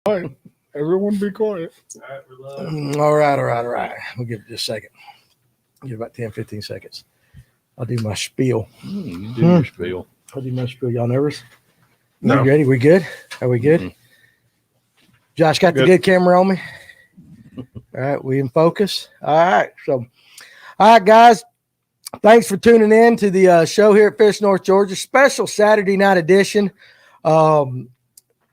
Quiet. Everyone be quiet. All right. We'll give it just a second. Give it about 10, 15 seconds. I'll do my spiel. You do your spiel. I'll do my spiel. Y'all nervous? No. You ready? We good? Are we good? Mhm. Josh got the good camera on me. All right, we in focus. All right, guys. Thanks for tuning in to the show here at Fish North Georgia. Special Saturday night edition.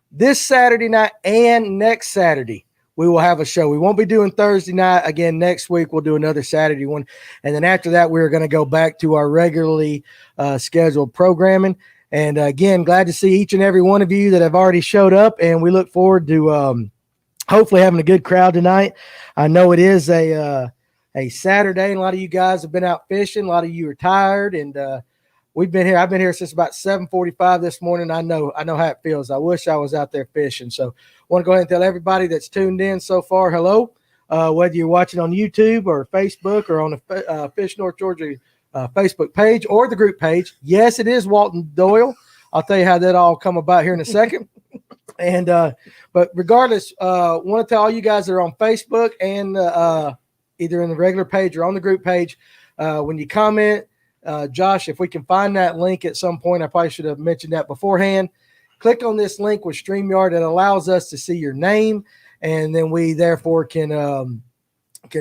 This Saturday night and next Saturday, we will have a show. We won't be doing Thursday night. Again, next week we'll do another Saturday one. And then after that, we're going to go back to our regularly scheduled programming. And again, glad to see each and every one of you that have already showed up. And we look forward to hopefully having a good crowd tonight. I know it is a Saturday, and a lot of you guys have been out fishing. A lot of you are tired, and we've been here. I've been here since about 7:45 this morning. I know how it feels. I wish I was out there fishing. So I want to go ahead and tell everybody that's tuned in so far, hello. Whether you're watching on YouTube or Facebook or on the Fish North Georgia Facebook page or the group page. Yes, it is Walton Doyal. I'll tell you how that all come about here in a second. And but regardless, want to tell all you guys that are on Facebook and either in the regular page or on the group page, when you comment, Josh, if we can find that link at some point, I probably should have mentioned that beforehand. Click on this link with StreamYard. It allows us to see your name, and then we therefore can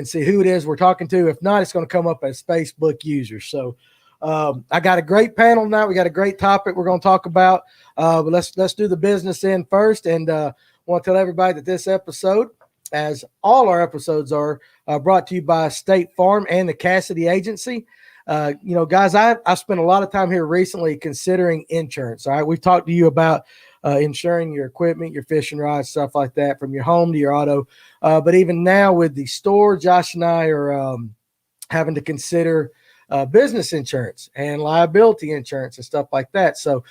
see who it is we're talking to. If not, it's going to come up as Facebook users. So I got a great panel tonight. We got a great topic we're going to talk about. But let's do the business in first, and want to tell everybody that this episode, as all our episodes are, brought to you by State Farm and the Cassidy Agency. Guys, I spent a lot of time here recently considering insurance. All right, we've talked to you about insuring your equipment, your fishing rods, stuff like that, from your home to your auto. But even now with the store, Josh and I are having to consider business insurance and liability insurance and stuff like that. So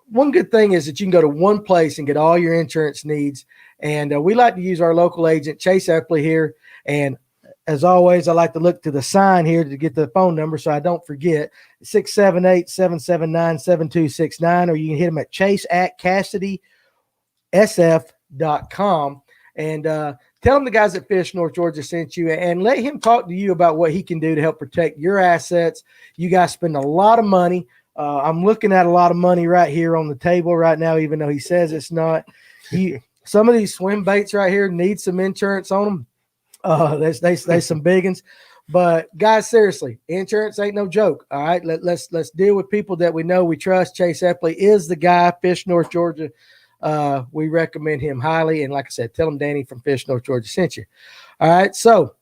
one good thing is that you can go to one place and get all your insurance needs. And we like to use our local agent, Chase Epley here. And as always, I like to look to the sign here to get the phone number so I don't forget, 678-779-7269, or you can hit him at chase@CassidySF.com. And tell him the guys at Fish North Georgia sent you, and let him talk to you about what he can do to help protect your assets. You guys spend a lot of money. I'm looking at a lot of money right here on the table right now, even though he says it's not. Some of these swim baits right here need some insurance on them. There's some big ones, but guys, seriously, insurance ain't no joke. All right, let's deal with people that we know, we trust. Chase Epley is the guy. Fish North Georgia, we recommend him highly. And like I said, tell him Danny from Fish North Georgia sent you. All right, so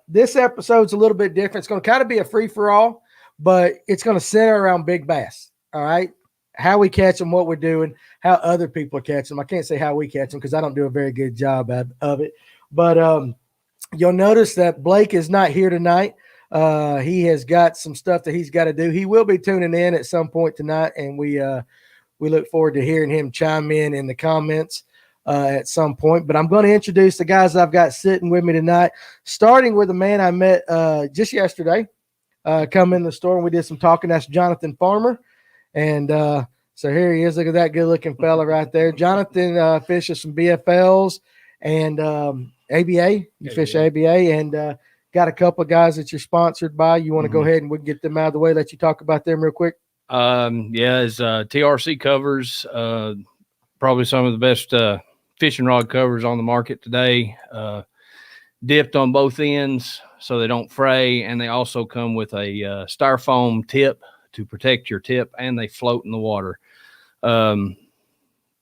this episode's a little bit different. It's going to kind of be a free for all, but it's going to center around big bass. All right. How we catch them, what we're doing, how other people are catching them. I can't say how we catch them because I don't do a very good job of it. But you'll notice that Blake is not here tonight. He has got some stuff that he's got to do. He will be tuning in at some point tonight, and we look forward to hearing him chime in the comments at some point. But I'm going to introduce the guys I've got sitting with me tonight, starting with a man I met just yesterday. Come in the store, and we did some talking. That's Jonathan Farmer. And so here he is. Look at that good-looking fella right there. Jonathan fishes some BFLs and ABA. You fish ABA, and got a couple of guys that you're sponsored by. You want to go ahead and we can get them out of the way, let you talk about them real quick? It's TRC covers, probably some of the best fishing rod covers on the market today. Dipped on both ends so they don't fray, and they also come with a styrofoam tip to protect your tip, and they float in the water.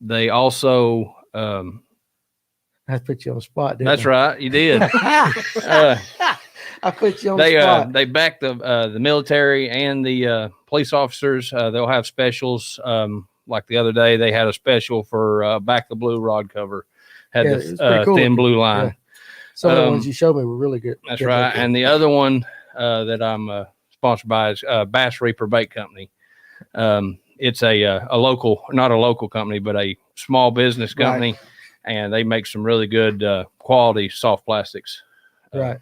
They also I put you on the spot, didn't that's I? right, you did. I put you on the spot. They back the military and the police officers. They'll have specials. Like the other day, they had a special for back the blue rod cover. Had the cool thin blue line. Yeah. Some of the ones you showed me were really good. That's right. And the other one that I'm sponsored by is Bass Reaper Bait Company. It's a local, not a local company, but a small business company. Right. And they make some really good quality soft plastics. Right.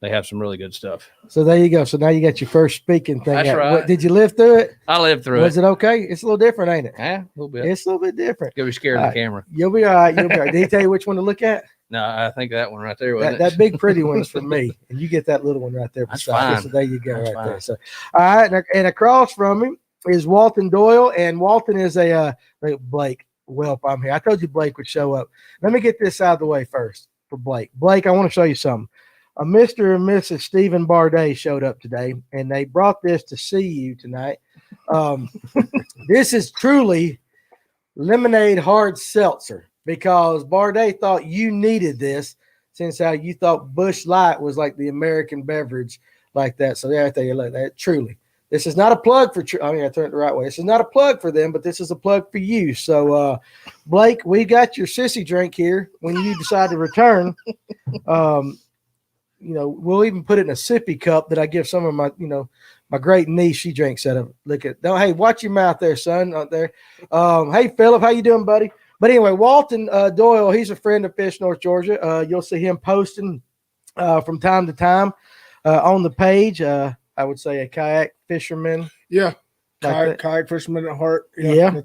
they have some really good stuff. So there you go. So now you got your first speaking thing. That's right. What, did you live through it? I lived through Was it okay? It's a little different, ain't it? Yeah, a little bit. It's a little bit different. You'll be scared of the camera. You'll be all right. You'll be all right. Did he tell you which one to look at? No, I think that one right there wasn't That big pretty one is for me, and you get that little one right there That's beside you. fine. So there you go, That's right fine. there. So, all right, and across from him is Walton Doyal, and Walton is a Blake. Welp, I'm here. I told you Blake would show up. Let me get this out of the way first for Blake. Blake, I want to show you something. Mr. and Mrs. Stephen Barday showed up today, and they brought this to see you tonight. This is truly lemonade hard seltzer, because Barday thought you needed this, since how you thought Busch Light was like the American beverage like that. So yeah, I tell you like that. Truly, this is not a plug for. I mean, I turned it the right way. This is not a plug for them, but this is a plug for you. So, Blake, we got your sissy drink here. When you decide to return, we'll even put it in a sippy cup that I give some of my, my great niece. She drinks out of. Look at. No, hey, watch your mouth there, son. Out there. Hey, Philip, how you doing, buddy? But anyway, Walton Doyal, he's a friend of Fish North Georgia. You'll see him posting from time to time on the page. I would say a kayak fisherman. Yeah. Like Kayak fisherman at heart. Yeah.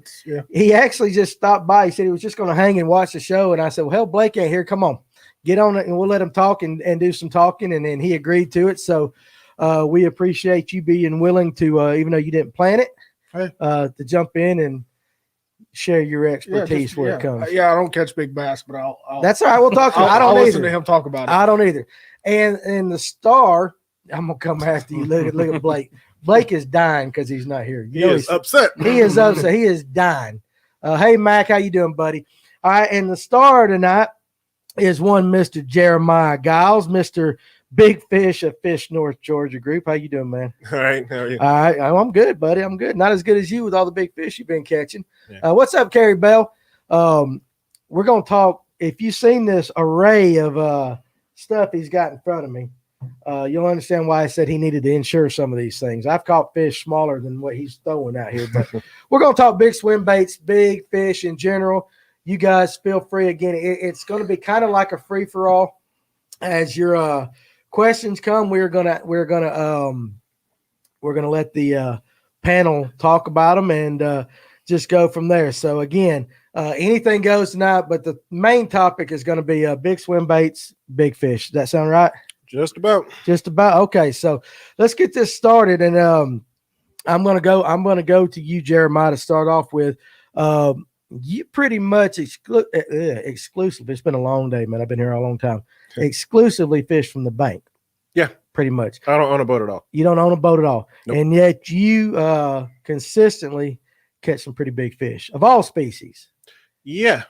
He actually just stopped by. He said he was just going to hang and watch the show. And I said, well, hell, Blake ain't here. Come on, get on it and we'll let him talk and do some talking. And then he agreed to it. So we appreciate you being willing to, even though you didn't plan it, to jump in and share your expertise where it comes. Yeah, I don't catch big bass, but I'll That's all right. We'll talk to him. I don't listen either. to him talk about it. I don't either. And the star, I'm gonna come after you. Look at Blake. Blake is dying because he's not here. He is upset. He is upset. He is dying. Hey Mac, how you doing, buddy? All right, and the star tonight is one Mr. Jeremiah Giles, Mr. Big Fish of Fish North Georgia Group. How you doing, man? All right, how are you? All right, I'm good, buddy. I'm good. Not as good as you with all the big fish you've been catching. Yeah. What's up, Carrie Bell? We're gonna talk. If you've seen this array of stuff he's got in front of me, you'll understand why I said he needed to insure some of these things. I've caught fish smaller than what he's throwing out here, but we're gonna talk big swim baits, big fish in general. You guys feel free. Again, it's going to be kind of like a free for all. As your questions come, we're gonna let the panel talk about them and just go from there. So again, anything goes tonight, but the main topic is going to be big swim baits, big fish. Does that sound right? Just about. Okay, so let's get this started, and I'm gonna go to you, Jeremiah, to start off with. You pretty much exclusively. It's been a long day, man. I've been here a long time. Okay. Exclusively fish from the bank. Yeah, pretty much. I don't own a boat at all. You don't own a boat at all, nope. And yet you consistently catch some pretty big fish of all species. Yeah.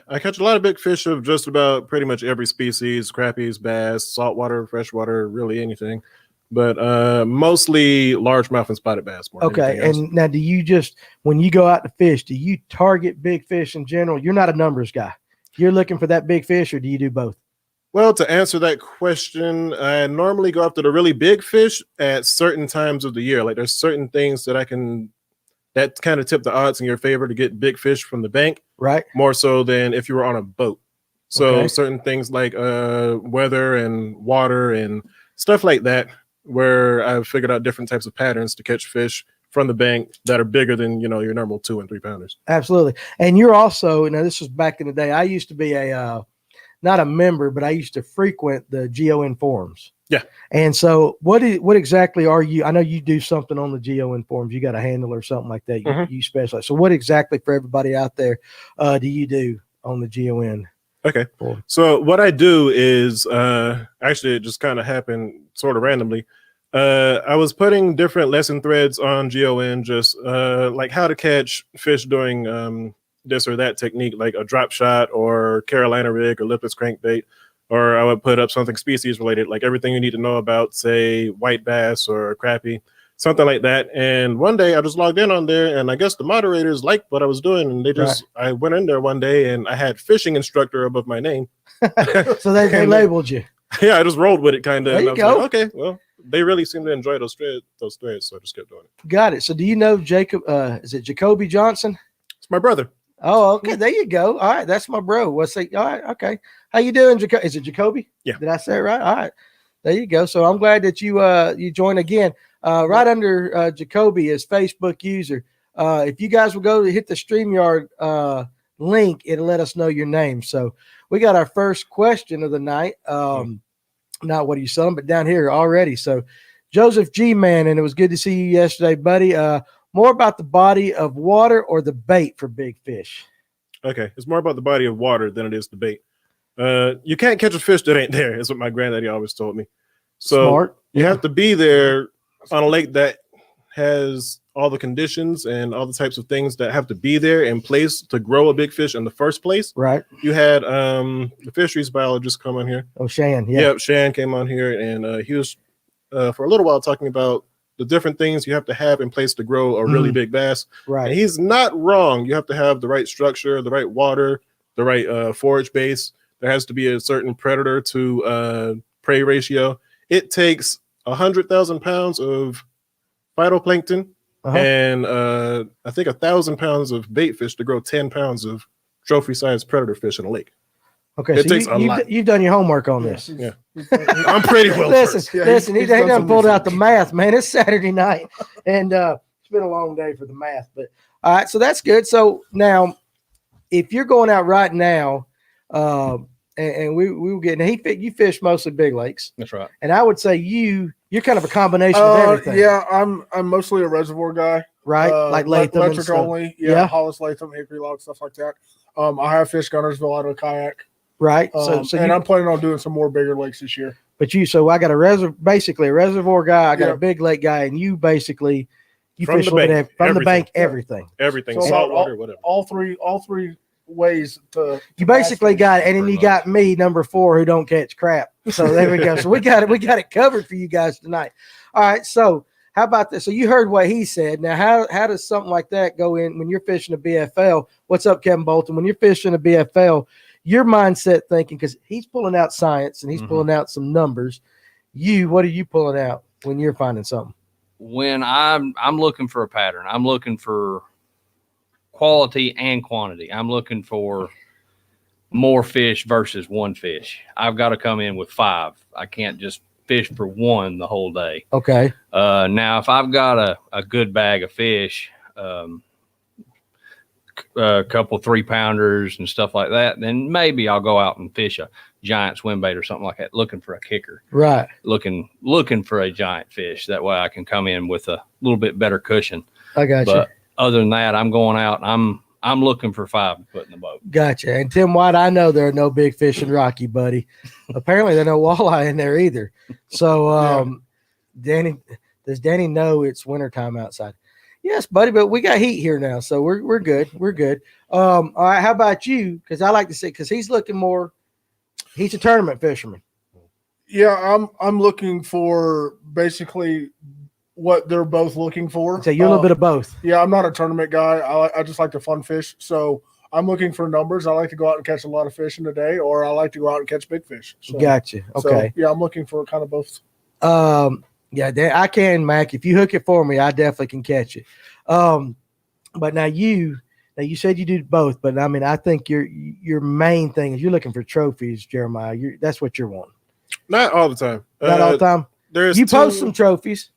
I catch a lot of big fish of just about pretty much every species: crappies, bass, saltwater, freshwater, really anything. But mostly largemouth and spotted bass. Okay, and now do you just, when you go out to fish, do you target big fish in general? You're not a numbers guy. You're looking for that big fish, or do you do both? Well, to answer that question, I normally go after the really big fish at certain times of the year. Like there's certain things that that kind of tip the odds in your favor to get big fish from the bank. Right. More so than if you were on a boat. So certain things like weather and water and stuff like that, where I've figured out different types of patterns to catch fish from the bank that are bigger than, your normal 2 and 3 pounders. Absolutely. And you're also, this was back in the day, I used to be not a member, but I used to frequent the GON forums. Yeah. And so what exactly are you? I know you do something on the GON forums. You got a handle or something like that. You specialize. So what exactly, for everybody out there, do you do on the GON? Okay. So what I do is, actually it just kind of happened sort of randomly. I was putting different lesson threads on GON, just like how to catch fish doing this or that technique, like a drop shot or Carolina rig or lipless crankbait. Or I would put up something species related, like everything you need to know about, say, white bass or crappie, something like that. And one day I just logged in on there, and I guess the moderators liked what I was doing, and I went in there one day and I had fishing instructor above my name. So they labeled you. Yeah, I just rolled with it kind of. There you go. Like, okay, well, they really seem to enjoy those threads, so I just kept doing it. Got it. So do you know Jacob? Is it Jacoby Johnson? It's my brother. Oh, okay. There you go. All right, that's my bro. What's it? All right, okay. How you doing, Jacoby? Is it Jacoby? Yeah. Did I say it right? All right. There you go. So I'm glad that you joined again. Right under Jacoby is Facebook user. If you guys will go to hit the StreamYard link, it'll let us know your name. So we got our first question of the night. Not what are you selling, but down here already. So Joseph G. Man, and it was good to see you yesterday, buddy. More about the body of water or the bait for big fish? Okay, it's more about the body of water than it is the bait. You can't catch a fish that ain't there. Is what my granddaddy always told me. So Smart. you have to be there on a lake that has all the conditions and all the types of things that have to be there in place to grow a big fish in the first place. Right. You had the fisheries biologist come on here. Oh, Shan. Yeah. Yep, Shan came on here, and he was for a little while talking about the different things you have to have in place to grow a really big bass. Right. And he's not wrong. You have to have the right structure, the right water, the right forage base. There has to be a certain predator to prey ratio. It takes 100,000 pounds of phytoplankton and I think 1,000 pounds of bait fish to grow 10 pounds of trophy-sized predator fish in a lake. Okay, it so takes a lot. You've done your homework on this. Yeah, I'm pretty well. Listen, he done pulled out the math, man. It's Saturday night, and it's been a long day for the math. But all right, so that's good. So now, if you're going out right now, and we were getting you fish mostly big lakes. That's right. And I would say you're kind of a combination of everything. Yeah, I'm mostly a reservoir guy. Right, like Latham and electric stuff. only. Yeah, Hollis, Latham, Hickory Log, stuff like that. I have fished Gunnersville out of a kayak. Right. And I'm planning on doing some more bigger lakes this year. But I got basically a reservoir guy. I got a big lake guy, and you basically from fish the bank, from the bank, everything, so saltwater, whatever. All three ways to. You basically got it, and then you got me, number 4, who don't catch crap. So there we go. So we got it covered for you guys tonight. All right. So how about this? So you heard what he said. Now, how does something like that go in when you're fishing a BFL? What's up, Kevin Bolton? When you're fishing a BFL, your mindset thinking, because he's pulling out science and he's pulling out some numbers. What are you pulling out when you're finding something? When I'm looking for a pattern, I'm looking for quality and quantity. I'm looking for more fish versus one fish. I've got to come in with 5. I can't just fish for one the whole day. Okay. Now, if I've got a good bag of fish, a couple 3-pounders and stuff like that, then maybe I'll go out and fish a giant swimbait or something like that, looking for a kicker. Right. Looking for a giant fish. That way I can come in with a little bit better cushion. I got you. But other than that, I'm going out and I'm looking for 5 to put in the boat. Gotcha. And Tim White, I know there are no big fish in Rocky, buddy. Apparently there are no walleye in there either. So does Danny know it's wintertime outside? Yes, buddy, but we got heat here now, so we're good. We're good. All right, how about you? Because I like to see, because he's looking more. He's a tournament fisherman. Yeah, I'm looking for basically what they're both looking for. So you're a little bit of both. Yeah, I'm not a tournament guy. I just like to fun fish. So I'm looking for numbers. I like to go out and catch a lot of fish in a day, or I like to go out and catch big fish. So, Gotcha. Okay. So, yeah, I'm looking for kind of both. Yeah, I can, Mac. If you hook it for me, I definitely can catch it. But now you said you do both, but I mean, I think your main thing is you're looking for trophies, Jeremiah. That's what you're wanting. Not all the time. Not all the time. You post some trophies.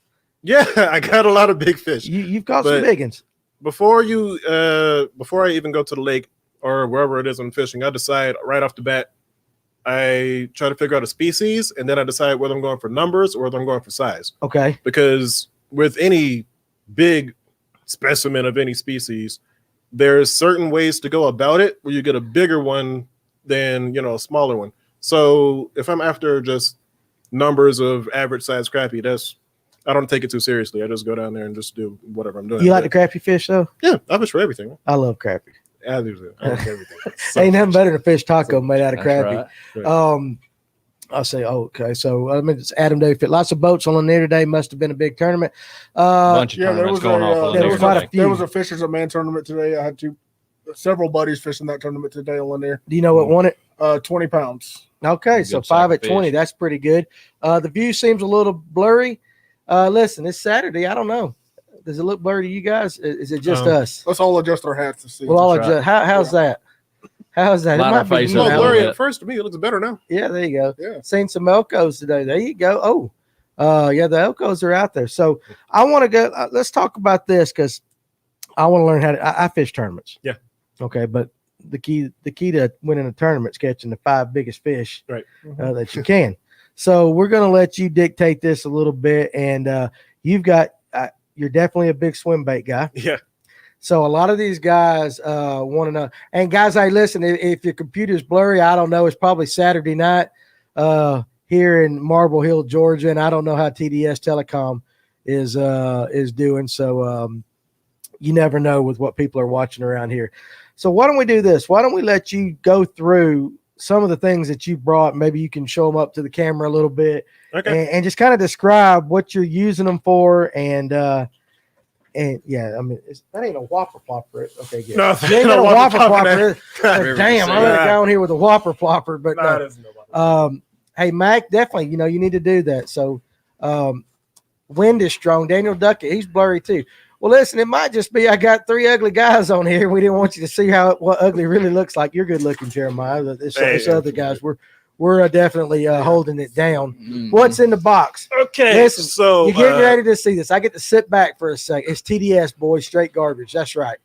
Yeah, I got a lot of big fish. You've caught some big ones. Before I even go to the lake or wherever it is I'm fishing, I decide right off the bat. I try to figure out a species, and then I decide whether I'm going for numbers or whether I'm going for size. Okay. Because with any big specimen of any species, there's certain ways to go about it where you get a bigger one than, a smaller one. So if I'm after just numbers of average size crappie, I don't take it too seriously. I just go down there and just do whatever I'm doing. You like the crappie fish though? Yeah, I fish for everything. I love crappie. I like everything. Ain't nothing better than a fish taco made out of crappie. Right. I'll say, okay. So it's Adam Day Fit. Lots of boats on there today. Must have been a big tournament. Bunch of tournaments going off. There was a Fishers of Man tournament today. I had several buddies fishing that tournament today on there. Do you know what won it? 20 pounds. Okay, so 5 at 20. That's pretty good. The view seems a little blurry. Listen, it's Saturday. I don't know. Does it look blurry to you guys? Is it just us? Let's all adjust our hats to see. We'll all adjust. How's that? How's that? It Light our might be face It's a up little a little blurry bit. at first to me. It looks better now. Yeah, there you go. Yeah. Seen some Elkos today. There you go. Oh, yeah, the Elkos are out there. So I want to go. Let's talk about this because I want to learn how to. I fish tournaments. Yeah. Okay, but the key to winning a tournament is catching the 5 biggest fish Right. that you can. So we're going to let you dictate this a little bit, and you've got. You're definitely a big swim bait guy. Yeah. So a lot of these guys want to know. And guys, hey, listen, if your computer's blurry, I don't know. It's probably Saturday night here in Marble Hill, Georgia, and I don't know how TDS Telecom is doing. So you never know with what people are watching around here. So why don't we do this? Why don't we let you go through some of the things that you brought? Maybe you can show them up to the camera a little bit, and just kind of describe what you're using them for. And yeah, I mean, that ain't a Whopper Plopper. Okay, good. No, You ain't got a Whopper Plopper. River Damn, I'm gonna go on here with a Whopper Plopper. But Nah, there's no Whopper. hey, Mac, definitely, you need to do that. So, wind is strong. Daniel Duckett, he's blurry too. Well, listen, it might just be I got 3 ugly guys on here. We didn't want you to see what ugly really looks like. You're good looking, Jeremiah. This other guys, we're definitely holding it down. Mm-hmm. What's in the box? Okay, Listen, so you're getting ready to see this. I get to sit back for a second. It's TDS, boys, straight garbage. That's right.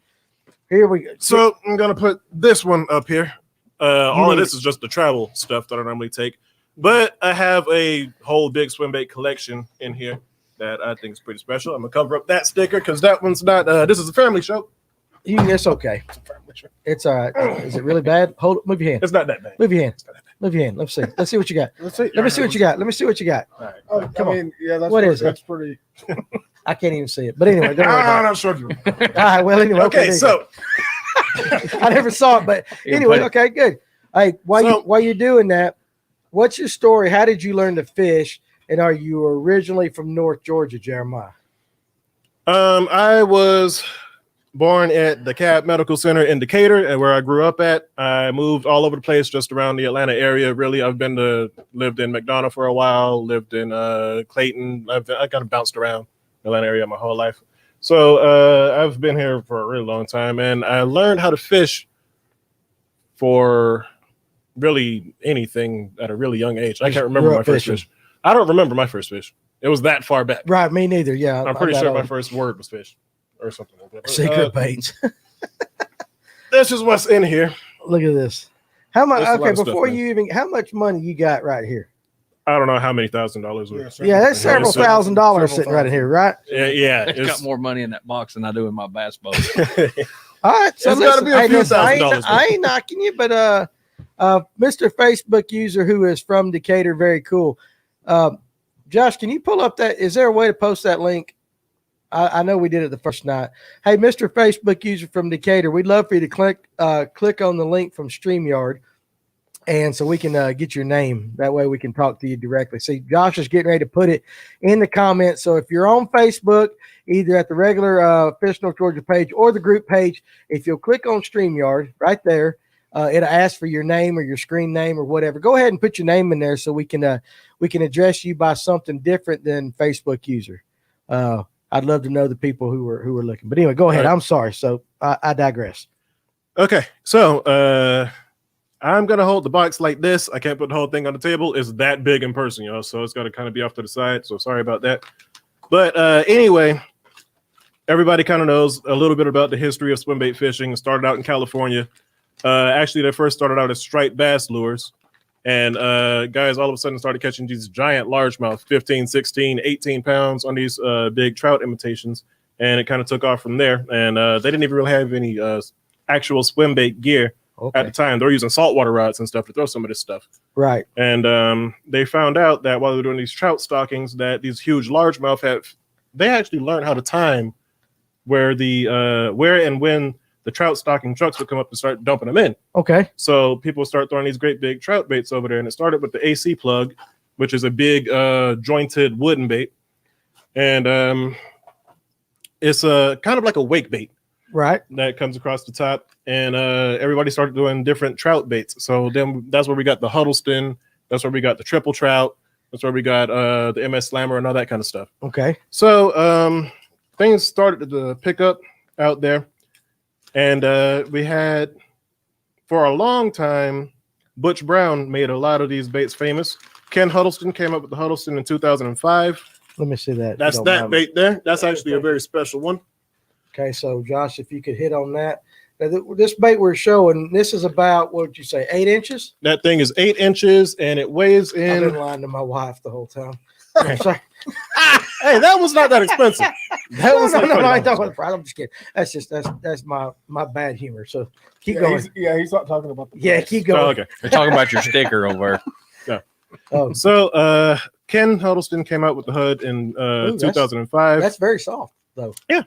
Here we go. So I'm gonna put this one up here. All of this is just the travel stuff that I normally take, but I have a whole big swim bait collection in here that I think is pretty special. I'm gonna cover up that sticker because that one's not. This is a family show. It's okay. It's a family show. It's all right. Is it really bad? Move your hand. It's not that bad. Move your hand. Move your hand. Let's see. Let's see what you got. Let's see. Let me see what you got. Let me see what you got. All right. Oh, Come on. yeah, that's What is it? That's pretty. I can't even see it. But anyway, don't worry about I'm not sure. it. All right. Well, anyway. Okay, so I never saw it, but anyway, okay, good. Hey, while you're doing that, what's your story? How did you learn to fish? And are you originally from North Georgia, Jeremiah? I was born at the Cab Medical Center in Decatur, and where I grew up at. I moved all over the place, just around the Atlanta area. Really, I've lived in McDonough for a while, lived in Clayton. I kind of bounced around the Atlanta area my whole life. So I've been here for a really long time, and I learned how to fish for really anything at a really young age. I can't remember my first fish. I don't remember my first fish. It was that far back. Right, me neither. Yeah, I'm pretty sure my first word was fish or something like that. But, secret baits. this is what's in here. Look at this. How much? There's a lot Okay, of stuff, before man. you even, how much money you got right here? I don't know how many $1,000s worth. Yeah, that's several Several $1,000s sitting right in here, right? Yeah. It's got more money in that box than I do in my bass boat. All right, so It's gotta be a few listen, $1,000s, I ain't knocking you, but Mr. Facebook user who is from Decatur, very cool. Josh, can you pull up that? Is there a way to post that link? I know we did it the first night. Hey, Mr. Facebook user from Decatur, we'd love for you to click on the link from StreamYard, and so we can get your name. That way we can talk to you directly. See, Josh is getting ready to put it in the comments. So if you're on Facebook, either at the regular Fish North Georgia page or the group page, if you'll click on StreamYard right there, it'll ask for your name or your screen name or whatever. Go ahead and put your name in there so we can address you by something different than Facebook user. I'd love to know the people who are looking. But anyway, go ahead. All right. I'm sorry. So I digress. Okay, so I'm gonna hold the box like this. I can't put the whole thing on the table. It's that big in person, y'all. So it's gotta kind of be off to the side. So sorry about that. But anyway, everybody kind of knows a little bit about the history of swim bait fishing. It started out in California. Actually, they first started out as striped bass lures. And guys all of a sudden started catching these giant largemouth, 15, 16, 18 pounds on these big trout imitations. And it kind of took off from there. And they didn't even really have any actual swim bait gear at the time. They were using saltwater rods and stuff to throw some of this stuff. Right. And they found out that while they were doing these trout stockings, that these huge largemouth they actually learned how to time where and when the trout stocking trucks would come up and start dumping them in. Okay. So people start throwing these great big trout baits over there. And it started with the AC plug, which is a big jointed wooden bait. And it's kind of like a wake bait. Right. That comes across the top. And everybody started doing different trout baits. So then that's where we got the Huddleston. That's where we got the triple trout. That's where we got the MS Slammer and all that kind of stuff. Okay. So things started to pick up out there. And we had for a long time, Butch Brown made a lot of these baits famous. Ken Huddleston came up with the Huddleston in 2005. Let me see that. That's that bait there. That's actually a very special one. Okay, so Josh, if you could hit on that. Now, this bait we're showing, this is about, what would you say, 8 inches? That thing is 8 inches and it weighs I've in. been lying to my wife the whole time. I'm sorry. Hey, that was not that expensive. That was no, like I $20. don't. I'm just kidding. That's my bad humor. So keep going. He's not talking about the Yeah, price. keep going. Oh, okay. They're talking about your sticker over there. Oh, So Ken Huddleston came out with the HUD in 2005. that's very soft, though. Yeah.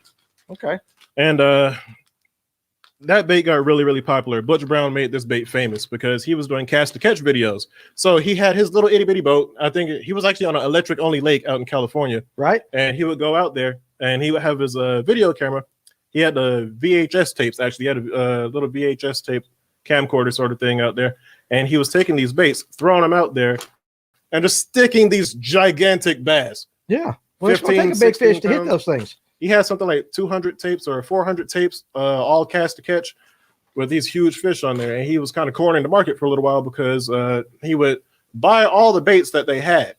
Okay. And that bait got really, really popular. Butch Brown made this bait famous because he was doing cast to catch videos. So he had his little itty bitty boat. I think he was actually on an electric only lake out in California. Right. And he would go out there and he would have his video camera. He had the VHS tapes, actually. He had a little VHS tape camcorder sort of thing out there. And he was taking these baits, throwing them out there, and just sticking these gigantic bass. Yeah. Well, it's going to 15, take a big fish 16 to hit pounds. those things. He had something like 200 tapes or 400 tapes, all cast to catch with these huge fish on there. And he was kind of cornering the market for a little while because he would buy all the baits that they had,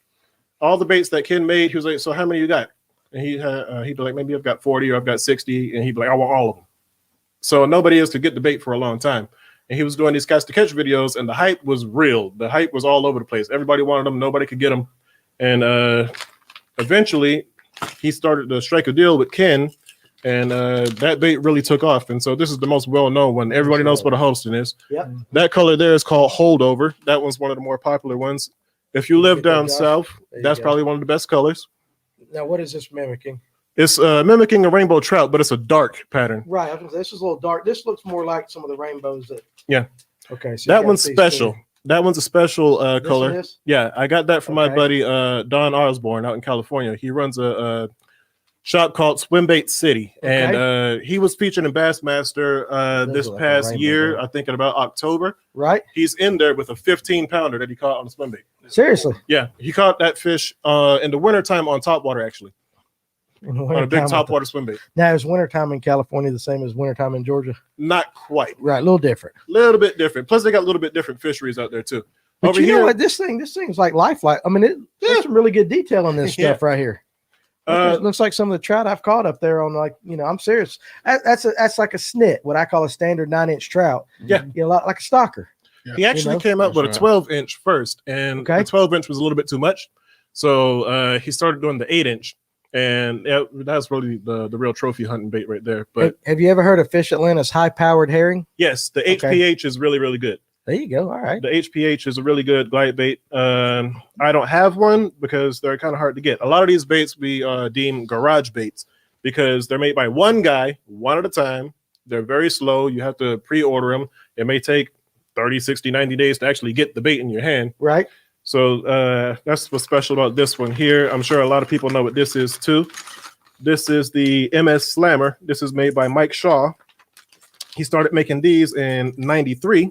all the baits that Ken made. He was like, so how many you got? And he'd be like, maybe I've got 40 or I've got 60. And he'd be like, I want all of them. So nobody else could get the bait for a long time. And he was doing these cast to catch videos and the hype was real. The hype was all over the place. Everybody wanted them. Nobody could get them. And eventually he started to strike a deal with Ken, and that bait really took off. And so this is the most well-known one. Everybody knows what a Huddleston is. Yep. That color there is called Holdover. That one's one of the more popular ones. If you live Get that, down Josh? south, There you that's go. probably one of the best colors. Now, what is this mimicking? It's mimicking a rainbow trout, but it's a dark pattern. Right. This is a little dark. This looks more like some of the rainbows that. Yeah. Okay. So you That got one's these special. two. That one's a special This color. one is? Yeah, I got that from my Okay. buddy Don Osborne out in California. He runs a shop called Swimbaits City, and he was featured in Bassmaster Those this are like a past rainbow year. bait. I think in about October. Right. He's in there with a 15-pounder that he caught on a swim bait. Seriously. Yeah, he caught that fish in the wintertime on topwater, actually, In the on a big wintertime, topwater swim bait. Now, is wintertime in California the same as wintertime in Georgia? Not quite. Right. A little different. Little bit different. Plus, they got a little bit different fisheries out there too. But Over you know here, what? This thing's like lifelike. I mean, there's some really good detail on this Yeah. stuff right here. It looks like some of the trout I've caught up there on, like, I'm serious. That's like a snit, what I call a standard 9-inch trout. Yeah. Like a stalker. he actually came out with a 12-inch first, and Okay. the 12-inch was a little bit too much. So he started doing the 8-inch, and that's really the real trophy hunting bait right there. But Have you ever heard of Fish Atlanta's high-powered herring? yes, the Okay. HPH is really, really good. There you go. All right. The HPH is a really good glide bait. I don't have one because they're kind of hard to get. A lot of these baits we deem garage baits because they're made by one guy, one at a time. They're very slow. You have to pre-order them. It may take 30, 60, 90 days to actually get the bait in your hand. Right. So that's what's special about this one here. I'm sure a lot of people know what this is too. This is the MS Slammer. This is made by Mike Shaw. He started making these in 93.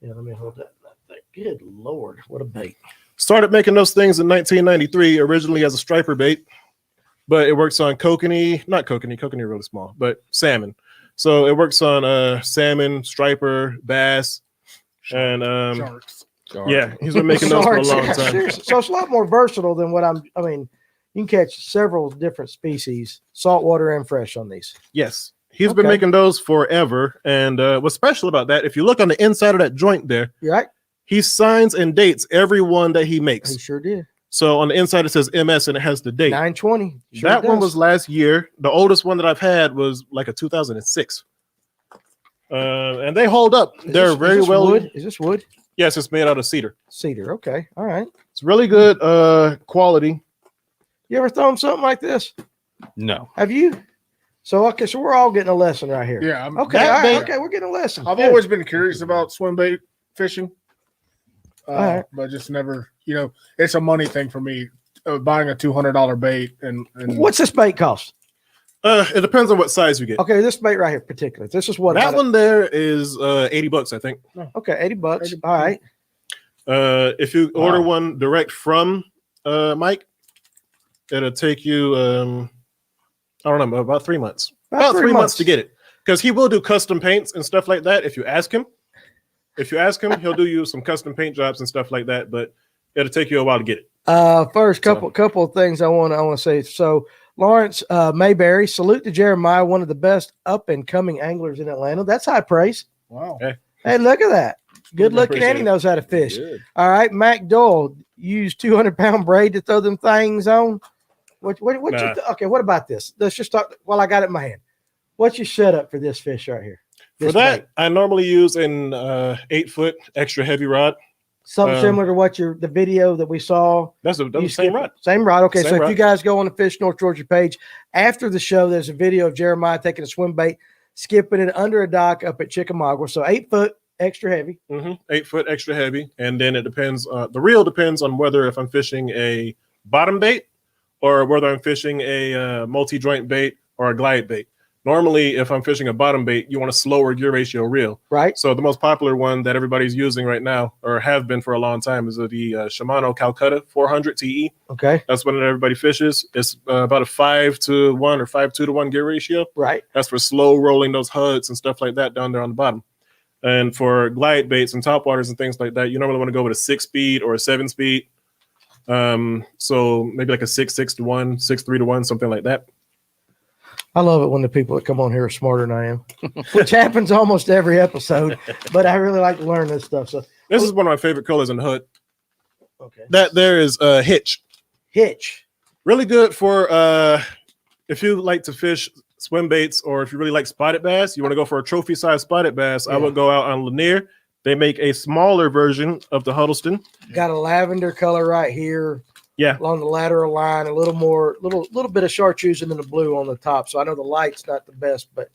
Yeah, let me hold that thing. Good Lord, what a bait. Started making those things in 1993, originally as a striper bait, but it works on kokanee, not kokanee really small, but salmon. So it works on salmon, striper, bass, and Sharks. yeah, he's been making those for a long Sharks, yeah, time. seriously. So it's a lot more versatile than what I mean, you can catch several different species, saltwater and fresh on these. Yes, he's been Okay. making those forever. And what's special about that, if you look on the inside of that joint there, You right? he signs and dates every one that he makes. He sure did. So on the inside it says MS and it has the date. 920. Sure That one does. was last year. The oldest one that I've had was like a 2006. And they hold up. Is They're this- very is this well. wood? Is this wood? Yes, it's made out of cedar. Cedar. Okay. All right. It's really good quality. You ever thrown something like this? No. Have you? So okay, so we're all getting a lesson right here. Yeah. I'm- Okay. That All right, bait- okay, we're getting a lesson. I've Good. always been curious about swim bait fishing, right. but just never, it's a money thing for me. Buying a $200 bait and What's this bait cost? It depends on what size you get. Okay, this bait right here, particularly. This is what That about one there is $80, I think. Okay, $80. 80. All right. If you Wow. order one direct from Mike, it'll take you I don't know, about 3 months. About 3 months to get it. Because he will do custom paints and stuff like that if you ask him. If you ask him, he'll do you some custom paint jobs and stuff like that, but it'll take you a while to get it. First, couple of things I want to say. So, Lawrence Mayberry, salute to Jeremiah, one of the best up and coming anglers in Atlanta. That's high praise. Wow. Hey, look at that. Good looking, and he knows how to fish. Good. All right, Mac Doyal, use 200-pound braid to throw them things on. Okay, what about this? Let's just talk. Well, I got it in my hand. What's your setup for this fish right here? For that, I normally use an 8-foot extra heavy rod. Something similar to what the video that we saw. That's the same rod. Same rod. Okay, Same so rod. if you guys go on the Fish North Georgia page after the show, there's a video of Jeremiah taking a swim bait, skipping it under a dock up at Chickamauga. So 8-foot extra heavy. 8-foot extra heavy, and then it depends. The reel depends on whether if I'm fishing a bottom bait or whether I'm fishing a multi-joint bait or a glide bait. Normally, if I'm fishing a bottom bait, you want a slower gear ratio reel. Right. So the most popular one that everybody's using right now, or have been for a long time, is the Shimano Calcutta 400 TE. Okay. That's what everybody fishes. It's about a 5-to-1 or 5-2-to-1 gear ratio. Right. That's for slow rolling those HUDs and stuff like that down there on the bottom. And for glide baits and topwaters and things like that, you normally want to go with a 6-speed or a 7-speed. So maybe like a 6-6-to-1, 6-3-to-1, something like that. I love it when the people that come on here are smarter than I am, which happens almost every episode. But I really like to learn this stuff. So this is one of my favorite colors in the hood. Okay. That there is Hitch. Hitch. Really good for if you like to fish swim baits, or if you really like spotted bass, you want to go for a trophy size spotted bass. I would go out on Lanier. They make a smaller version of the Huddleston. Got a lavender color right here. Yeah. Along the lateral line, a little more, little bit of chartreuse and then the blue on the top. So I know the light's not the best, but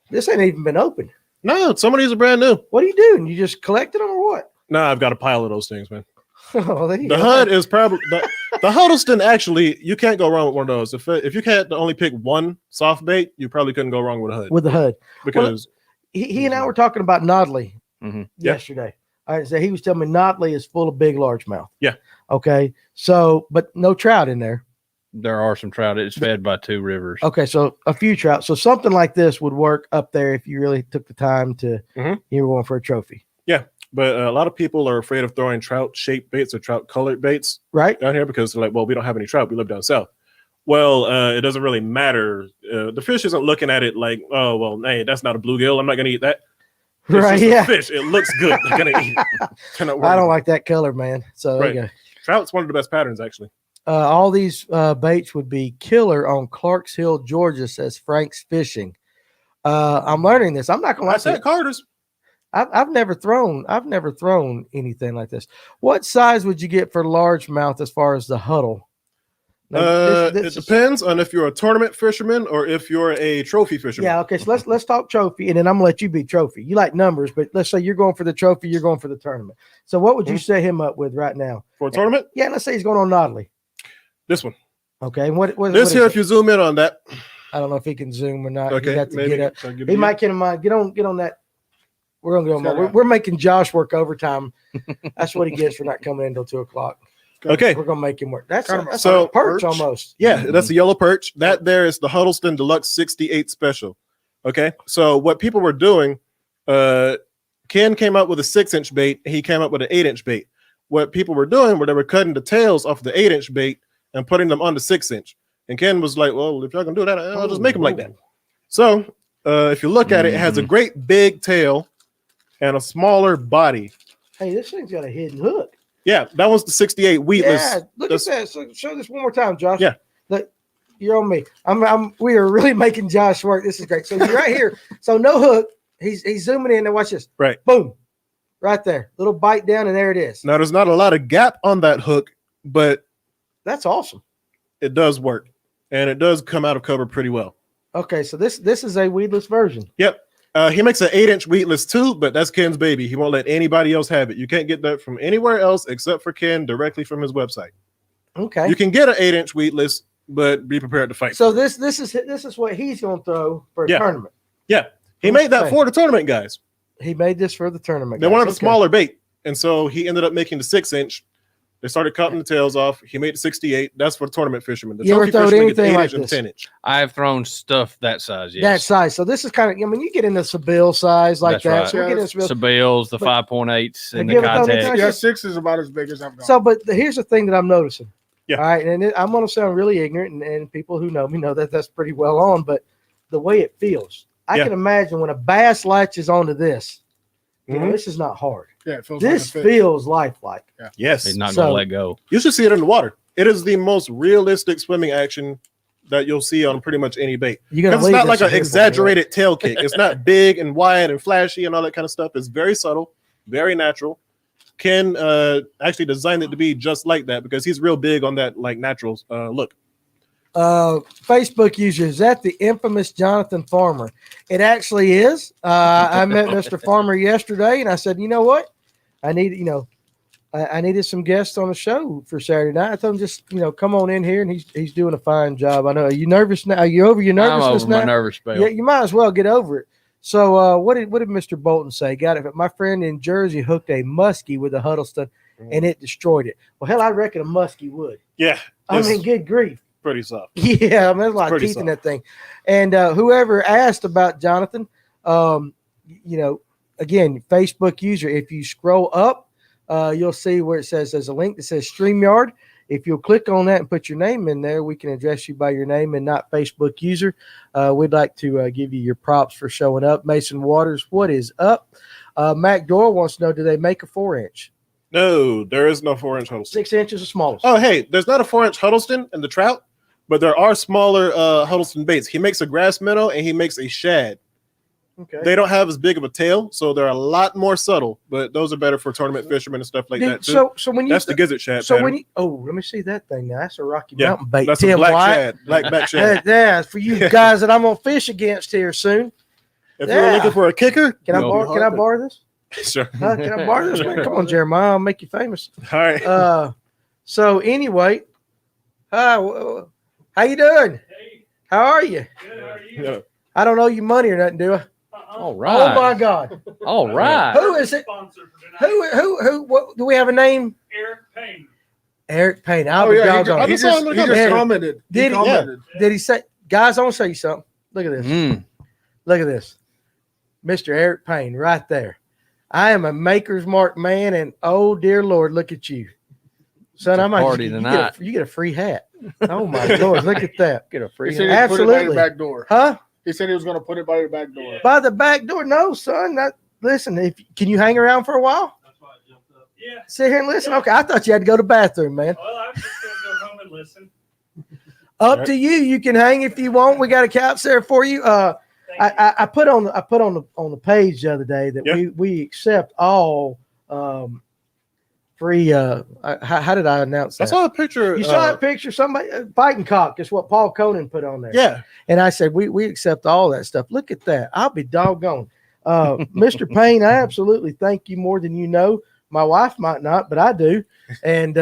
this ain't even been opened. No, some of these are brand new. What are you doing? You just collected them or what? No, I've got a pile of those things, man. Oh, there you The go. HUD is probably the Huddleston. Actually, you can't go wrong with one of those. If you had to only pick one soft bait, you probably couldn't go wrong with a HUD. With the HUD. Because He and I were talking about Nodley yesterday. All right, so he was telling me Nodley is full of big largemouth. Yeah. Okay. So, but no trout in there. There are some trout. It's fed by 2 rivers. Okay, so a few trout. So something like this would work up there if you really took the time to you were going for a trophy. yeah, but a lot of people are afraid of throwing trout shaped baits or trout colored baits Right? down here because they're like, well, we don't have any trout. We live down south. Well, it doesn't really matter. The fish isn't looking at it like, oh, well, hey, that's not a bluegill. I'm not going to eat that. It's Right, just a yeah. fish. It looks good. I'm going to eat it. I don't like that color, man. So there you go. Trout's one of the best patterns, actually. All these baits would be killer on Clarks Hill, Georgia, says Frank's Fishing. I'm learning this. I'm not going to I said Carter's. I've never thrown anything like this. What size would you get for largemouth as far as the huddle? Now, It depends on if you're a tournament fisherman or if you're a trophy fisherman. Yeah, okay. So let's talk trophy, and then I'm gonna let you be trophy. You like numbers, but let's say you're going for the trophy, you're going for the tournament. So what would you set him up with right now For a tournament, Yeah, let's say he's going on Nodley. this one. Okay, and what This is here, it? if you zoom in on that. I don't know if he can zoom or not. Okay, He'd have to maybe. get up. I'll give He you- might get him on. Get on that. We're gonna go. We're making Josh work overtime. That's what he gets for not coming in until 2:00. Okay. We're gonna make him work. That's So, a perch almost. Yeah, that's a yellow perch. That there is the Huddleston Deluxe 68 Special. Okay, so what people were doing, Ken came up with a 6-inch bait. He came up with an 8-inch bait. What people were doing, were they were cutting the tails off the 8-inch bait and putting them on the 6-inch. And Ken was like, "Well, if y'all gonna do that, I'll just make them like that." So if you look at it, it has a great big tail and a smaller body. Hey, this thing's got a hidden hook. Yeah, that was the 68 weedless. Yeah, look That's- at that. So show this one more time, Josh. Yeah. Look, you're on me. We are really making Josh work. This is great. So you're right here. So no hook. He's zooming in and watch this. Right. Boom. Right there. Little bite down, and there it is. Now there's not a lot of gap on that hook, but That's awesome. it does work. And it does come out of cover pretty well. Okay, so this is a weedless version. Yep. He makes an 8-inch weedless too, but that's Ken's baby. He won't let anybody else have it. You can't get that from anywhere else except for Ken directly from his website. Okay. You can get an 8-inch weedless, but be prepared to fight. So this is what he's going to throw for a Yeah. tournament. Yeah. He made that for the tournament guys. He made this for the tournament. They guys. wanted a Okay. smaller bait. And so he ended up making the 6-inch. They started cutting the tails off. He made 68. That's for tournament fishermen. The You ever trophy thrown fishermen get anything 8 like inch and this? 10 inch. I have thrown stuff that size. Yes. That size. So this is kind of, I mean, you get into Sabille size like That's that. right. So we get into Sabille. Sabils, the But- 5.8s, and Have the you ever thrown anything contact. like Yeah, 6 is about as big as I've got. So, but here's the thing that I'm noticing. Yeah. All right. And I'm going to sound really ignorant, and people who know me know that that's pretty well on, but the way it feels, I Yeah. can imagine when a bass latches onto this, you know, Mhm. this is not hard. Yeah, it feels This like a fish. feels lifelike. Yes. He's not So- going to let go. You should see it in the water. It is the most realistic swimming action that you'll see on pretty much any bait. You're going Because to it's not like an exaggerated tail kick. It's not big and wide and flashy and all that kind of stuff. It's very subtle, very natural. Ken actually designed it to be just like that because he's real big on that like natural look. Facebook user, is that the infamous Jonathan Farmer? It actually is. I met Mr. Farmer yesterday, and I said, you know what? I needed some guests on the show for Saturday night. I told him just, come on in here, and he's doing a fine job. I know. Are you nervous now? Are you over your I'm nervousness over my now? nervous spell. Yeah, you might as well get over it. So what did Mr. Bolton say? Got it. My friend in Jersey hooked a muskie with a Huddleston, and it destroyed it. Well, hell, I reckon a muskie would. Yeah. I it's mean, good grief. pretty soft. Yeah, I mean, there's a lot of Pretty teeth in soft. that thing. And whoever asked about Jonathan, again, Facebook user, if you scroll up, you'll see where it says there's a link that says StreamYard. If you'll click on that and put your name in there, we can address you by your name and not Facebook user. We'd like to give you your props for showing up. Mason Waters, what is up? Mac Doyle wants to know, do they make a 4-inch? No, there is no 4-inch Huddleston. 6 inches or smallest? Oh, hey, there's not a 4-inch Huddleston in the trout, but there are smaller Huddleston baits. He makes a grass minnow and he makes a shad. Okay. They don't have as big of a tail, so they're a lot more subtle, but those are better for tournament fishermen and stuff like that too. So when you That's the gizzard shad so pattern. when you let me see that thing now. That's a Rocky Yeah, Mountain bait. That's a Tim black White. shad, black back shad. Yeah, for you guys that I'm gonna fish against here soon. If you're looking for a kicker, Can I No. borrow this? sure. Can I borrow this? Man? Come on, Jeremiah, I'll make you famous. All right. So anyway, how you doing? Hey, How are you? good. How are you? Yeah. I don't owe you money or nothing, do I? All Oh right. my God, All right. who is it? Sponsor for tonight. Who? What do we have a name? Eric Payne. Eric Payne. I'll Oh, be yeah, doggone. he I saw him just in the comments. commented. Did he? commented. Did he say, guys? I want to show you something. Look at this. Mm. Look at this, Mr. Eric Payne, right there. I am a maker's mark man, and oh dear Lord, look at you, son. It's a I might party you tonight. you get a free hat. Oh my Lord, look at that, Get a He free said hand. he'd put it by Absolutely. the back door. huh? He said he was going to put it by the back door. By the back door? No, son. Listen. Can you hang around for a while? That's why I jumped up. Yeah. Sit here and listen. Okay, I thought you had to go to the bathroom, man. Well, I was just gonna go home and listen. Up to you. You can hang if you want. We got a couch there for you. Thank you. I put on the page the other day that Yeah. we accept all free. How did I announce I that? saw a picture. You saw that picture? Somebody fighting cock is what Paul Conan put on there. Yeah. And I said we accept all that stuff. Look at that. I'll be doggone. Mr. Payne, I absolutely thank you more than you know. My wife might not, but I do. And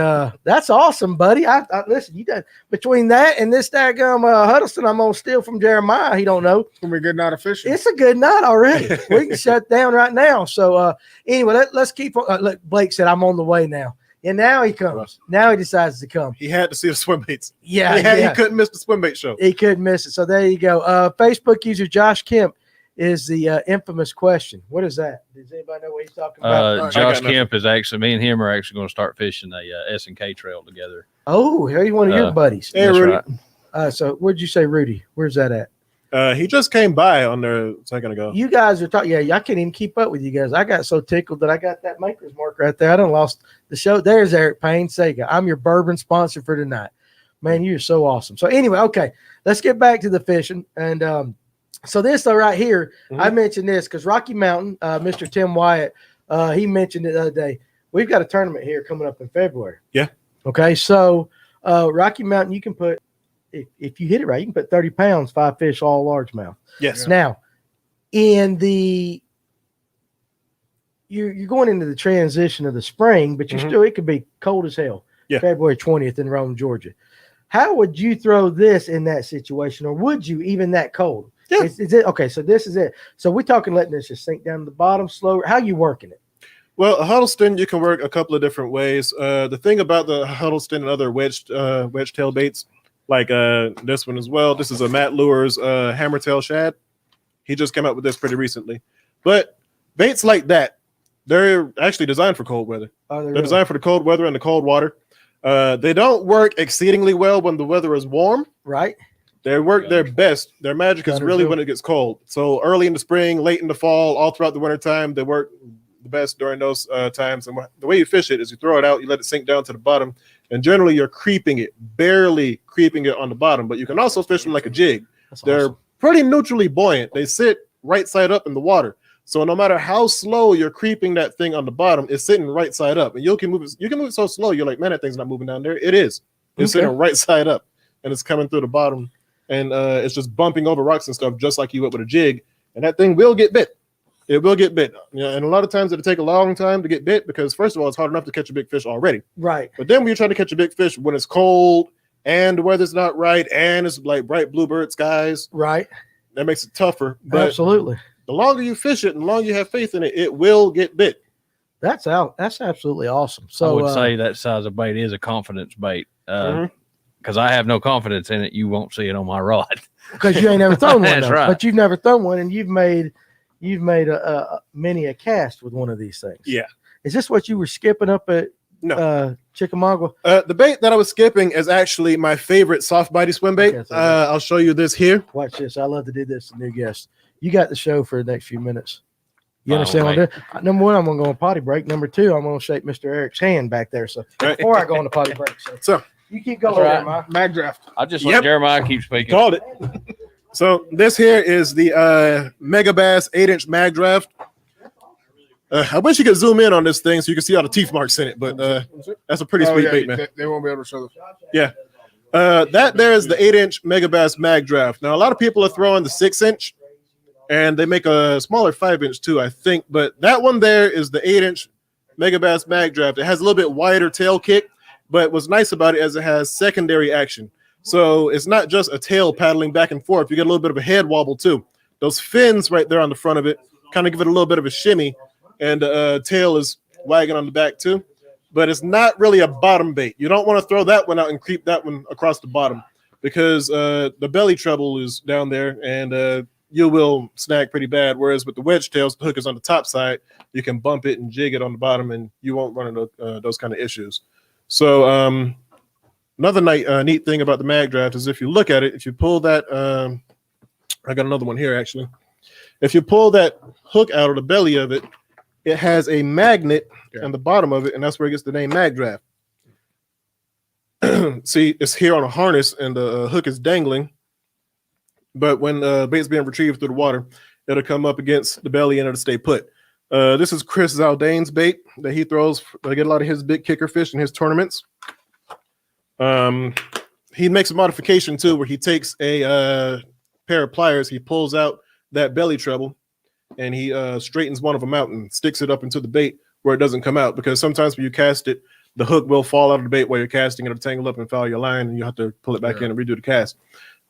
that's awesome, buddy. I listen, you done between that and this daggum Huddleston, I'm gonna steal from Jeremiah. He don't know. It's going to be good night of fishing. It's a good night already. We can shut down right now. So anyway, let's keep on. Look, Blake said I'm on the way now. And now he comes. Now he decides to come. He had to see the Swimbaits. Yeah, He couldn't miss the Swimbait show. he couldn't miss it. So there you go. Facebook user Josh Kemp is the infamous question. What is that? Does anybody know what he's talking about? I got Josh nothing. Kemp is actually, me and him are actually going to start fishing a S&K trail together. Oh, he's one of your buddies. Hey, That's Rudy. right. So what'd you say, Rudy? Where's that at? He just came by on there a second ago. You guys are talking. Yeah, I can't even keep up with you guys. I got so tickled that I got that maker's mark right there. I done lost the show. There's Eric Payne. Sega. I'm your bourbon sponsor for tonight. Man, you're so awesome. So anyway, okay, let's get back to the fishing. And so this though right here, I mentioned this because Rocky Mountain, Mr. Tim Wyatt, he mentioned it the other day. We've got a tournament here coming up in February. Yeah. Okay, so Rocky Mountain, you can put if you hit it right, you can put 30 pounds, 5 fish, all largemouth. Yes. Now, in the you're going into the transition of the spring, but you're still it could be cold as hell. Yeah. February 20th in Rome, Georgia. How would you throw this in that situation, or would you even that cold? Yeah. Is it okay? So this is it. So we're talking letting this just sink down to the bottom slower. How you working it? Well, a Huddleston you can work a couple of different ways. The thing about the Huddleston and other wedge tail baits, like this one as well. This is a Matt Lures hammertail shad. He just came out with this pretty recently. But baits like that, they're actually designed for cold weather. They're designed for the cold weather and the cold water. They don't work exceedingly well when the weather is warm. Right. They work their best. Their magic is really when it gets cold. So early in the spring, late in the fall, all throughout the winter time, they work the best during those times. And the way you fish it is you throw it out, you let it sink down to the bottom, and generally you're creeping it, barely creeping it on the bottom. But you can also fish them like a jig. They're pretty neutrally buoyant. They sit right side up in the water. So no matter how slow you're creeping that thing on the bottom, it's sitting right side up. And you can move it so slow, you're like, man, that thing's not moving down there. It is. It's sitting right side up, and it's coming through the bottom. And it's just bumping over rocks and stuff, just like you would with a jig. And that thing will get bit. It will get bit. And a lot of times it'll take a long time to get bit because, first of all, it's hard enough to catch a big fish already. Right. But then when you're trying to catch a big fish when it's cold and the weather's not right and it's like bright bluebird skies, right, that makes it tougher. But absolutely. The longer you fish it and the longer you have faith in it, it will get bit. That's absolutely awesome. So I would say that size of bait is a confidence bait. Because I have no confidence in it, you won't see it on my rod. Because you ain't never thrown one, That's right. But you've never thrown one, and you've made many a cast with one of these things. Yeah. Is this what you were skipping up at Chickamauga? The bait that I was skipping is actually my favorite soft bitey swim bait. Okay, so I'll show you this here. Watch this. I love to do this to new guests. You got the show for the next few minutes. You understand what I'm doing? Number one, I'm going to go on potty break. Number two, I'm going to shake Mr. Eric's hand back there. So before I go on the potty break. So you keep going there, Mike. Mag draft. I just let Jeremiah keep speaking. Called it. So this here is the Mega Bass 8-inch mag draft. I wish you could zoom in on this thing so you can see all the teeth marks in it, but that's a pretty sweet bait, man. They won't be able to show this. Yeah. That there is the 8-inch Mega Bass mag draft. Now, a lot of people are throwing the 6-inch, and they make a smaller 5-inch too, I think. But that one there is the 8-inch Mega Bass mag draft. It has a little bit wider tail kick, but what's nice about it is it has secondary action. So it's not just a tail paddling back and forth. You get a little bit of a head wobble too. Those fins right there on the front of it kind of give it a little bit of a shimmy, and the tail is wagging on the back too. But it's not really a bottom bait. You don't want to throw that one out and creep that one across the bottom because the belly treble is down there, and you will snag pretty bad. Whereas with the wedge tails, the hook is on the top side. You can bump it and jig it on the bottom, and you won't run into those kind of issues. So another neat thing about the mag draft is if you look at it, if you pull that, I got another one here actually. If you pull that hook out of the belly of it, it has a magnet on the bottom of it, and that's where it gets the name mag draft. See, it's here on a harness, and the hook is dangling. But when bait's being retrieved through the water, it'll come up against the belly and it'll stay put. This is Chris Zaldane's bait that he throws. I get a lot of his big kicker fish in his tournaments. He makes a modification too, where he takes a pair of pliers, he pulls out that belly treble, and he straightens one of them out and sticks it up into the bait where it doesn't come out. Because sometimes when you cast it, the hook will fall out of the bait while you're casting, it'll tangle up and foul your line, and you have to pull it back in and redo the cast.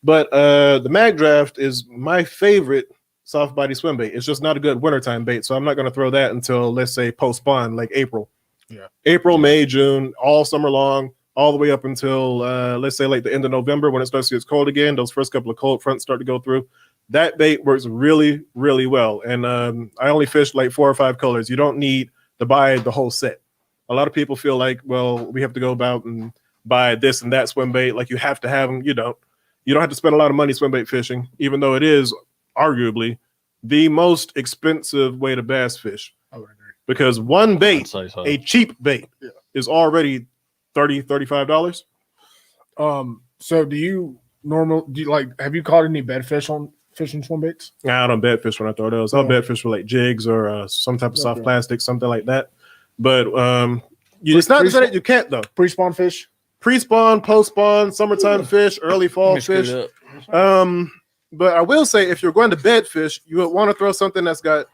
But the mag draft is my favorite soft body swim bait. It's just not a good wintertime bait, so I'm not going to throw that until, let's say, post spawn, like April. Yeah, April, May, June, all summer long, all the way up until let's say like the end of November when it starts to get cold again. Those first couple of cold fronts start to go through. That bait works really, really well. And I only fish like 4 or 5 colors. You don't need to buy the whole set. A lot of people feel like, well, we have to go about and buy this and that swim bait. Like you have to have them. You don't. You don't have to spend a lot of money swim bait fishing, even though it is arguably the most expensive way to bass fish. I would agree. Because one bait, a cheap bait, is already $30, $35. So do you have you caught any bed fish on fishing swim baits? Nah, I don't bed fish when I throw those. I'll bed fish for like jigs or some type of soft plastic, something like that. But it's not to say that you can't though. Pre-spawn fish? Pre-spawn, post-spawn, summertime fish, early fall fish. But I will say if you're going to bed fish, you would want to throw something that's got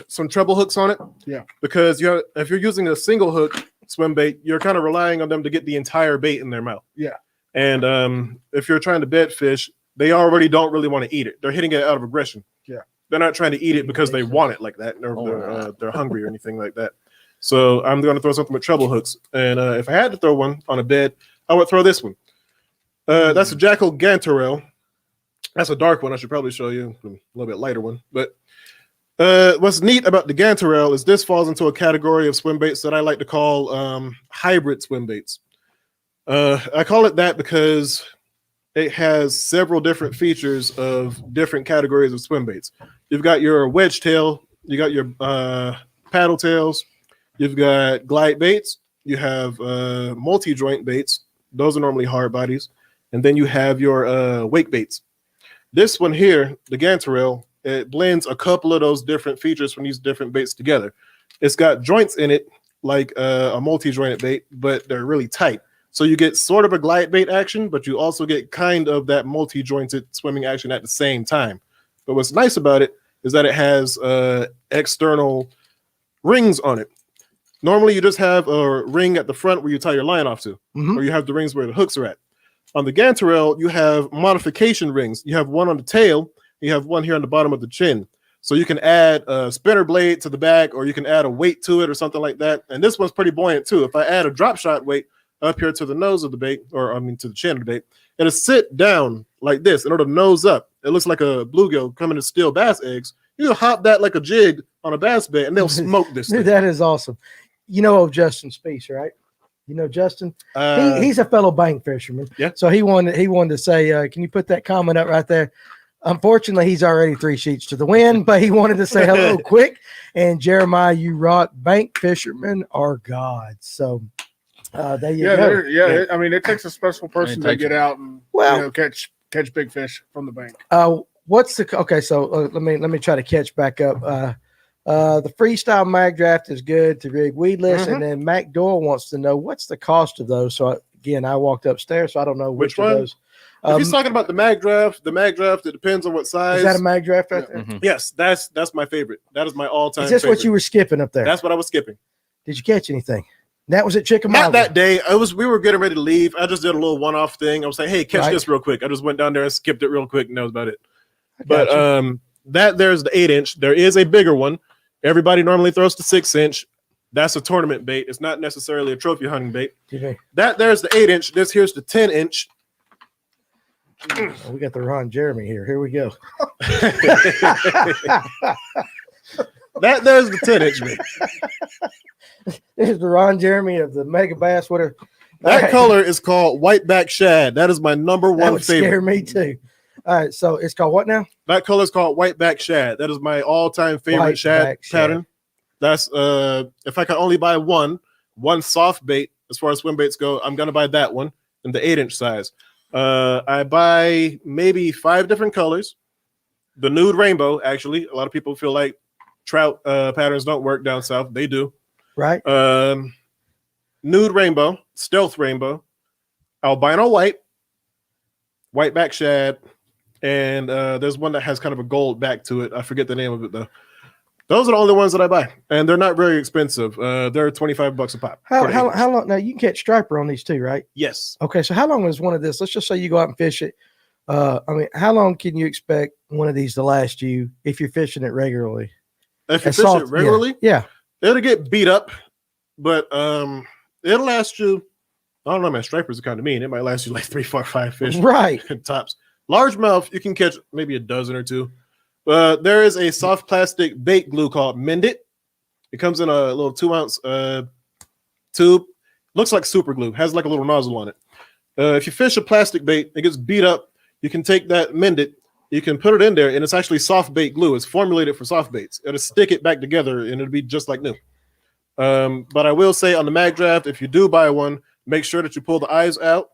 some treble hooks on it. Yeah. Because if you're using a single hook swim bait, you're kind of relying on them to get the entire bait in their mouth. Yeah. And if you're trying to bed fish, they already don't really want to eat it. They're hitting it out of aggression. Yeah. They're not trying to eat it because they want it like that. They're hungry or anything like that. So I'm going to throw something with treble hooks. And if I had to throw one on a bed, I would throw this one. That's a Jackal Gantarelle. That's a dark one. I should probably show you a little bit lighter one. But what's neat about the Gantarelle is this falls into a category of swim baits that I like to call hybrid swim baits. I call it that because it has several different features of different categories of swim baits. You've got your wedge tail, you got your paddle tails, you've got glide baits, you have multi-joint baits. Those are normally hard bodies. And then you have your wake baits. This one here, the Gantarelle, it blends a couple of those different features from these different baits together. It's got joints in it, like a multi-jointed bait, but they're really tight. So you get sort of a glide bait action, but you also get kind of that multi-jointed swimming action at the same time. But what's nice about it is that it has external rings on it. Normally, you just have a ring at the front where you tie your line off to, or you have the rings where the hooks are at. On the Gantarelle, you have modification rings. You have one on the tail, you have one here on the bottom of the chin. So you can add a spinner blade to the back, or you can add a weight to it or something like that. And this one's pretty buoyant too. If I add a drop shot weight up here to the nose of the bait, or I mean to the chin of the bait, it'll sit down like this and it'll nose up. It looks like a bluegill coming to steal bass eggs. You can hop that like a jig on a bass bait and they'll smoke this thing. That is awesome. You know Justin Speece, right? You know Justin? He's a fellow bank fisherman. Yeah. So he wanted to say, can you put that comment up right there? Unfortunately, he's already 3 sheets to the wind, but he wanted to say hello quick. And Jeremiah, you rock. Bank fishermen are gods. So there you go. Yeah. I mean, it takes a special person to get out and catch big fish from the bank. Okay? So let me try to catch back up. The freestyle mag draft is good to rig weedless, and then Mac Doyle wants to know what's the cost of those. So again, I walked upstairs, so I don't know which one of those. If he's talking about the mag draft, it depends on what size. Is that a mag draft right there? Yes, that's my favorite. That is my all-time Is this favorite. what you were skipping up there? That's what I was skipping. Did you catch anything? That was at Chickamauga. Not that day. We were getting ready to leave. I just did a little one-off thing. I was like, hey, catch this real quick. I just went down there and skipped it real quick, and that was about it. But there's the 8-inch. There is a bigger one. Everybody normally throws the 6-inch. That's a tournament bait. It's not necessarily a trophy hunting bait. Okay. There's the 8-inch. Here's the 10-inch. Oh, we got the Ron Jeremy here. Here we go. There's the 10-inch bait. This is the Ron Jeremy of the Mega Bass. That color is called whiteback shad. That is my number one that would favorite. Scare me too. All right, so it's called what now? That color is called whiteback shad. That is my all-time favorite shad pattern. That's if I can only buy one soft bait as far as swim baits go, I'm gonna buy that one in the 8-inch size. I buy maybe 5 different colors. The nude rainbow, actually, a lot of people feel like trout patterns don't work down south. They do. Right. Nude rainbow, stealth rainbow, albino whiteback shad, and there's one that has kind of a gold back to it. I forget the name of it though. Those are the only ones that I buy, and they're not very expensive. They're $25 a pop. How long? Now you can catch striper on these too, right? Yes. Okay, so how long is one of this? Let's just say you go out and fish it. I mean, how long can you expect one of these to last you if you're fishing it regularly? If you fish it regularly, yeah, it'll get beat up, but it'll last you. I don't know, man. Stripers are kind of mean. It might last you like 3, 4, 5 fish, right? Tops. Largemouth, you can catch maybe a dozen or two. There is a soft plastic bait glue called Mend It. It comes in a little 2-ounce tube. Looks like super glue. Has like a little nozzle on it. If you fish a plastic bait, it gets beat up. You can take that Mend It. You can put it in there, and it's actually soft bait glue. It's formulated for soft baits. It'll stick it back together, and it'll be just like new. But I will say on the mag draft, if you do buy one, make sure that you pull the eyes out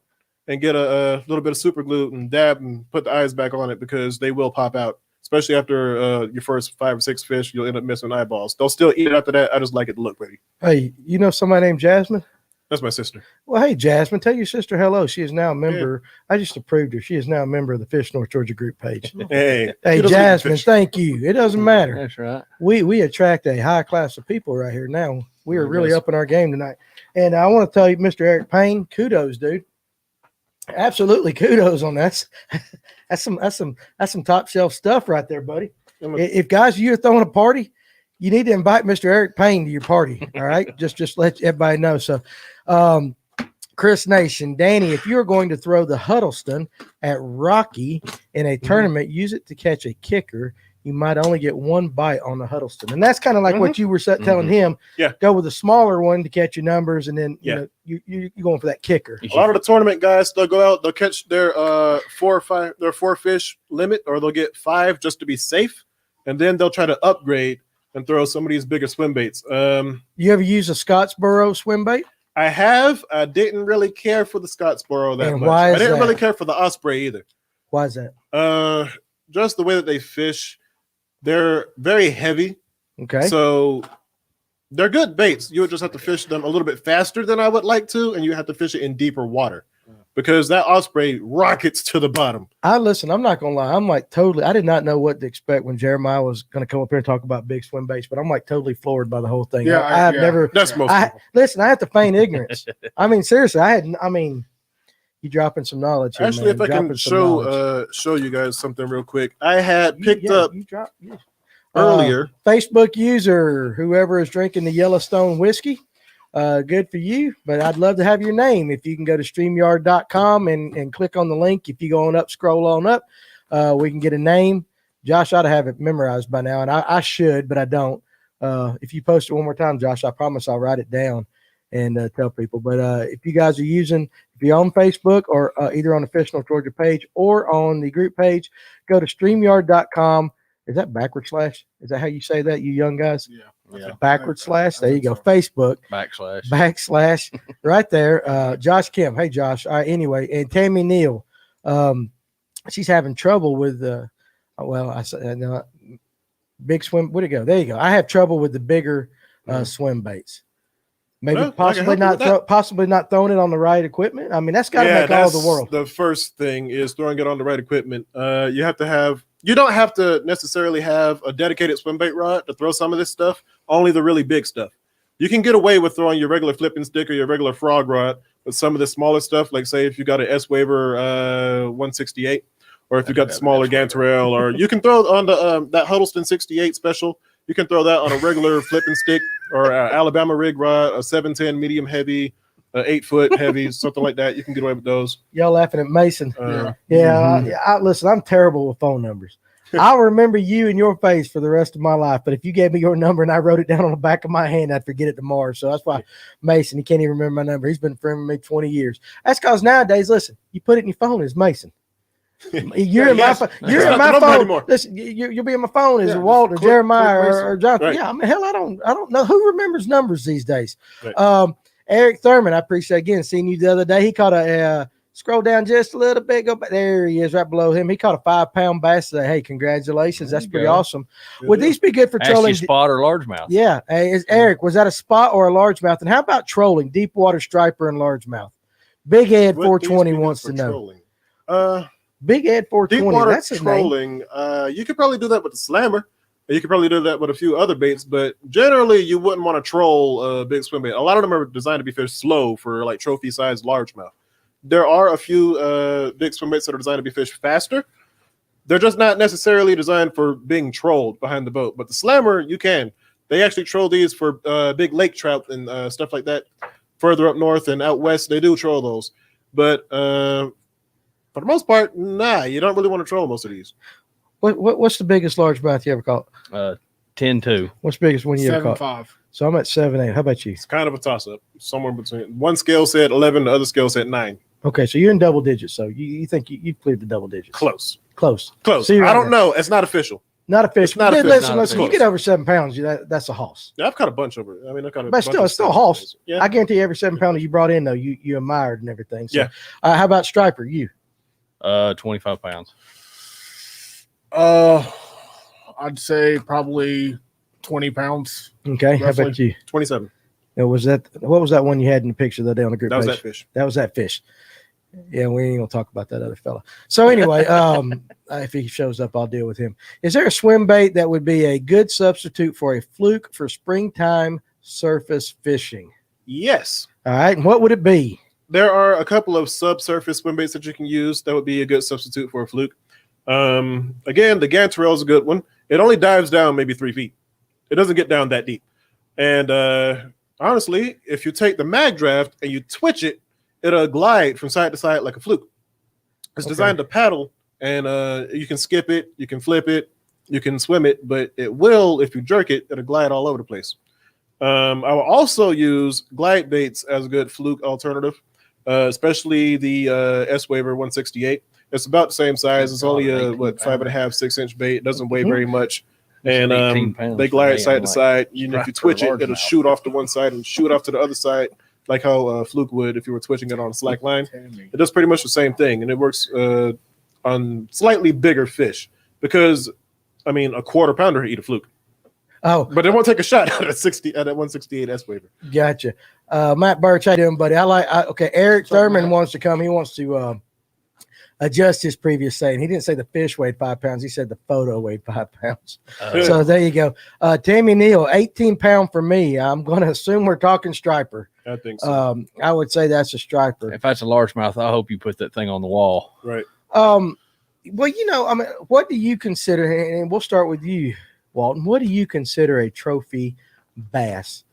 and get a little bit of super glue and dab and put the eyes back on it because they will pop out. Especially after your first 5 or 6 fish, you'll end up missing eyeballs. They'll still eat it after that. I just like it to look pretty. Hey, you know somebody named Jasmine? That's my sister. Well, hey, Jasmine, tell your sister hello. She is now a member. Yeah. I just approved her. She is now a member of the Fish North Georgia group page. Hey, Jasmine, thank you. It doesn't matter. That's right. We attract a high class of people right here now. We are really upping our game tonight. And I want to tell you, Mr. Eric Payne, kudos, dude. Absolutely kudos on that. That's some top shelf stuff right there, buddy. If guys, you're throwing a party, you need to invite Mr. Eric Payne to your party. All right. just let everybody know. So, Chris Nation, Danny, if you're going to throw the Huddleston at Rocky in a tournament, use it to catch a kicker. You might only get one bite on the Huddleston. And that's kind of like what you were telling him. Yeah. Go with a smaller one to catch your numbers. And then, you know, you're going for that kicker. A lot of the tournament guys, they'll go out, they'll catch their 4 fish limit, or they'll get 5 just to be safe. And then they'll try to upgrade and throw some of these bigger swim baits. You ever use a Scottsboro swim bait? I have. I didn't really care for the Scottsboro that And much. why is I didn't that? really care for the Osprey either. Why is that? Just the way that they fish. They're very heavy. Okay. So they're good baits. You would just have to fish them a little bit faster than I would like to, and you have to fish it in deeper water because that Osprey rockets to the bottom. I'm not gonna lie. I'm like totally. I did not know what to expect when Jeremiah was gonna come up here and talk about big swim baits, but I'm like totally floored by the whole thing. Yeah, I have never. That's most people. Listen, I have to feign ignorance. I mean, seriously, you dropping some knowledge here, Actually, man. if I can show you guys something real quick, I had picked up earlier. Facebook user, whoever is drinking the Yellowstone whiskey, good for you. But I'd love to have your name. If you can go to StreamYard.com and click on the link. If you go on up, scroll on up, we can get a name. Josh ought to have it memorized by now, and I should, but I don't. If you post it one more time, Josh, I promise I'll write it down and tell people. But if you guys are if you're on Facebook or either on the Fish North Georgia page or on the group page, go to StreamYard.com. Is that backward slash? Is that how you say that, you young guys? Yeah. Backward slash. There you go. Facebook. Backslash. Right there. Josh Kim. Hey, Josh. All right. Anyway, and Tammy Neal. She's having trouble with big swim. Where'd it go? There you go. I have trouble with the bigger swim baits. Maybe possibly not throwing it on the right equipment. I mean, that's got to make all the world. The first thing is throwing it on the right equipment. You don't have to necessarily have a dedicated swim bait rod to throw some of this stuff, only the really big stuff. You can get away with throwing your regular flipping stick or your regular frog rod with some of the smaller stuff, like say if you got an S-Waver 168, or if you got the smaller Gantarelle, or you can throw on the that Huddleston 68 special. You can throw that on a regular flipping stick or Alabama rig rod, a 710 medium heavy, 8 foot heavy, something like that. You can get away with those. Y'all laughing at Mason. Listen, I'm terrible with phone numbers. I'll remember you and your face for the rest of my life. But if you gave me your number and I wrote it down on the back of my hand, I'd forget it tomorrow. So that's why Mason, he can't even remember my number. He's been friend with me 20 years. That's because nowadays, listen, you put it in your phone as Mason. You're in my phone. You're in my phone. Listen, you'll be in my phone as Walton or Jeremiah or Jonathan. Right. Yeah, I mean, hell, I don't know who remembers numbers these days. Right. Eric Thurman, I appreciate again seeing you the other day. He caught a scroll down just a little bit. Go back. There he is, right below him. He caught a 5-pound bass today. Hey, congratulations! That's pretty awesome. Would these be good for trolling? Spot or largemouth? Yeah. Hey, Eric, was that a spot or a largemouth? And how about trolling? Deep water striper and largemouth. Big Ed 420 wants to know. Big Ed 420. Deep water That's his trolling. name. You could probably do that with the slammer. You could probably do that with a few other baits, but generally you wouldn't want to troll a big swim bait. A lot of them are designed to be fished slow for like trophy sized largemouth. There are a few big swim baits that are designed to be fished faster. They're just not necessarily designed for being trolled behind the boat. But the slammer, you can. They actually troll these for big lake trout and stuff like that. Further up north and out west, they do troll those. But for the most part, nah, you don't really want to troll most of these. What's the biggest largemouth you ever caught? 10-2. What's the biggest one you ever caught? 7.5. So I'm at 7.8. How about you? It's kind of a toss-up. Somewhere between. One scale said 11, the other scale said 9. Okay, so you're in double digits. So you think you've cleared the double digits? Close. So I don't know. It's not official. Not official. Not official. Listen. You get over 7 pounds, that's a hoss. Yeah, I've caught a bunch over. I mean, But still, it's still a hoss. Yeah. I guarantee every 7 pounder you brought in, though, you admired and everything. So, yeah. How about striper? You? 25 pounds. I'd say probably 20 pounds. Okay. How Roughly. about you? 27. What was that one you had in the picture the other day on the group That was page? that fish. That was that fish. Yeah, we ain't gonna talk about that other fella. So anyway, if he shows up, I'll deal with him. Is there a swim bait that would be a good substitute for a fluke for springtime surface fishing? Yes. All right, and what would it be? There are a couple of subsurface swim baits that you can use that would be a good substitute for a fluke. Again, the Gantarelle is a good one. It only dives down maybe 3 feet. It doesn't get down that deep. And honestly, if you take the mag draft and you twitch it, it'll glide from side to side like a fluke. It's designed to paddle, and you can skip it, you can flip it, you can swim it, but it will, if you jerk it, it'll glide all over the place. I will also use glide baits as a good fluke alternative, especially the S-Waver 168. It's about the same size. It's only a 5.5, 6 inch bait. It doesn't weigh very much. And they glide side to side. Even if you twitch it, it'll shoot off to one side and shoot off to the other side, like how Fluke would if you were twitching it on a slack line. It does pretty much the same thing, and it works on slightly bigger fish because, I mean, a quarter pounder eat a Fluke. Oh, but it won't take a shot at a 168 S-Waver. Gotcha. Matt Birch, how you doing, buddy? Okay. Eric Thurman wants to come. He wants to adjust his previous saying. He didn't say the fish weighed 5 pounds. He said the photo weighed 5 pounds. So there you go. Tammy Neal, 18 pound for me. I'm going to assume we're talking striper. I think so. I would say that's a striper. If that's a largemouth, I hope you put that thing on the wall. Right. Well, I mean, what do you consider, and we'll start with you, Walton. What do you consider a trophy bass?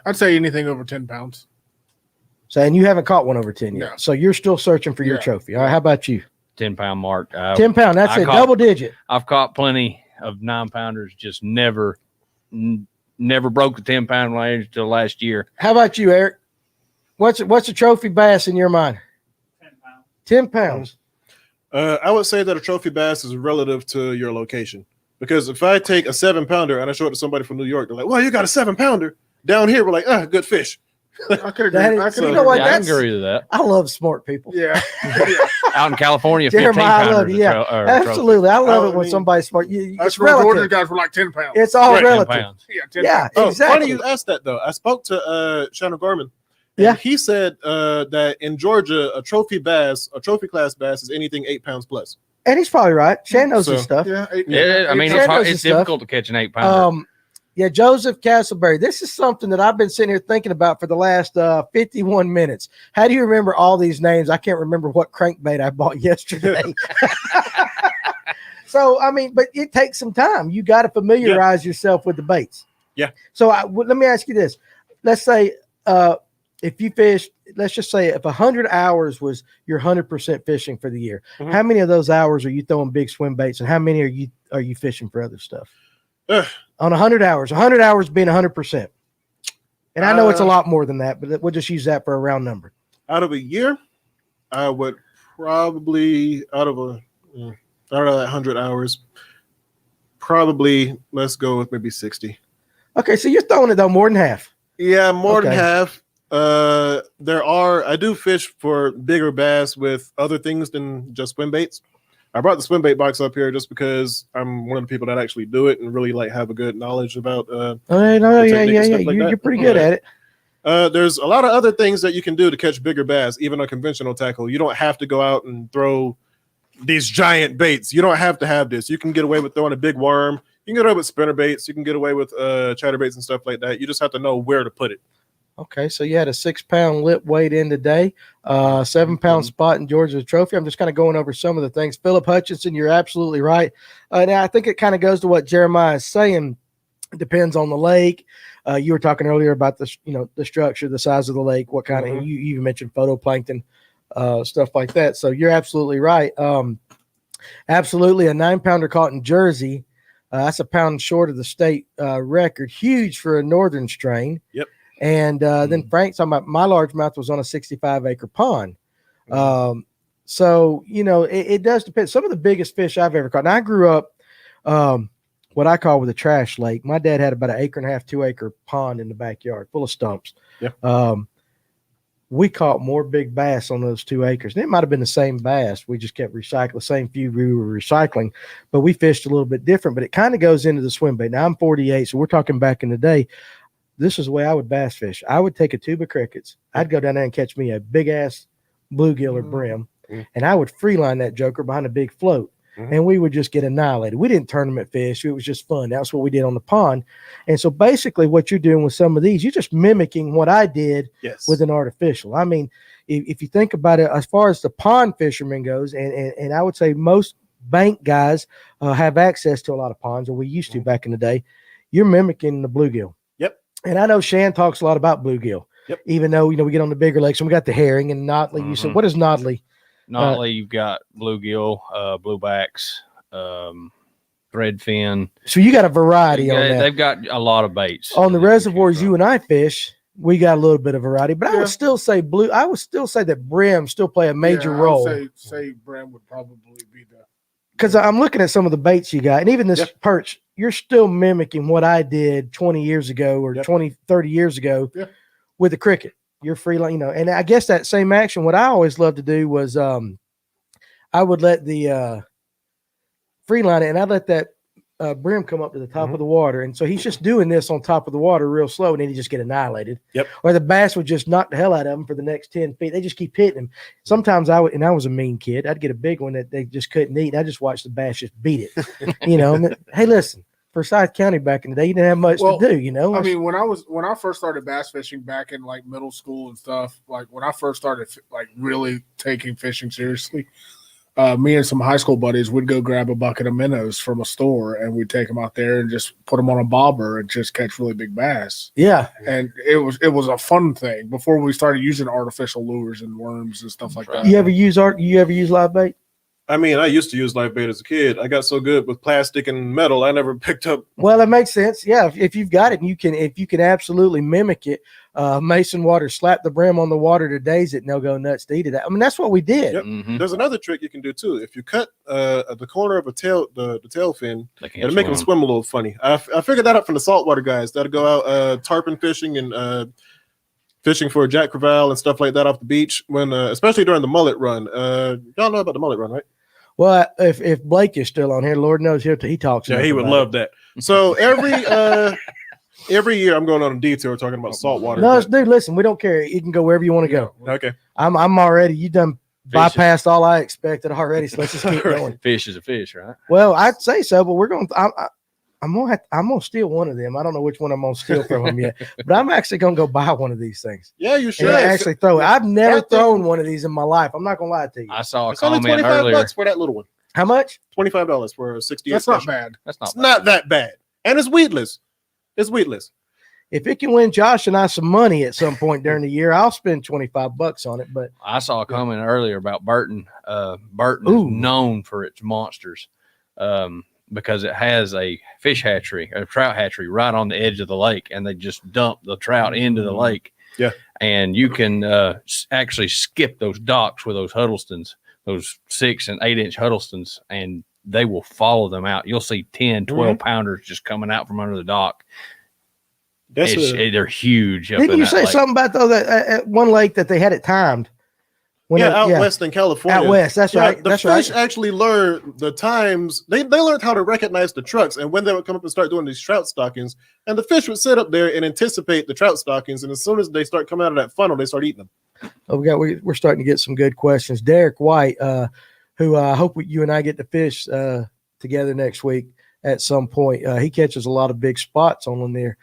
I'd say anything over 10 pounds. So, and you haven't caught one over 10 yet. No. So you're still searching for your trophy. All right. How about you? 10 pound mark. 10 pound. That's a double digit. I've caught plenty of 9 pounders, just never broke the 10 pound range until last year. How about you, Eric? What's a trophy bass in your mind? 10 pounds. 10 pounds. I would say that a trophy bass is relative to your location. Because if I take a 7 pounder and I show it to somebody from New York, they're like, well, you got a 7 pounder. Down here, we're like, good fish. I could agree. I You know what? Yeah, I can agree with that. I love smart people. Yeah. Out in California, 15 Jeremiah, I love pounders. you. Yeah, absolutely. I love it when somebody's smart. That's It's where Georgia relative. guys were like 10 pounds. It's all Right, 10 relative. pounds. Yeah, 10 Yeah, pounds. Oh, exactly. funny you asked that, though. I spoke to Shannon Gorman. Yeah. He said that in Georgia, a trophy class bass is anything 8 pounds plus. And he's probably right. Shan knows his stuff. Yeah. Yeah, I mean, Shan it's, knows hard, his it's stuff. difficult to catch an 8 pounder. Yeah, Joseph Castleberry. This is something that I've been sitting here thinking about for the last 51 minutes. How do you remember all these names? I can't remember what crankbait I bought yesterday. So, I mean, but it takes some time. You got to familiarize yourself with the baits. Yeah. So let me ask you this. Let's say if you fished, let's just say if 100 hours was your 100% fishing for the year, how many of those hours are you throwing big swim baits, and how many are you fishing for other stuff? On 100 hours being 100%. And I know it's a lot more than that, but we'll just use that for a round number. Out of a year, I would probably, out of that 100 hours, probably, let's go with maybe 60. Okay, so you're throwing it though more than half. Yeah, more than half. I do fish for bigger bass with other things than just swim baits. I brought the swim bait box up here just because I'm one of the people that actually do it and really like have a good knowledge about You're pretty good at it. There's a lot of other things that you can do to catch bigger bass, even on conventional tackle. You don't have to go out and throw these giant baits. You don't have to have this. You can get away with throwing a big worm. You can get away with spinner baits. You can get away with chatter baits and stuff like that. You just have to know where to put it. Okay, so you had a 6 pound lip weight in today, 7 pound spot in Georgia trophy. I'm just kind of going over some of the things. Philip Hutchinson, you're absolutely right. Now I think it kind of goes to what Jeremiah is saying. It depends on the lake. You were talking earlier about the structure, the size of the lake, what kind of, you even mentioned phytoplankton, stuff like that. So you're absolutely right. Absolutely. A 9 pounder caught in Jersey. That's a pound short of the state record. Huge for a northern strain. Yep. And then Frank's talking about my largemouth was on a 65-acre pond. So, it does depend. Some of the biggest fish I've ever caught. And I grew up what I call with a trash lake. My dad had about an 1.5 acre, 2 acre pond in the backyard full of stumps. Yeah. We caught more big bass on those 2 acres. And it might have been the same bass. We just kept recycling, the same few we were recycling, but we fished a little bit different. But it kind of goes into the swim bait. Now I'm 48, so we're talking back in the day. This is the way I would bass fish. I would take a tube of crickets. I'd go down there and catch me a big ass bluegill or brim, and I would free line that joker behind a big float, and we would just get annihilated. We didn't tournament fish. It was just fun. That's what we did on the pond. And so basically what you're doing with some of these, you're just mimicking what I did with an artificial. I mean, if you think about it, as far as the pond fisherman goes, and I would say most bank guys have access to a lot of ponds, or we used to back in the day, you're mimicking the bluegill. Yep. And I know Shan talks a lot about bluegill. Yep. Even though, we get on the bigger lakes and we got the herring and Notley. You said, what is Notley? Notley, you've got bluegill, bluebacks, threadfin. So you got a variety on that. They've got a lot of baits. On the reservoirs you and I fish, we got a little bit of variety, but I would still say that brim still play a major role. I would say brim would probably be the, because I'm looking at some of the baits you got, and even this perch, you're still mimicking what I did 20 years ago or 20, 30 years ago with the cricket. You're free, and I guess that same action, what I always loved to do was I would let the free line it, and I'd let that brim come up to the top of the water. And so he's just doing this on top of the water real slow, and then he just get annihilated. Yep. Or the bass would just knock the hell out of him for the next 10 feet. They just keep hitting him. Sometimes I was a mean kid. I'd get a big one that they just couldn't eat. And I just watched the bass just beat it. Hey, listen, Forsyth County back in the day, you didn't have much to do, I mean, when I first started bass fishing back in like middle school and stuff, like when I first started like really taking fishing seriously, me and some high school buddies would go grab a bucket of minnows from a store, and we'd take them out there and just put them on a bobber and just catch really big bass. Yeah. And it was a fun thing before we started using artificial lures and worms and stuff like that. You ever use live bait? I mean, I used to use live bait as a kid. I got so good with plastic and metal, I never picked up. Well, it makes sense. Yeah, if you've got it, and if you can absolutely mimic it, mason water, slap the brim on the water to daze it, and they'll go nuts to eat it. I mean, that's what we did. Yep. Mm-hmm. There's another trick you can do too. If you cut the corner of the tail fin, it'll make them swim a little funny. I figured that out from the saltwater guys that'll go out tarpon fishing and fishing for jack crevalle and stuff like that off the beach when especially during the mullet run. Y'all know about the mullet run, right? Well, if Blake is still on here, Lord knows he talks. Yeah, he would love that. So every year I'm going on a detour talking about saltwater. No, dude, listen, we don't care. You can go wherever you want to go. Okay. I'm already. You done bypassed all I expected already. So let's just keep going. Fish is a fish, right? Well, I'd say so, but we're going. I'm gonna steal one of them. I don't know which one I'm gonna steal from him yet, but I'm actually gonna go buy one of these things. Yeah, you should and actually throw it. I've never thrown one of these in my life. I'm not gonna lie to you. I saw a it's only comment $25 earlier. for that little one. How much? $25 for a 68. That's not bad. That's not It's bad. not that bad, and it's weedless. It's weedless. If it can win Josh and I some money at some point during the year, I'll spend $25 on it. But I saw a comment earlier about Burton. Burton is known for its monsters because it has a fish hatchery, a trout hatchery right on the edge of the lake, and they just dump the trout into the lake. Yeah. And you can actually skip those docks with those Huddlestons, those 6 and 8 inch Huddlestons, and they will follow them out. You'll see 10, 12 pounders just coming out from under the dock. They're huge. Didn't you say something about that at one lake that they had it timed? Out west in California. Out west, that's right. The fish actually learned the times. They learned how to recognize the trucks and when they would come up and start doing these trout stockings. And the fish would sit up there and anticipate the trout stockings. And as soon as they start coming out of that funnel, they start eating them. Oh, we're starting to get some good questions. Derek White, who I hope you and I get to fish together next week at some point. He catches a lot of big spots on there.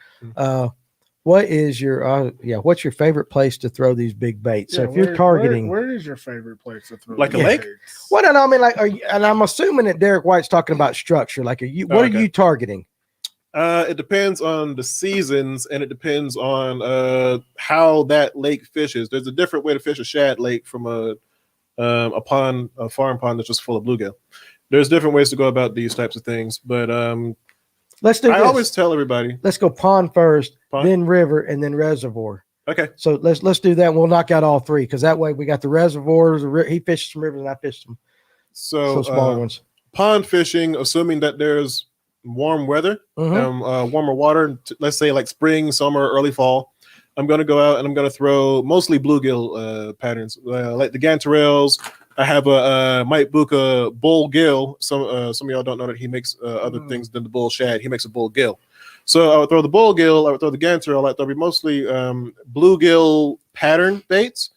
What's your favorite place to throw these big baits? So if you're targeting, where is your favorite place to throw like a these lake? baits? What I mean, like, and I'm assuming that Derek White's talking about structure. Like, are you targeting? It depends on the seasons, and it depends on how that lake fishes. There's a different way to fish a shad lake from a pond, a farm pond that's just full of bluegill. There's different ways to go about these types of things, but let's do. I always tell everybody, let's go pond first, pond? then river, and then reservoir. Okay. So let's do that. We'll knock out all three because that way we got the reservoirs. He fishes some rivers, and I fish some smaller ones. Pond fishing, assuming that there's warm weather, warmer water. Let's say like spring, summer, early fall. I'm going to go out and I'm going to throw mostly bluegill patterns, like the gantarelles. I have a Mike Buka bull gill. Some of y'all don't know that he makes other things than the bull shad. He makes a bull gill. So I would throw the bull gill. I would throw the gantarelle. I'd throw mostly bluegill pattern baits.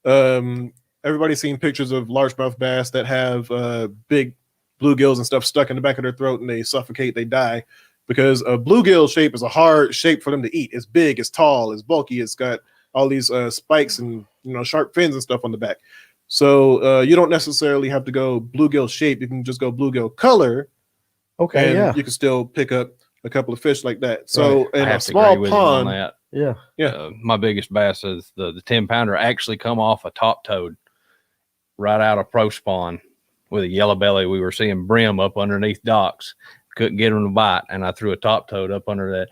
Everybody's seen pictures of largemouth bass that have big bluegills and stuff stuck in the back of their throat and they suffocate, they die. Because a bluegill shape is a hard shape for them to eat. It's big, it's tall, it's bulky, it's got all these spikes and sharp fins and stuff on the back. So you don't necessarily have to go bluegill shape. You can just go bluegill color, Okay, and yeah, you can still pick up a couple of fish like that. So I in a have to small agree with him on pond, that. yeah. Yeah. My biggest bass is the 10-pounder actually come off a top toad right out of pro spawn with a yellow belly. We were seeing brim up underneath docks, couldn't get him to bite, and I threw a top toad up under that,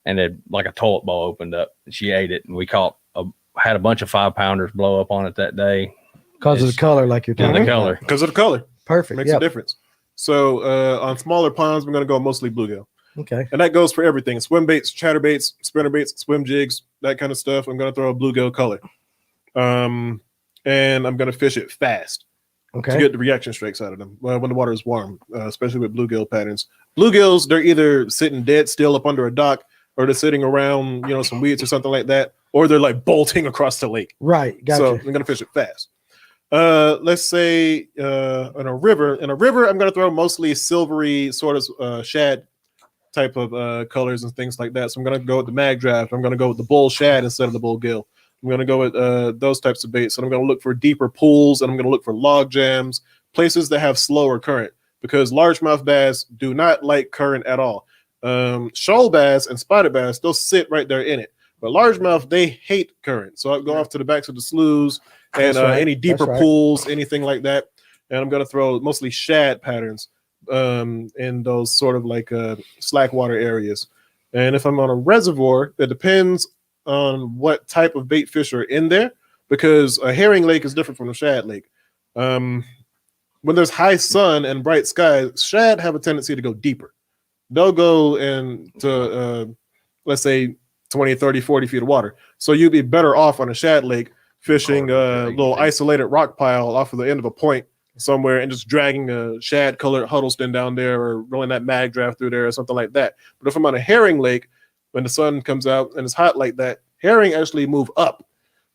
and it like a toilet bowl opened up, and she ate it, and we had a bunch of 5-pounders blow up on it that day Because of the color, like you're because talking of the about. color. because of the color, Perfect. makes a difference. So on smaller ponds, we're going to go mostly bluegill. Okay. And that goes for everything. Swim baits, chatterbaits, spinnerbaits, swim jigs, that kind of stuff. I'm going to throw a bluegill color. And I'm going to fish it fast Okay. to get the reaction strikes out of them when the water is warm, especially with bluegill patterns. Bluegills, they're either sitting dead still up under a dock, or they're sitting around, some weeds or something like that, or they're like bolting across the lake. Right. Gotcha. So I'm going to fish it fast. Let's say in a river. In a river, I'm going to throw mostly silvery sort of shad type of colors and things like that. So I'm going to go with the mag draft. I'm going to go with the bull shad instead of the bull gill. I'm going to go with those types of baits. And I'm going to look for deeper pools, and I'm going to look for log jams, places that have slower current, because largemouth bass do not like current at all. Shoal bass and spotted bass, they'll sit right there in it. But largemouth, they hate current. So I'll go off to the backs of the sloughs and That's right. any deeper That's right. pools, anything like that. And I'm going to throw mostly shad patterns in those sort of like slack water areas. And if I'm on a reservoir, it depends on what type of bait fish are in there, because a herring lake is different from a shad lake. When there's high sun and bright skies, shad have a tendency to go deeper. They'll go into, let's say, 20, 30, 40 feet of water. So you'd be better off on a shad lake fishing a little isolated rock pile off of the end of a point somewhere and just dragging a shad colored Huddleston down there, or rolling that mag draft through there or something like that. But if I'm on a herring lake, when the sun comes out and it's hot like that, herring actually move up.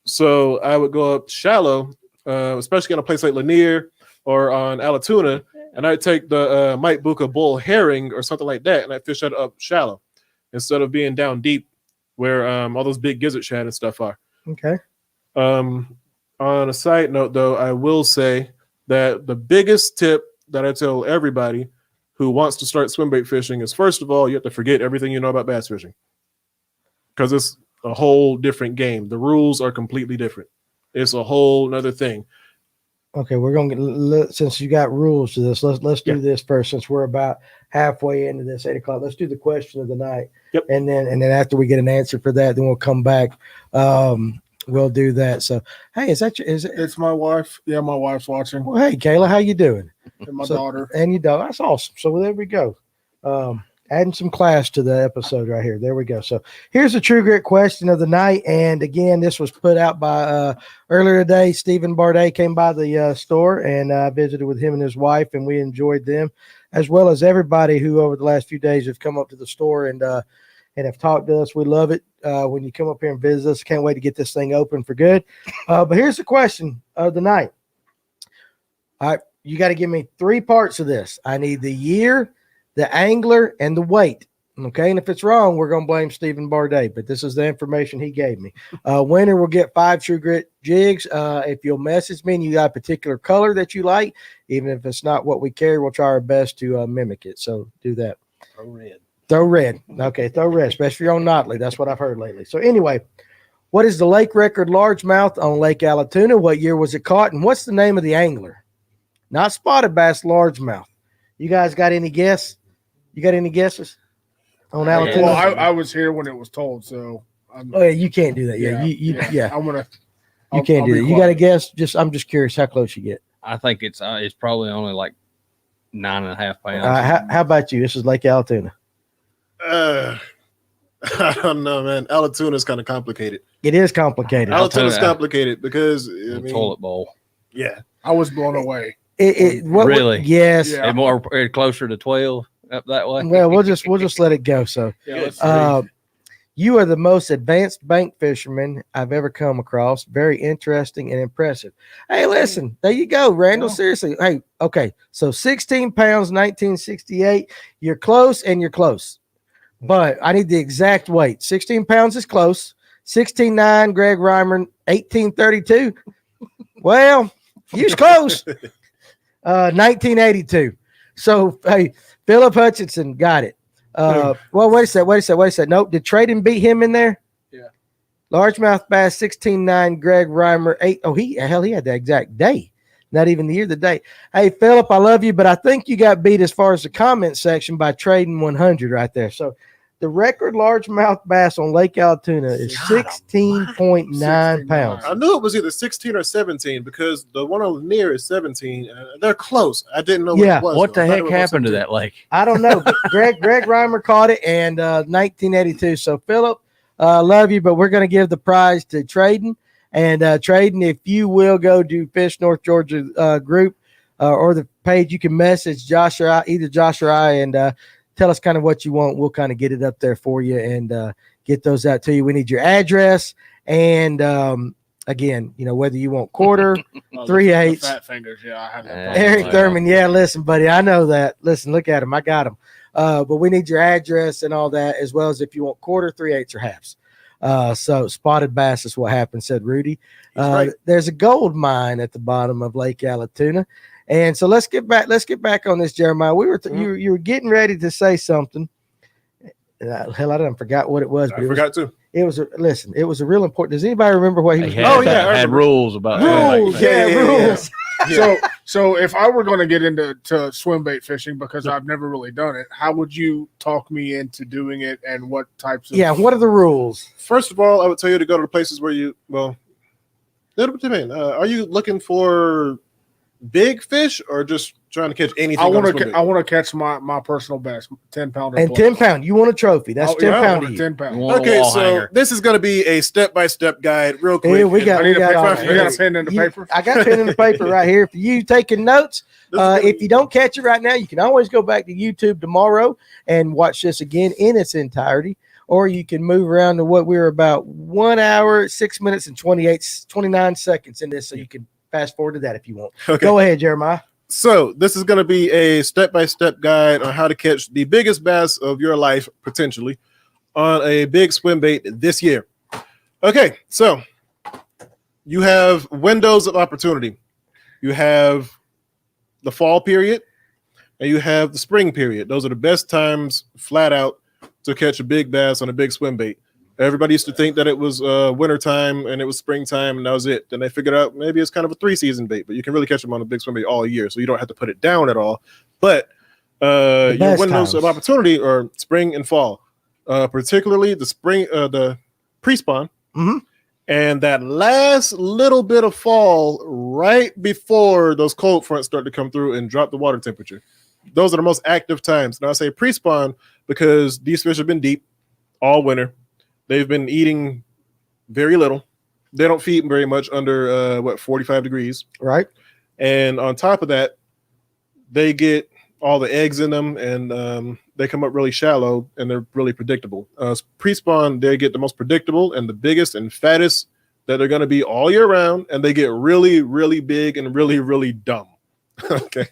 So I would go up shallow, especially on a place like Lanier or on Allatoona, and I'd take the Mike Buka bull herring or something like that, and I'd fish that up shallow instead of being down deep where all those big gizzard shad and stuff are. Okay. On a side note, though, I will say that the biggest tip that I tell everybody who wants to start swimbait fishing is, first of all, you have to forget everything you know about bass fishing, because it's a whole different game. The rules are completely different. It's a whole nother thing. Okay, we're gonna get, since you got rules to this, let's do this first, since we're about halfway into this 8 o'clock. Let's do the question of the night. Yep. And then after we get an answer for that, then we'll come back. We'll do that. So hey, It's my wife. Yeah, my wife's watching. well, hey Kayla, how you doing? And my So- daughter. And you do. That's awesome. So there we go. Adding some class to the episode right here. There we go. So here's the True Grit question of the night. And again, this was put out by earlier today. Stephen Bardet came by the store, and I visited with him and his wife, and we enjoyed them, as well as everybody who over the last few days have come up to the store and have talked to us. We love it when you come up here and visit us. Can't wait to get this thing open for good. But here's the question of the night. All right, you got to give me 3 parts of this. I need the year, the angler, and the weight. Okay, and if it's wrong, we're going to blame Stephen Bardet, but this is the information he gave me. Winner will get 5 True Grit jigs. If you'll message me and you got a particular color that you like, even if it's not what we carry, we'll try our best to mimic it. So do that. Throw red. Okay, throw red, especially if you're on Notley. That's what I've heard lately. So anyway, what is the lake record largemouth on Lake Allatoona? What year was it caught? And what's the name of the angler? Not spotted bass, largemouth. You guys got any guess? You got any guesses on Allatoona? Well, I was here when it was told, so Oh yeah, you can't do that. Yeah. I'm gonna. You can't do that. You got to guess. I'm just curious how close you get. I think it's probably only like 9.5 pounds. How about you? This is Lake Allatoona. I don't know, man. Allatoona is kind of complicated. It is complicated. Allatoona is complicated because Toilet bowl. Yeah, I was blown away. Really? Yes. Yeah. And more closer to 12 up that way. Well, we'll just let it go. So, Yeah, let's see. you are the most advanced bank fisherman I've ever come across. Very interesting and impressive. Hey, listen, there you go, Randall. Yeah. Seriously. Hey, okay. So 16 pounds, 1968. You're close and you're close. But I need the exact weight. 16 pounds is close. 16.9, Greg Reimer, 1832. Well, You was close. 1982. So, hey, Philip Hutchinson got it. Well, wait a sec. Nope. Did Traden beat him in there? Yeah. Largemouth bass, 16.9. Greg Reimer, 8. Oh, he had the exact day. Not even the year, the day. Hey, Philip, I love you, but I think you got beat as far as the comment section by Traden 100 right there. So, the record largemouth bass on Lake Altoona is 16.9 pounds. I knew it was either 16 or 17 because the one on the near is 17. They're close. I didn't know what it was. What though. the I thought heck it was happened to 17. that lake? I don't know, but Greg Reimer caught it, and 1982. So, Philip, love you, but we're going to give the prize to Traden. And Traden, if you will go to Fish North Georgia group or the page, you can message Josh or I, either Josh or I, and tell us kind of what you want. We'll kind of get it up there for you and get those out to you. We need your address and again, whether you want quarter, 3/8. Fat fingers, yeah. I have that. Eric Thurman, yeah, listen, buddy, I know that. Listen, look at him. I got him. But we need your address and all that, as well as if you want quarter, 3/8, or halves. So spotted bass is what happened, said Rudy. Right. There's a gold mine at the bottom of Lake Alatoona. And so let's get back on this, Jeremiah. We were you were getting ready to say something. Hell, I done forgot what it was. I forgot too. It was a real important. Does anybody remember what he was? I had rules about rules. Rules. Yeah. So if I were going to get into swimbait fishing, because I've never really done it, how would you talk me into doing it, and what types of? Yeah, what are the rules? First of all, I would tell you to go to the places where it'll depend. Are you looking for big fish or just trying to catch anything? I want to catch my personal best, 10-pounder. And 10-pound. You want a trophy? That's 10-pound. 10-pound. Okay, so this is going to be a step-by-step guide, real quick. Yeah, we got a pen and the paper. I got a pen and the paper right here. For you taking notes, if you don't catch it right now, you can always go back to YouTube tomorrow and watch this again in its entirety. Or you can move around to what we were about 1 hour, 6 minutes, and 29 seconds in this, so you can fast forward to that if you want. Okay. Go ahead, Jeremiah. So this is going to be a step-by-step guide on how to catch the biggest bass of your life, potentially, on a big swim bait this year. Okay, so you have windows of opportunity. You have the fall period, and you have the spring period. Those are the best times, flat out, to catch a big bass on a big swim bait. Everybody used to think that it was winter time and it was springtime and that was it. Then they figured out maybe it's kind of a 3-season bait, but you can really catch them on a big swim bait all year, so you don't have to put it down at all. But your windows of opportunity are spring and fall, particularly the spring, the pre-spawn, and that last little bit of fall right before those cold fronts start to come through and drop the water temperature. Those are the most active times. Now I say pre-spawn because these fish have been deep all winter. They've been eating very little. They don't feed very much under 45 degrees. Right. And on top of that, they get all the eggs in them, and they come up really shallow, and they're really predictable. Pre-spawn, they get the most predictable and the biggest and fattest that they're going to be all year round, and they get really, really big and really, really dumb. Okay.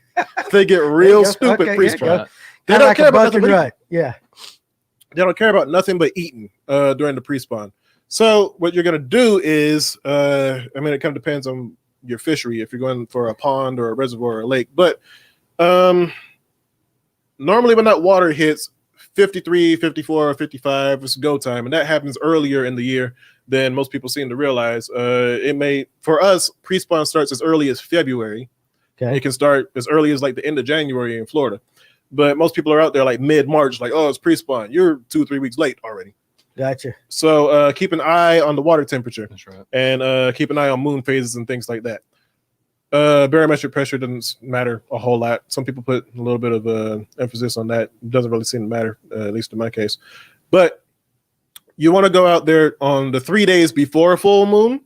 They get real stupid pre-spawn. They don't care about nothing. Right. Yeah. They don't care about nothing but eating during the pre-spawn. So what you're going to do is, it kind of depends on your fishery, if you're going for a pond or a reservoir or a lake. But normally when that water hits 53, 54, 55, it's go time. And that happens earlier in the year than most people seem to realize. For us, pre-spawn starts as early as February. Okay. It can start as early as like the end of January in Florida. But most people are out there like mid-March, like, oh, it's pre-spawn. You're 2-3 weeks late already. Gotcha. So keep an eye on the water temperature. That's right. And keep an eye on moon phases and things like that. Barometric pressure doesn't matter a whole lot. Some people put a little bit of emphasis on that. It doesn't really seem to matter, at least in my case. But you want to go out there on the 3 days before a full moon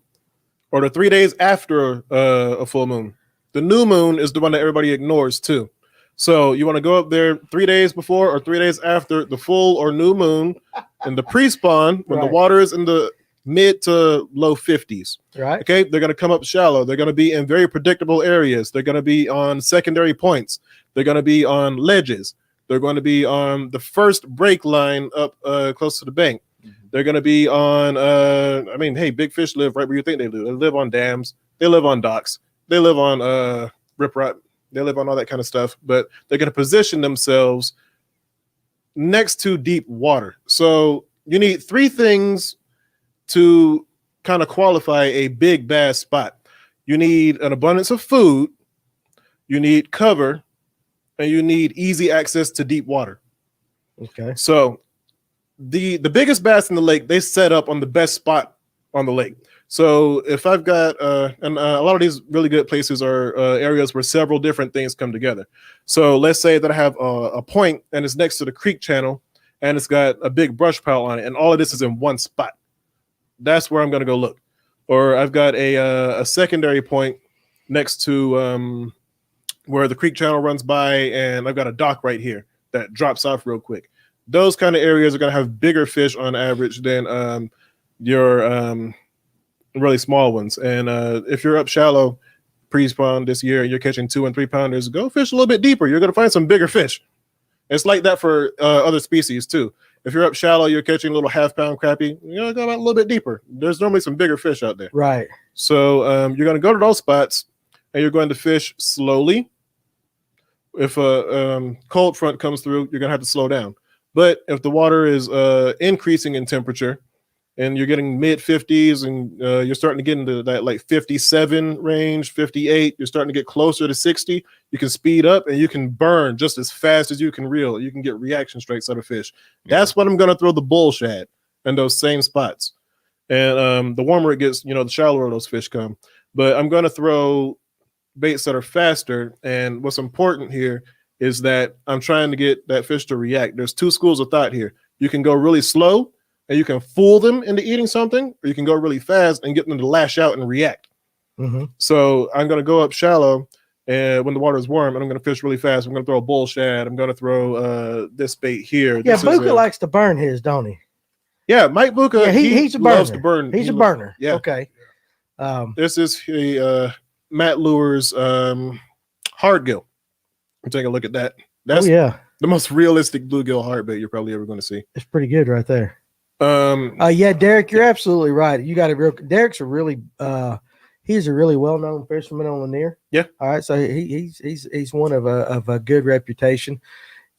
or the 3 days after a full moon. The new moon is the one that everybody ignores too. So you want to go up there 3 days before or 3 days after the full or new moon in the pre-spawn when the water is in the mid to low 50s. Right. Okay. They're going to come up shallow. They're going to be in very predictable areas. They're going to be on secondary points. They're going to be on ledges. They're going to be on the first break line up close to the bank. They're going to be on, big fish live right where you think they live. They live on dams. They live on docks. they live on riprap. They live on all that kind of stuff, but they're going to position themselves next to deep water. So you need 3 things to kind of qualify a big bass spot. You need an abundance of food, you need cover, and you need easy access to deep water. Okay. So the biggest bass in the lake, they set up on the best spot on the lake. So if I've got, and a lot of these really good places are areas where several different things come together. So let's say that I have a point and it's next to the creek channel and it's got a big brush pile on it and all of this is in one spot. That's where I'm going to go look. Or I've got a secondary point next to where the creek channel runs by and I've got a dock right here that drops off real quick. Those kind of areas are going to have bigger fish on average than your really small ones. And if you're up shallow pre-spawn this year and you're catching 2 and 3 pounders, go fish a little bit deeper. You're going to find some bigger fish. It's like that for other species too. If you're up shallow, you're catching a little half-pound crappie, you gotta go about a little bit deeper. There's normally some bigger fish out there. Right. So you're going to go to those spots and you're going to fish slowly. If a cold front comes through, you're going to have to slow down. But if the water is increasing in temperature and you're getting mid 50s and you're starting to get into that like 57 range, 58, you're starting to get closer to 60, you can speed up and you can burn just as fast as you can reel. You can get reaction strikes out of fish. Yeah. That's what I'm going to throw the bull shad in those same spots. And the warmer it gets, the shallower those fish come. But I'm going to throw baits that are faster. And what's important here is that I'm trying to get that fish to react. There's 2 schools of thought here. You can go really slow and you can fool them into eating something, or you can go really fast and get them to lash out and react. Mm-hmm. So I'm going to go up shallow and when the water is warm, and I'm going to fish really fast. I'm going to throw a bull shad. I'm going to throw this bait here. Yeah, Buka likes to burn his, don't he? Yeah, Mike Buka, he's a burner. Loves to burn. He's a burner. Yeah. Okay. This is Matt Lure's hardgill. Take a look at that. That's the most realistic bluegill hardbait you're probably ever going to see. It's pretty good right there. Yeah, Derek, you're absolutely right. You got Derek's a really he's a really well-known fisherman on Lanier. Yeah. All right, so he's one of a good reputation.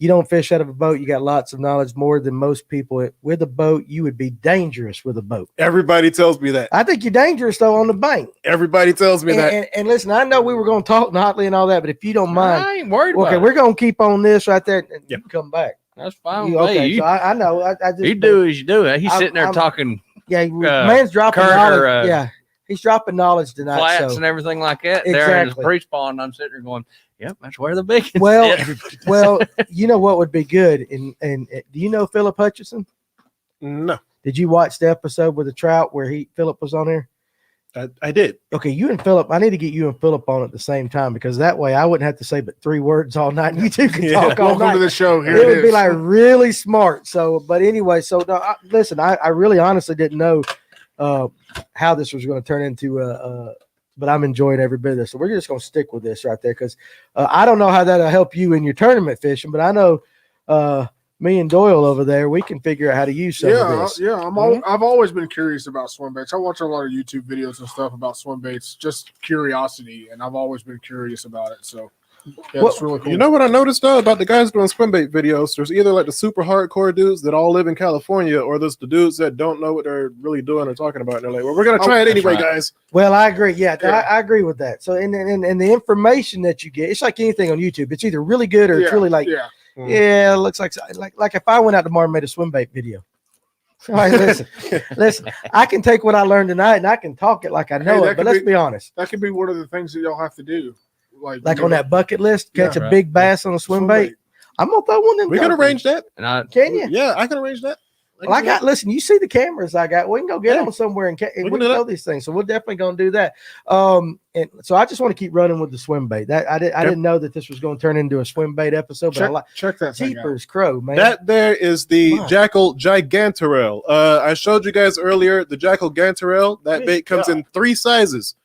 You don't fish out of a boat, you got lots of knowledge, more than most people. With a boat, you would be dangerous with a boat. Everybody tells me that. I think you're dangerous though on the bank. Everybody tells me that. And listen, I know we were going to talk hotly and all that, but if you don't mind, I ain't worried about it. We're going to keep on this right there and you can come back. That's fine. Okay, so I know. I just you do as you do. He's sitting there talking. Yeah, man's dropping knowledge. Yeah, he's dropping knowledge tonight. Flats and everything like that. Exactly. There in his pre-spawn, I'm sitting there going, "Yep, that's where the big." Well, you know what would be good, and do you know Philip Hutchinson? No. Did you watch the episode with the trout where Philip was on there? I did. Okay, you and Philip. I need to get you and Philip on at the same time because that way I wouldn't have to say but 3 words all night. And you two can talk all Welcome night. to the show. Here it would be like really smart. So, but anyway, listen. I really honestly didn't know how this was going to turn into. But I'm enjoying every bit of this. So we're just going to stick with this right there because I don't know how that'll help you in your tournament fishing, but I know me and Doyal over there, we can figure out how to use some of this. Yeah, I've always been curious about swim baits. I watch a lot of YouTube videos and stuff about swim baits, just curiosity, and I've always been curious about it. So it's really cool. You know what I noticed though about the guys doing swim bait videos? There's either like the super hardcore dudes that all live in California, or there's the dudes that don't know what they're really doing or talking about. And they're like, "Well, we're gonna try it anyway, guys." Well, I agree. Yeah, I agree with that. So, and the information that you get, it's like anything on YouTube. It's either really good or it's really like. Yeah, it looks like if I went out tomorrow and made a swim bait video. All right, listen. I can take what I learned tonight and I can talk it like I know it. But let's be honest. That could be one of the things that y'all have to do, like on that bucket list, catch a big bass on a swim bait. I'm gonna throw one in. We can arrange that. Can you? Yeah, I can arrange that. Well, listen, you see the cameras I got. We can go get them somewhere and we can throw these things. So we're definitely going to do that. And so I just want to keep running with the swim bait. That I didn't know that this was going to turn into a swim bait episode. But check that thing Jeepers Crow, man. That there is the Jackal Gigantorel. I showed you guys earlier the Jackal Gantorel. That bait comes in 3 sizes.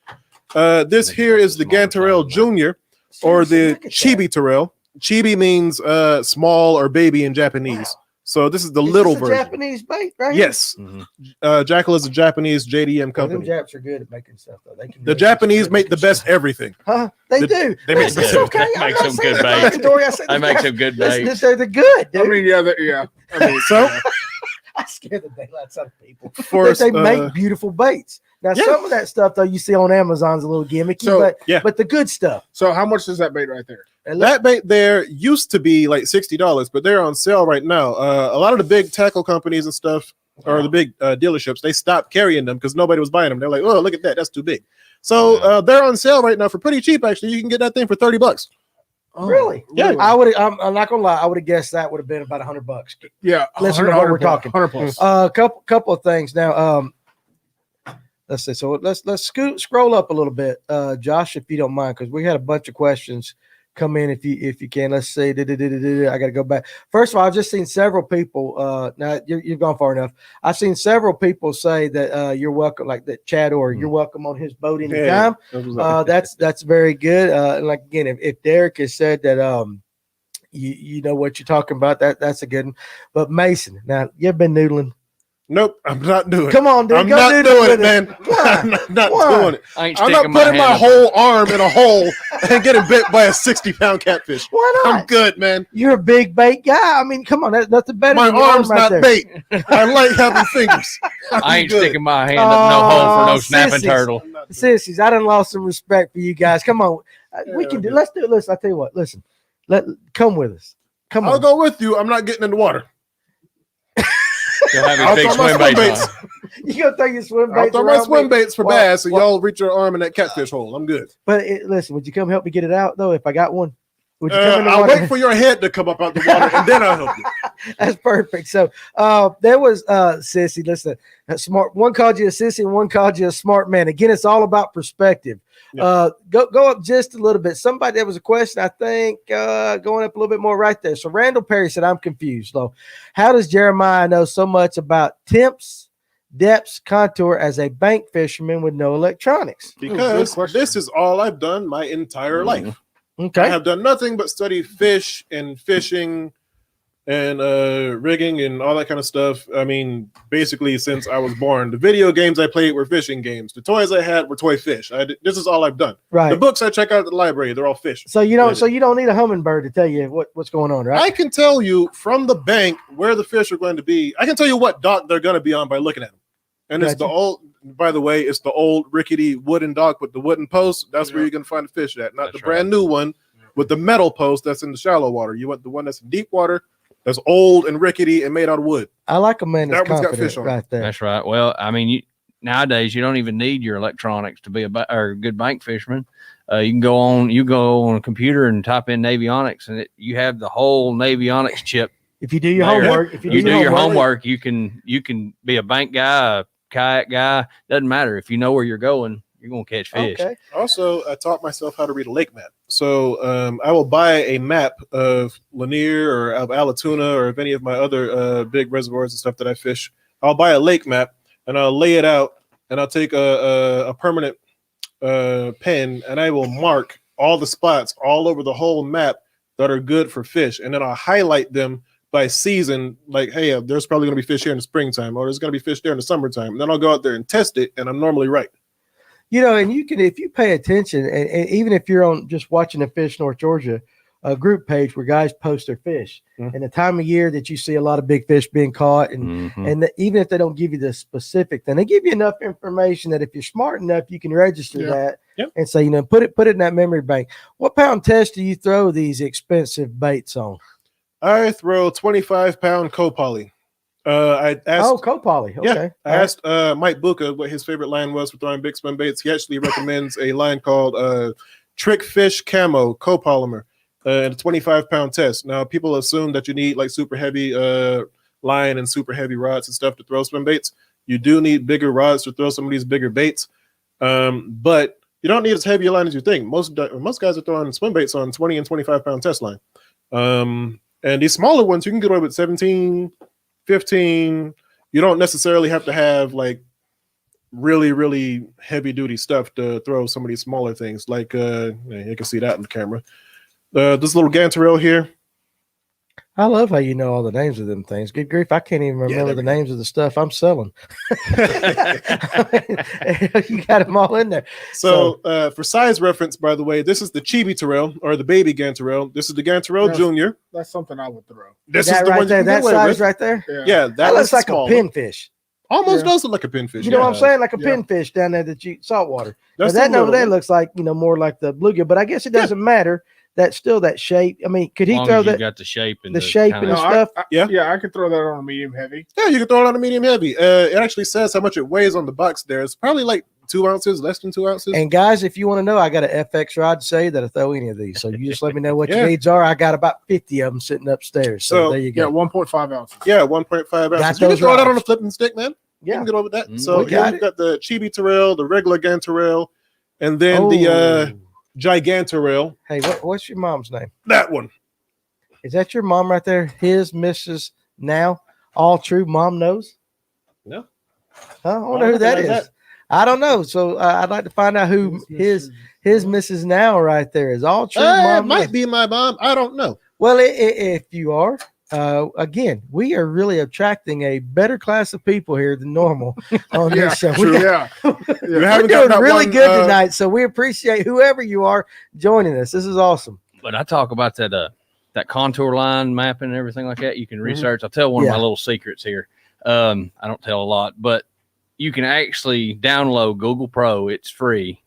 This here is the Gantorel Junior or the Chibi Torel. Chibi means small or baby in Japanese. So this is the Is little this a version. Japanese bait, right? here? Yes. Mhm. Jackal is a Japanese JDM Oh, them company. Japs are good at making stuff. Though. They can The really Japanese good make the looking best stuff. everything. Huh? They the- do. they make Listen, the it's best. okay. They I'm make not some saying good they're baits. derogatory. I said They the make Japs- some good listen, baits. they're good, dude. I mean, yeah. I mean, So- yeah. I scare the daylights out of people. For They make beautiful baits. Now, yeah. some of that stuff though you see on Amazon's a little gimmicky, So, but yeah. but the good stuff. So how much is that bait right there? And look, That bait there used to be like $60, but they're on sale right now. A lot of the big tackle companies and stuff, or the big dealerships, they stopped carrying them because nobody was buying them. They're like, oh, look at that, that's too big. So they're on sale right now for pretty cheap. Actually, you can get that thing for $30. really? Yeah. I would. I'm not gonna lie. I would have guessed that would have been about $100. Yeah. Listen to what we're 100 talking. 100 plus. Couple of things now. Let's see. So let's scroll up a little bit, Josh, if you don't mind, because we had a bunch of questions come in. If you can, let's see. I got to go back. First of all, I've just seen several people. Now you've gone far enough. I've seen several people say that you're welcome, like that Chad, or you're welcome on his boat anytime. That's very good. And like again, if Derek has said that you know what you're talking about, that's a good one. But Mason, now you've been noodling. Nope, I'm not doing it. Come on, dude. I'm go not noodle doing with it, man. Why? I'm not Why? doing it. I ain't I'm not sticking putting my hand up. whole arm in a hole and getting bit by a 60-pound catfish. Why not? I'm good, man. You're a big bait guy. I mean, come on, that's nothing better My than your arm's arm right not there. bait. I like having fingers. I ain't good. sticking my hand up no hole for no snapping sissies. turtle. I'm not doing it. Sissies, I done lost some respect for you guys. Come on, we Yeah, can do. yeah. Let's do it. Listen, I tell you what. Listen, come with us. Come I'll on. go with you. I'm not getting in the water. You'll have I'll your big throw my swim swim baits baits. on. You gonna throw your swim I'll baits throw my around swim me? baits for Well, bass, and well- y'all reach your arm in that catfish hole. I'm good. But listen, would you come help me get it out though? If I got one, would you come in the I'll water? wait for your head to come up out the water, and then I'll help you. That's perfect. So there was Sissy. Listen, smart. One called you a sissy, and one called you a smart man. Again, it's all about perspective. Yeah. Go up just a little bit. Somebody, there was a question, I think, going up a little bit more right there. So Randall Perry said, I'm confused. So how does Jeremiah know so much about temps, depths, contour as a bank fisherman with no electronics? Because question. this is all I've done my entire life. I Okay. have done nothing but study fish and fishing and rigging and all that kind of stuff. I mean, basically since I was born. The video games I played were fishing games. The toys I had were toy fish. This is all I've done. Right. The books I check out at the library, they're all fish. So you don't need a hummingbird to tell you what's going on, right? I can tell you from the bank where the fish are going to be. I can tell you what dock they're going to be on by looking at them. And it's the Gotcha. old, by the way, it's the old rickety wooden dock with the wooden post. That's where Yeah. you're going to find the fish at, not That's the brand new one Yeah. with the metal post that's in the shallow water. You want the one that's in deep water, that's old and rickety and made out of wood. I like a man that's That one's got confident fish on it. right there. That's right. Well, I mean, nowadays you don't even need your electronics to be a good bank fisherman. You can go on a computer and type in Navionics, and you have the whole Navionics chip. If you do your There. homework, if You do your homework, you can be a bank guy, a kayak guy. Doesn't matter if you know where you're going. You're gonna catch fish. Okay. Also, I taught myself how to read a lake map. So I will buy a map of Lanier or of Allatoona or of any of my other big reservoirs and stuff that I fish. I'll buy a lake map and I'll lay it out, and I'll take a permanent pen, and I will mark all the spots all over the whole map that are good for fish, and then I'll highlight them by season. Like, hey, there's probably going to be fish here in the springtime, or there's going to be fish there in the summertime. And then I'll go out there and test it, and I'm normally right. You know, and you can, if you pay attention, and even if you're on just watching the Fish North Georgia group page where guys post their fish, Mhm. and the time of year that you see a lot of big fish being caught, and Mhm. even if they don't give you the specific thing, they give you enough information that if you're smart enough, you can register Yeah. that Yep. and say, put it in that memory bank. What pound test do you throw these expensive baits on? I throw 25-pound copoly. I asked. Oh, copoly. Okay. Yeah, I asked Mike Buka what his favorite line was for throwing big swim baits. He actually recommends a line called Trick Fish Camo copolymer and a 25-pound test. Now, people assume that you need like super heavy line and super heavy rods and stuff to throw swim baits. You do need bigger rods to throw some of these bigger baits, but you don't need as heavy a line as you think. Most guys are throwing swim baits on 20 and 25-pound test line. And these smaller ones, you can get away with 17, 15. You don't necessarily have to have like really, really heavy duty stuff to throw some of these smaller things. Like you can see that in the camera. This little Gantarelle here. I love how you know all the names of them things. Good grief, I can't even remember the names of the stuff I'm selling. You got them all in there. So, for size reference, by the way, this is the chibi Terrell or the baby Gantarelle. This is the Gantarelle Junior. That's something I would throw. This that is the right one there, you can that get away size with. right there. Yeah, That looks like a pinfish. Almost does look like a pinfish. You know what I'm saying? Like a Yeah. pinfish down there that you saltwater. That's Now, that the over there little one. looks like more like the bluegill, but I guess it doesn't matter. That's still that shape. I mean, could he As long throw as you that? got the shape and the shape kinda- and stuff? Yeah. I could throw that on a medium heavy. Yeah, you can throw it on a medium heavy. It actually says how much it weighs on the box there. It's probably like 2 ounces, less than 2 ounces. And guys, if you want to know, I got an FX rod to say that'll throw any of these. So you just let me know what Yeah. your needs are. I got about 50 of them sitting upstairs. So, So, there you Yeah, go. 1.5 ounces. Yeah, 1.5 Got ounces. You can those throw that on a rods. flipping stick, man. You Yeah. can get over that. Mm, So we got you've got the chibi Terrell, the regular Gantarelle, and then the Oh. Gigantarelle. Hey, what's your mom's name? That one. Is that your mom right there? His, Mrs. Now? All true. Mom knows? No. Huh? I wonder who that is. I don't know. So I'd like to find out who his Mrs. Now right there is. All true. It Mom might knows. be my mom. I don't know. Well, if you are, again, we are really attracting a better class of people here than normal on Yeah, this show. true. We're You haven't got doing that really one, good tonight, so we appreciate whoever you are joining us. This is awesome. But I talk about that contour line mapping and everything like that. You can research. I'll tell one of my little secrets here. I don't tell a lot, but you can actually download Google Pro. It's free.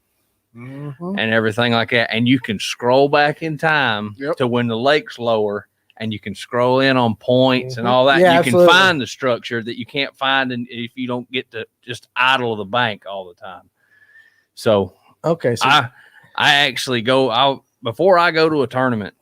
Mhm. And everything like that. And you can scroll back in time Yep. to when the lake's lower, and you can scroll in on points and all that. Yeah, you absolutely. can find the structure that you can't find if you don't get to just idle the bank all the time. So Okay, so I actually before I go to a tournament,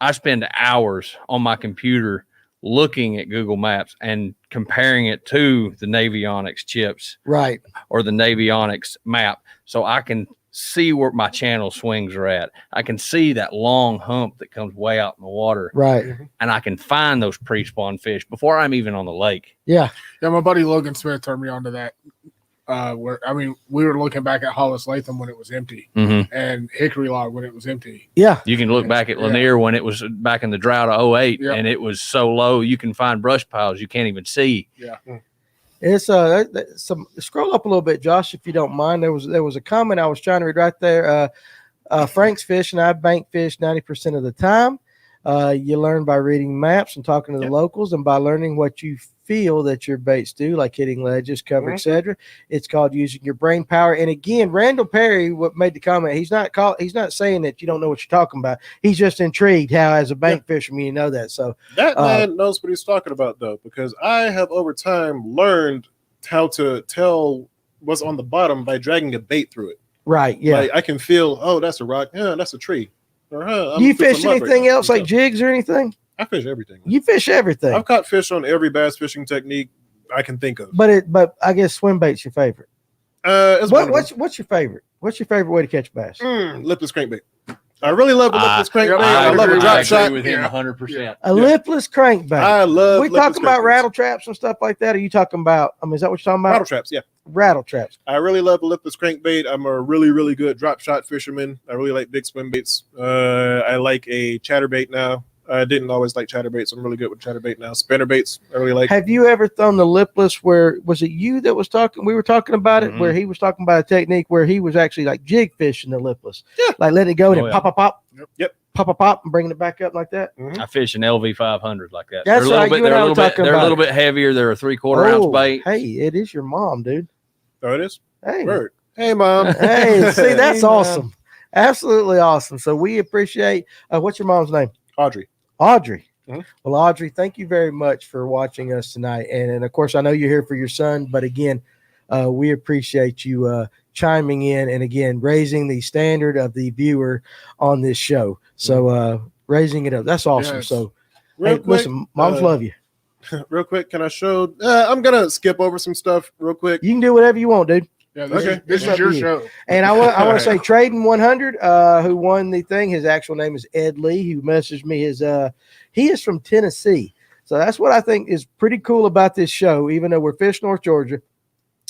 I spend hours on my computer looking at Google Maps and comparing it to the Navionics chips right. or the Navionics map, so I can see where my channel swings are at. I can see that long hump that comes way out in the water, Right. and I can find those pre-spawn fish before I'm even on the lake. Yeah. Yeah, my buddy Logan Smith turned me on to that. We were looking back at Hollis Latham when it was empty, and Hickory Log when it was empty. Yeah. You can look back at Lanier when it was back in the drought of 08, Yep. and it was so low you can find brush piles you can't even see. Yeah. It's some scroll up a little bit, Josh, if you don't mind. There was a comment I was trying to read right there. Frank's fishing. I bank fish 90% of the time. You learn by reading maps and talking to the locals, and by learning what you feel that your baits do, like hitting ledges, cover, etc. It's called using your brain power. And again, Randall Perry made the comment. He's not saying that you don't know what you're talking about. He's just intrigued how, as a bank fisherman, you know that. So That man knows what he's talking about, though, because I have over time learned how to tell what's on the bottom by dragging a bait through it. right, yeah. Like, I can feel, oh, that's a rock. Yeah, that's a tree. Or, Do you fish anything else like jigs or anything? I fish everything. You fish everything. I've caught fish on every bass fishing technique I can think of. But I guess swim bait's your favorite. It's one of them. What's your favorite? What's your favorite way to catch bass? Lipless crankbait. I really love the lipless crankbait. I I love a agree. drop shot. with him Yeah. 100%. A lipless crankbait. I love. We lipless talking about crankbaits. rattle traps and stuff like that? Or are you talking about? I mean, is that what you're talking about? Rattle traps. Yeah, Rattle traps. I really love a lipless crankbait. I'm a really, really good drop shot fisherman. I really like big swim baits. I like a chatterbait now. I didn't always like chatterbaits. I'm really good with chatterbait now. Spinnerbaits, I really like. Have you ever thrown the lipless? Where was it you that was talking? We were talking about it. Mhm. Where he was talking about a technique where he was actually like jig fishing the lipless. Yeah. Like letting it go and Oh, then yeah. pop. Yep. Pop, and bringing it back up like that. I fish an LV 500 like that. That's right, you and I were talking They're a about little bit heavier. They're a 3/4 ounce bait. Hey, it is your mom, dude. Oh, it is. Hey. Word. Hey, mom. Hey, see, that's Hey, Mom. awesome. Absolutely awesome. So we appreciate what's your mom's name? Audrey. Audrey. Mhm. Well, Audrey, thank you very much for watching us tonight. And of course, I know you're here for your son, but again, we appreciate you chiming in and again, raising the standard of the viewer on this show. So raising it up. That's awesome. Yes. So Real hey, quick, listen, moms love you. real quick, can I show? I'm gonna skip over some stuff real quick. You can do whatever you want, dude. Yeah, this Okay. is, this It's up is your to you. show. And I want to say Trading 100, who won the thing. His actual name is Ed Lee, who messaged me. He is from Tennessee. So that's what I think is pretty cool about this show. Even though we're Fish North Georgia,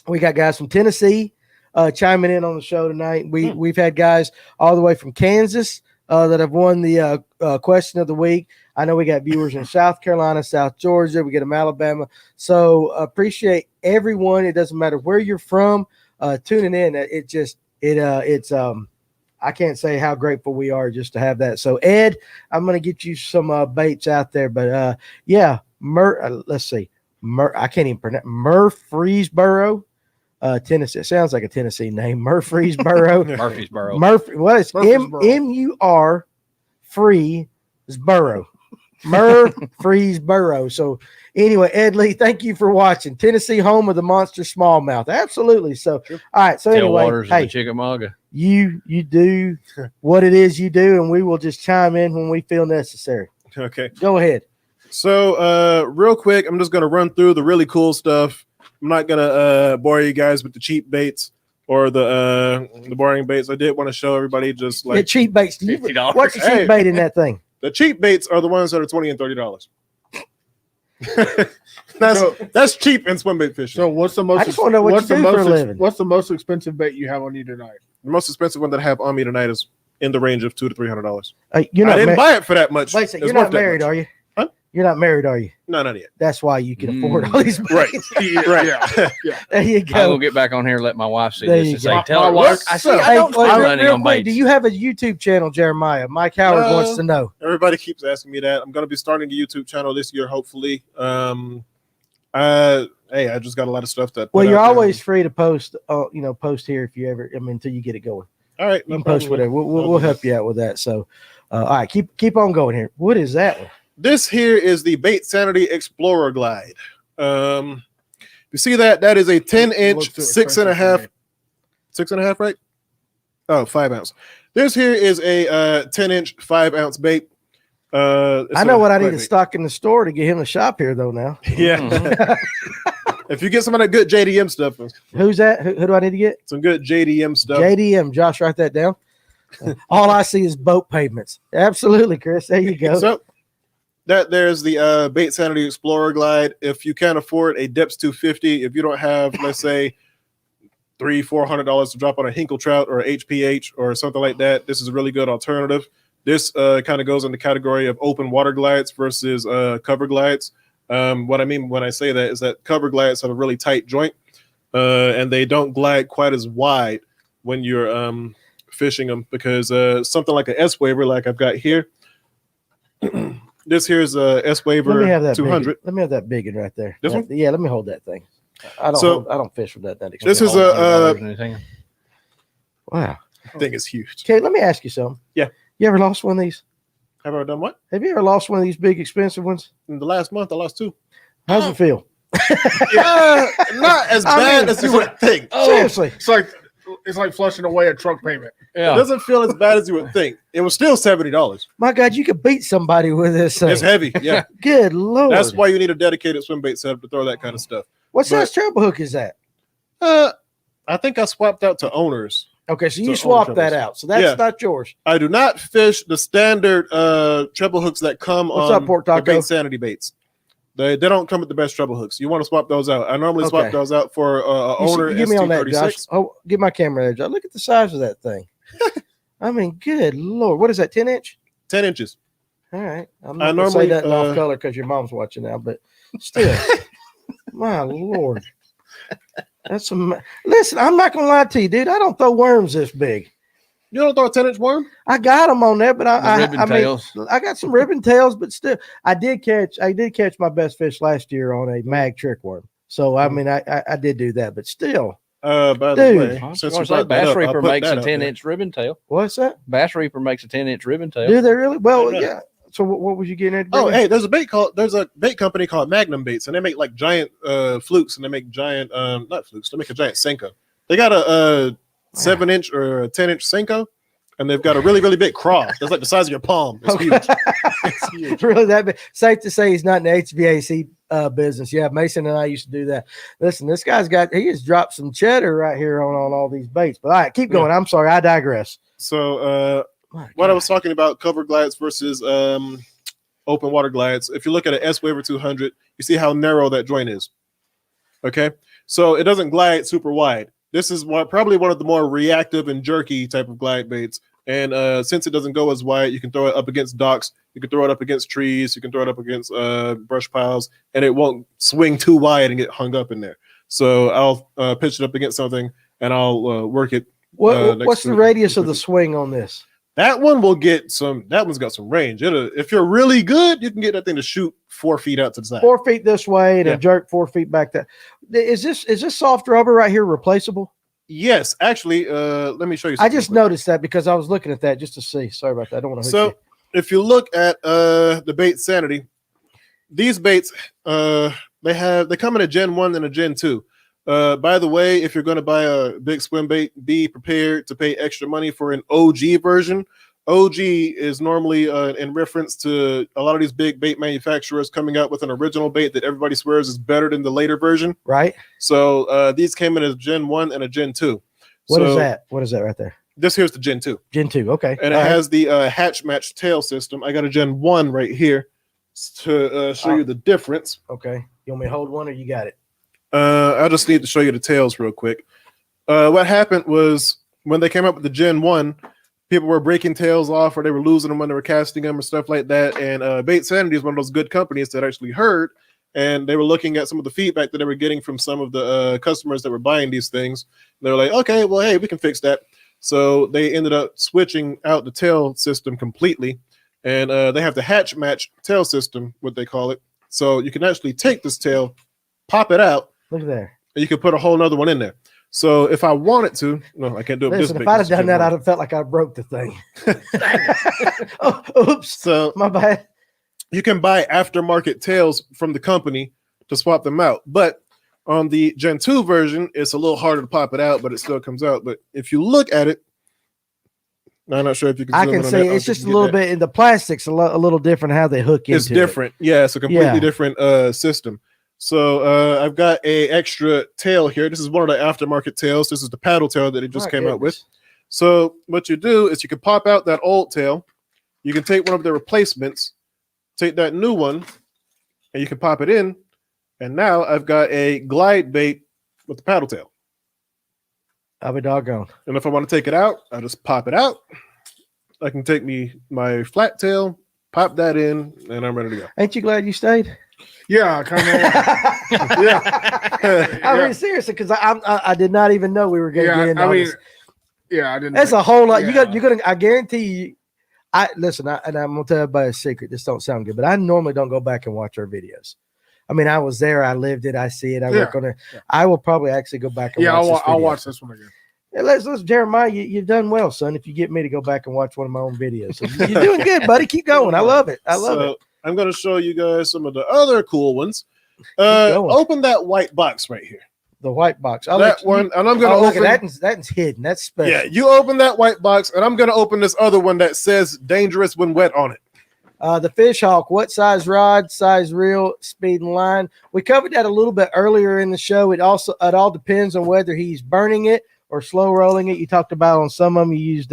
we got guys from Tennessee chiming in on the show tonight. We've had guys all the way from Kansas, that have won the question of the week. I know we got viewers in South Carolina, South Georgia. We get them Alabama. So appreciate everyone. It doesn't matter where you're from. Tuning in. It's I can't say how grateful we are just to have that. So Ed, I'm going to get you some baits out there. But yeah, let's see. I can't even pronounce Murfreesboro. Tennessee. It sounds like a Tennessee name. Murfreesboro. Murfreesboro. What is M-U-R Freesboro. Murfreesboro. So anyway, Ed Lee, thank you for watching. Tennessee, home of the monster smallmouth. Absolutely. So all right. So anyway, Tailwaters of the Chickamauga. you do what it is you do, and we will just chime in when we feel necessary. Okay. Go ahead. So real quick, I'm just gonna run through the really cool stuff. I'm not gonna bore you guys with the cheap baits or the boring baits. I did want to show everybody just like The cheap baits. $50. What's the cheap Hey. bait in that thing? the cheap baits are the ones that are $20 and $30. That's cheap in swim bait fishing. So what's the most? I just wanna know what what's you the do for a most? living. What's the most expensive bait you have on you tonight? The most expensive one that I have on me tonight is in the range of $200 to $300. You're I not didn't married. buy it for that much. Wait a second, It's you're worth not that married, much. are you? Huh? You're not married, are you? No, not yet. That's why you can afford all these Right. baits. Right. There you I go. will get back on here and let my wife see There this you and go. say, tell My her wife- what I so- see. I Hey, don't wait, spend real money on quick, baits. do you have a YouTube channel, Jeremiah? Mike Howard No. wants to know. Everybody keeps asking me that. I'm going to be starting a YouTube channel this year, hopefully. I just got a lot of stuff that. Well, you're always free to post. Post here if you ever. Until you get it going. all right. You can post whatever. We'll help you out with that. So, all right, keep on going here. What is that one? This here is the Bait Sanity Explorer Glide. You see that? That is a 10-inch, Looks too expensive for me. 6.5, right? Oh, 5 ounce. This here is a 10-inch, 5-ounce bait. I know what I need to stock in the store to get him to shop here, though. Now, Yeah. If you get some of that good JDM stuff, who's that? Who do I need to get? some good JDM stuff. JDM. Josh, write that down. All I see is boat pavements. Absolutely, Chris. There you go. So there's the Bait Sanity Explorer Glide. If you can't afford a Depths 250, if you don't have, let's say, $300-$400 to drop on a Hinkle trout or a HPH or something like that, this is a really good alternative. This kind of goes in the category of open water glides versus cover glides. What I mean when I say that is that cover glides have a really tight joint, and they don't glide quite as wide when you're fishing them, because something like an S waver, like I've got here. This here's a S Let me have waver that 200. Let me have that big one right there. This one? Yeah, let me hold that thing. I don't fish with that. This is Wow. thing is huge. Okay, let me ask you something. Yeah. You ever lost one of these? Have I done what? Have you ever lost one of these big, expensive ones? In the last month, I lost 2. How's it feel? Not as bad as you would think. Seriously. It's like flushing away a truck payment. It Yeah. doesn't feel as bad as you would think. It was still $70. My God, you could beat somebody with this thing. It's heavy. Yeah. Good Lord. That's why you need a dedicated swim bait setup to throw that kind of stuff. What size treble hook is that? I think I swapped out to owners. Okay, so you So swapped only that trebles. out. So that's Yeah. not yours. I do not fish the standard treble hooks that come What's on up, Pork the Taco? Bait Sanity baits. They don't come with the best treble hooks. You want to swap those out. I normally Okay. swap those out for owner Give me on that, Josh. ST36. Oh, give my camera there, Josh. Look at the size of that thing. I mean, good Lord. What is that, 10 inch? 10 inches. All right. I'm I not going to say normally, that in off color because your mom's watching now, but still. My Lord. That's listen, I'm not going to lie to you, dude. I don't throw worms this big. You don't throw a 10-inch worm? I got them on there, but I ribbon tails. I got some ribbon tails, but still, I did catch my best fish last year on a mag trick worm. So I mean, I did do that, but still, By the Dude. way, I was since gonna you say, brought that Bass up, I'll Reaper put makes that a out there. 10-inch ribbon tail. what's that? Bass Reaper makes a 10-inch ribbon tail. Do they really? Well, Yeah. yeah. So what was you getting at? Oh, Billy? hey, there's a bait company called Magnum Baits, and they make like giant flukes, and they make giant not flukes, they make a giant Senko. They got a 7-inch or a 10-inch Senko, and they've got a really, really big craw. That's like the size of your palm. It's huge. It's huge. Really that big. Safe to say he's not in the HVAC business. Yeah, Mason and I used to do that. Listen, this guy's he has dropped some cheddar right here on all these baits. But all right, keep going. I'm sorry, I digress. So what I was talking about, cover glides versus open water glides. If you look at an S Waver 200, you see how narrow that joint is. Okay, so it doesn't glide super wide. This is probably one of the more reactive and jerky type of glide baits. And since it doesn't go as wide, you can throw it up against docks. You can throw it up against trees. You can throw it up against brush piles, and it won't swing too wide and get hung up in there. So I'll pitch it up against something, and I'll work it. What's the radius of the swing on this? That one will get some. That one's got some range. If you're really good, you can get that thing to shoot 4 feet out to the side. 4 feet this way and a jerk 4 feet back. That is this soft rubber right here replaceable? Yes, actually. Let me show you. I just noticed that because I was looking at that just to see. Sorry about that. I don't want to. So if you look at the bait sanity, these baits they come in a Gen 1 and a Gen 2. By the way, if you're going to buy a big swim bait, be prepared to pay extra money for an OG version. OG is normally in reference to a lot of these big bait manufacturers coming out with an original bait that everybody swears is better than the later version. Right. So these came in as Gen 1 and a Gen 2. What is that? What is that right there? This here's the Gen 2. Gen 2, okay. And it has the hatch match tail system. I got a Gen 1 right here to show you the difference. Okay. You want me to hold one or you got it? I just need to show you the tails real quick. What happened was when they came up with the Gen 1, people were breaking tails off or they were losing them when they were casting them or stuff like that. And Bait Sanity is one of those good companies that actually heard, and they were looking at some of the feedback that they were getting from some of the customers that were buying these things. They were like, okay, well, hey, we can fix that. So they ended up switching out the tail system completely. And they have the hatch match tail system, what they call it. So you can actually take this tail, pop it out. Look at there. And you can put a whole nother one in there. So if I wanted to, no, I can't do it. Listen, if I'd have done that, I'd have felt like I broke the thing. Oh, oops. So my bad. You can buy aftermarket tails from the company to swap them out. But on the Gen 2 version, it's a little harder to pop it out, but it still comes out. But if you look at it, I'm not sure if you can. I can see it's just a little bit in the plastic's a little different how they hook into it. It's different. Yeah, it's a completely different system. So I've got a extra tail here. This is one of the aftermarket tails. This is the paddle tail that it just came out with. So what you do is you can pop out that old tail. You can take one of the replacements, take that new one, and you can pop it in. And now I've got a glide bait with the paddle tail. I'll be doggone. And if I want to take it out, I just pop it out. I can take my flat tail, pop that in, and I'm ready to go. Ain't you glad you stayed? Yeah, kind of. Yeah. I mean, seriously, because I did not even know we were going to get into this. Yeah, I didn't. That's a whole lot. You're gonna. I guarantee you. Listen, and I'm gonna tell everybody a secret. This don't sound good, but I normally don't go back and watch our videos. I mean, I was there. I lived it. I see it. I work on it. I will probably actually go back and watch I'll watch this one again. Hey, let's Jeremiah, you've done well, son. If you get me to go back and watch one of my own videos, so you're doing good, buddy. Keep going. I love it. I love it. I'm going to show you guys some of the other cool ones. Open that white box right here. The white box. And I'm going to open that's hidden. That's special. Yeah, you open that white box, and I'm going to open this other one that says "dangerous when wet" on it. The Fish Hawk. What size rod? Size reel? Speed and line? We covered that a little bit earlier in the show. It all depends on whether he's burning it or slow rolling it. You talked about on some of them you used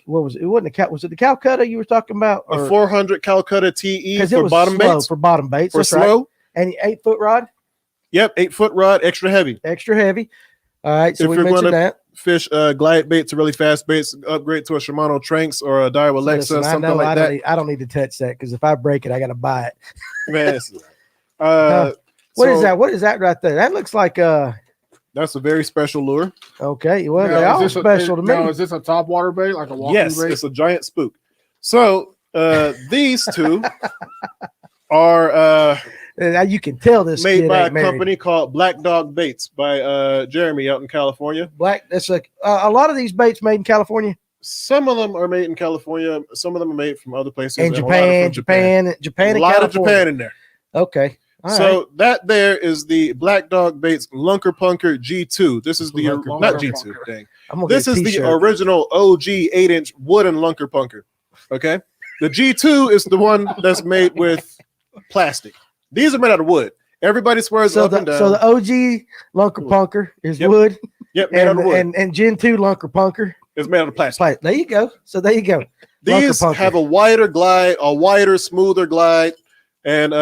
what was it? It wasn't a cow. Was it the Calcutta you were talking about? A 400 Calcutta TE for bottom baits. For bottom baits. For slow. Right. And 8-foot rod. Yep, 8-foot rod, extra heavy. Extra heavy. All right. So if we you're mentioned going to that. fish glide baits or really fast baits, upgrade to a Shimano Tranx or a Doyal Alexa, something like that. I don't need to touch that because if I break it, I got to buy it. Man, what is that? What is that right there? That looks like that's a very special lure. Okay, well, they're all special to me. Is this a top water bait, like a walking bait? Yes, it's a giant spook. So these two are now you can tell this made kid by a ain't married. company called Black Dog Baits by Jeremy out in California. That's a lot of these baits made in California. Some of them are made in California. Some of them are made from other places. And Japan, and a California. lot of Japan in there. Okay. All so right. that there is the Black Dog Baits Lunker Punker G2. This is the not G2. Dang. This is the original OG 8-inch wooden Lunker Punker. Okay. The G2 is the one that's made with plastic. These are made out of wood. Everybody swears up and down. So the OG Lunker Punker is wood. Yep, made out of wood. And Gen 2 Lunker Punker is made out of plastic. There you go. So there you go. These have a wider glide, a wider, smoother glide, and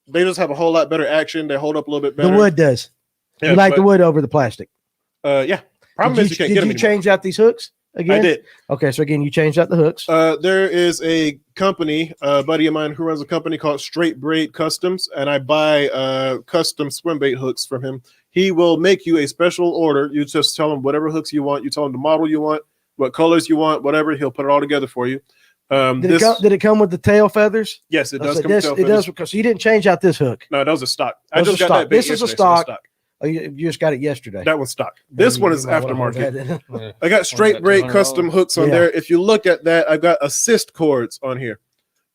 they just have a whole lot better action. They hold up a little bit better. The wood does. Yeah, you like the wood over the plastic. Yeah. Problem is you can't get them. Did you change out these hooks? again? I did. Okay, so again, you changed out the hooks. There is a company, a buddy of mine who runs a company called Straight Braid Customs, and I buy custom swim bait hooks from him. He will make you a special order. You just tell him whatever hooks you want. You tell him the model you want, what colors you want, whatever. He'll put it all together for you. Did it come with the tail feathers? Yes, it does. So Come with tail it does feathers. because you didn't change out this hook. No, that was a stock. I That was just a got stock. that bait This is a yesterday, so it's stock. Oh, you just got it yesterday. That one's stock. This one is You might wanna hold aftermarket. that. I got Straight Braid custom hooks on Yeah. there. If you look at that, I've got assist cords on here.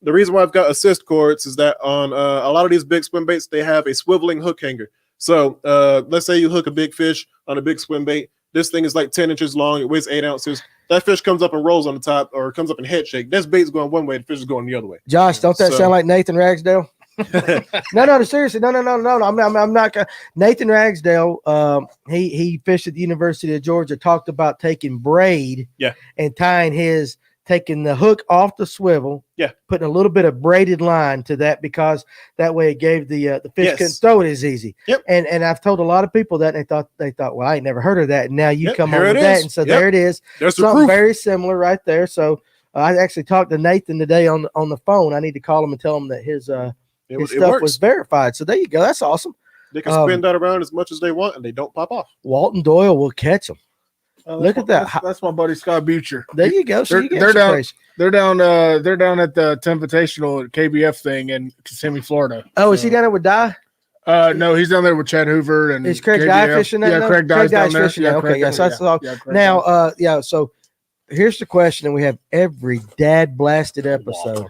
The reason why I've got assist cords is that on a lot of these big swim baits, they have a swiveling hook hanger. So let's say you hook a big fish on a big swim bait. This thing is like 10 inches long. It weighs 8 ounces. That fish comes up and rolls on the top or comes up in head shake. This bait's going one way. The fish is going the other way. Josh, don't that So- sound like Nathan Ragsdale? No, seriously, no. I'm not. Nathan Ragsdale, he fished at the University of Georgia. Talked about taking braid, and taking the hook off the swivel, putting a little bit of braided line to that because that way it gave the fish couldn't throw it as easy. Yep. And I've told a lot of people that and they thought, well, I ain't never heard of that. And now you come here on with it that, is. and so there it is. There's the Something proof. very similar right there. So I actually talked to Nathan today on the phone. I need to call him and tell him that his It stuff works. was verified. So there you go. That's awesome. They can spin that around as much as they want, and they don't pop off. Walton Doyal will catch them. Look at that. That's my buddy Scott Butcher. There you go. So They're down. They're down at the Invitational at KBF thing in Kissimmee, Florida. Oh, is he down there with Dye? No, he's down there with Chad Hoover and Is Craig KBF. Dye fishing that? Yeah, now? Craig Dye's down there. fishing that. Okay, Craig yes, Dye, that's all. yeah, Craig Now, Dye. so here's the question, and we have every dad blasted episode.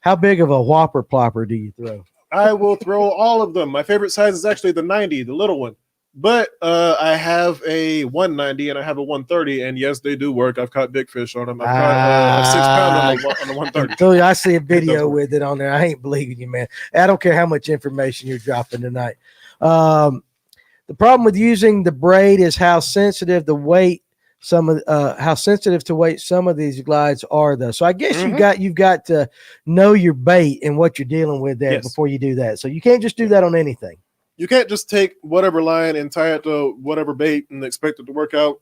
How big of a whopper plopper do you throw? I will throw all of them. My favorite size is actually the 90, the little one. But I have a 190 and I have a 130, and yes, they do work. I've caught big fish on them. I've caught a 6 pound on the 130. So I see a video with it on there. I ain't believing you, man. I don't care how much information you're dropping tonight. The problem with using the braid is how sensitive the weight how sensitive to weight some of these glides are, though. So I guess you've got to know your bait and what you're dealing with there before you do that. So you can't just do that on anything. You can't just take whatever line and tie it to whatever bait and expect it to work out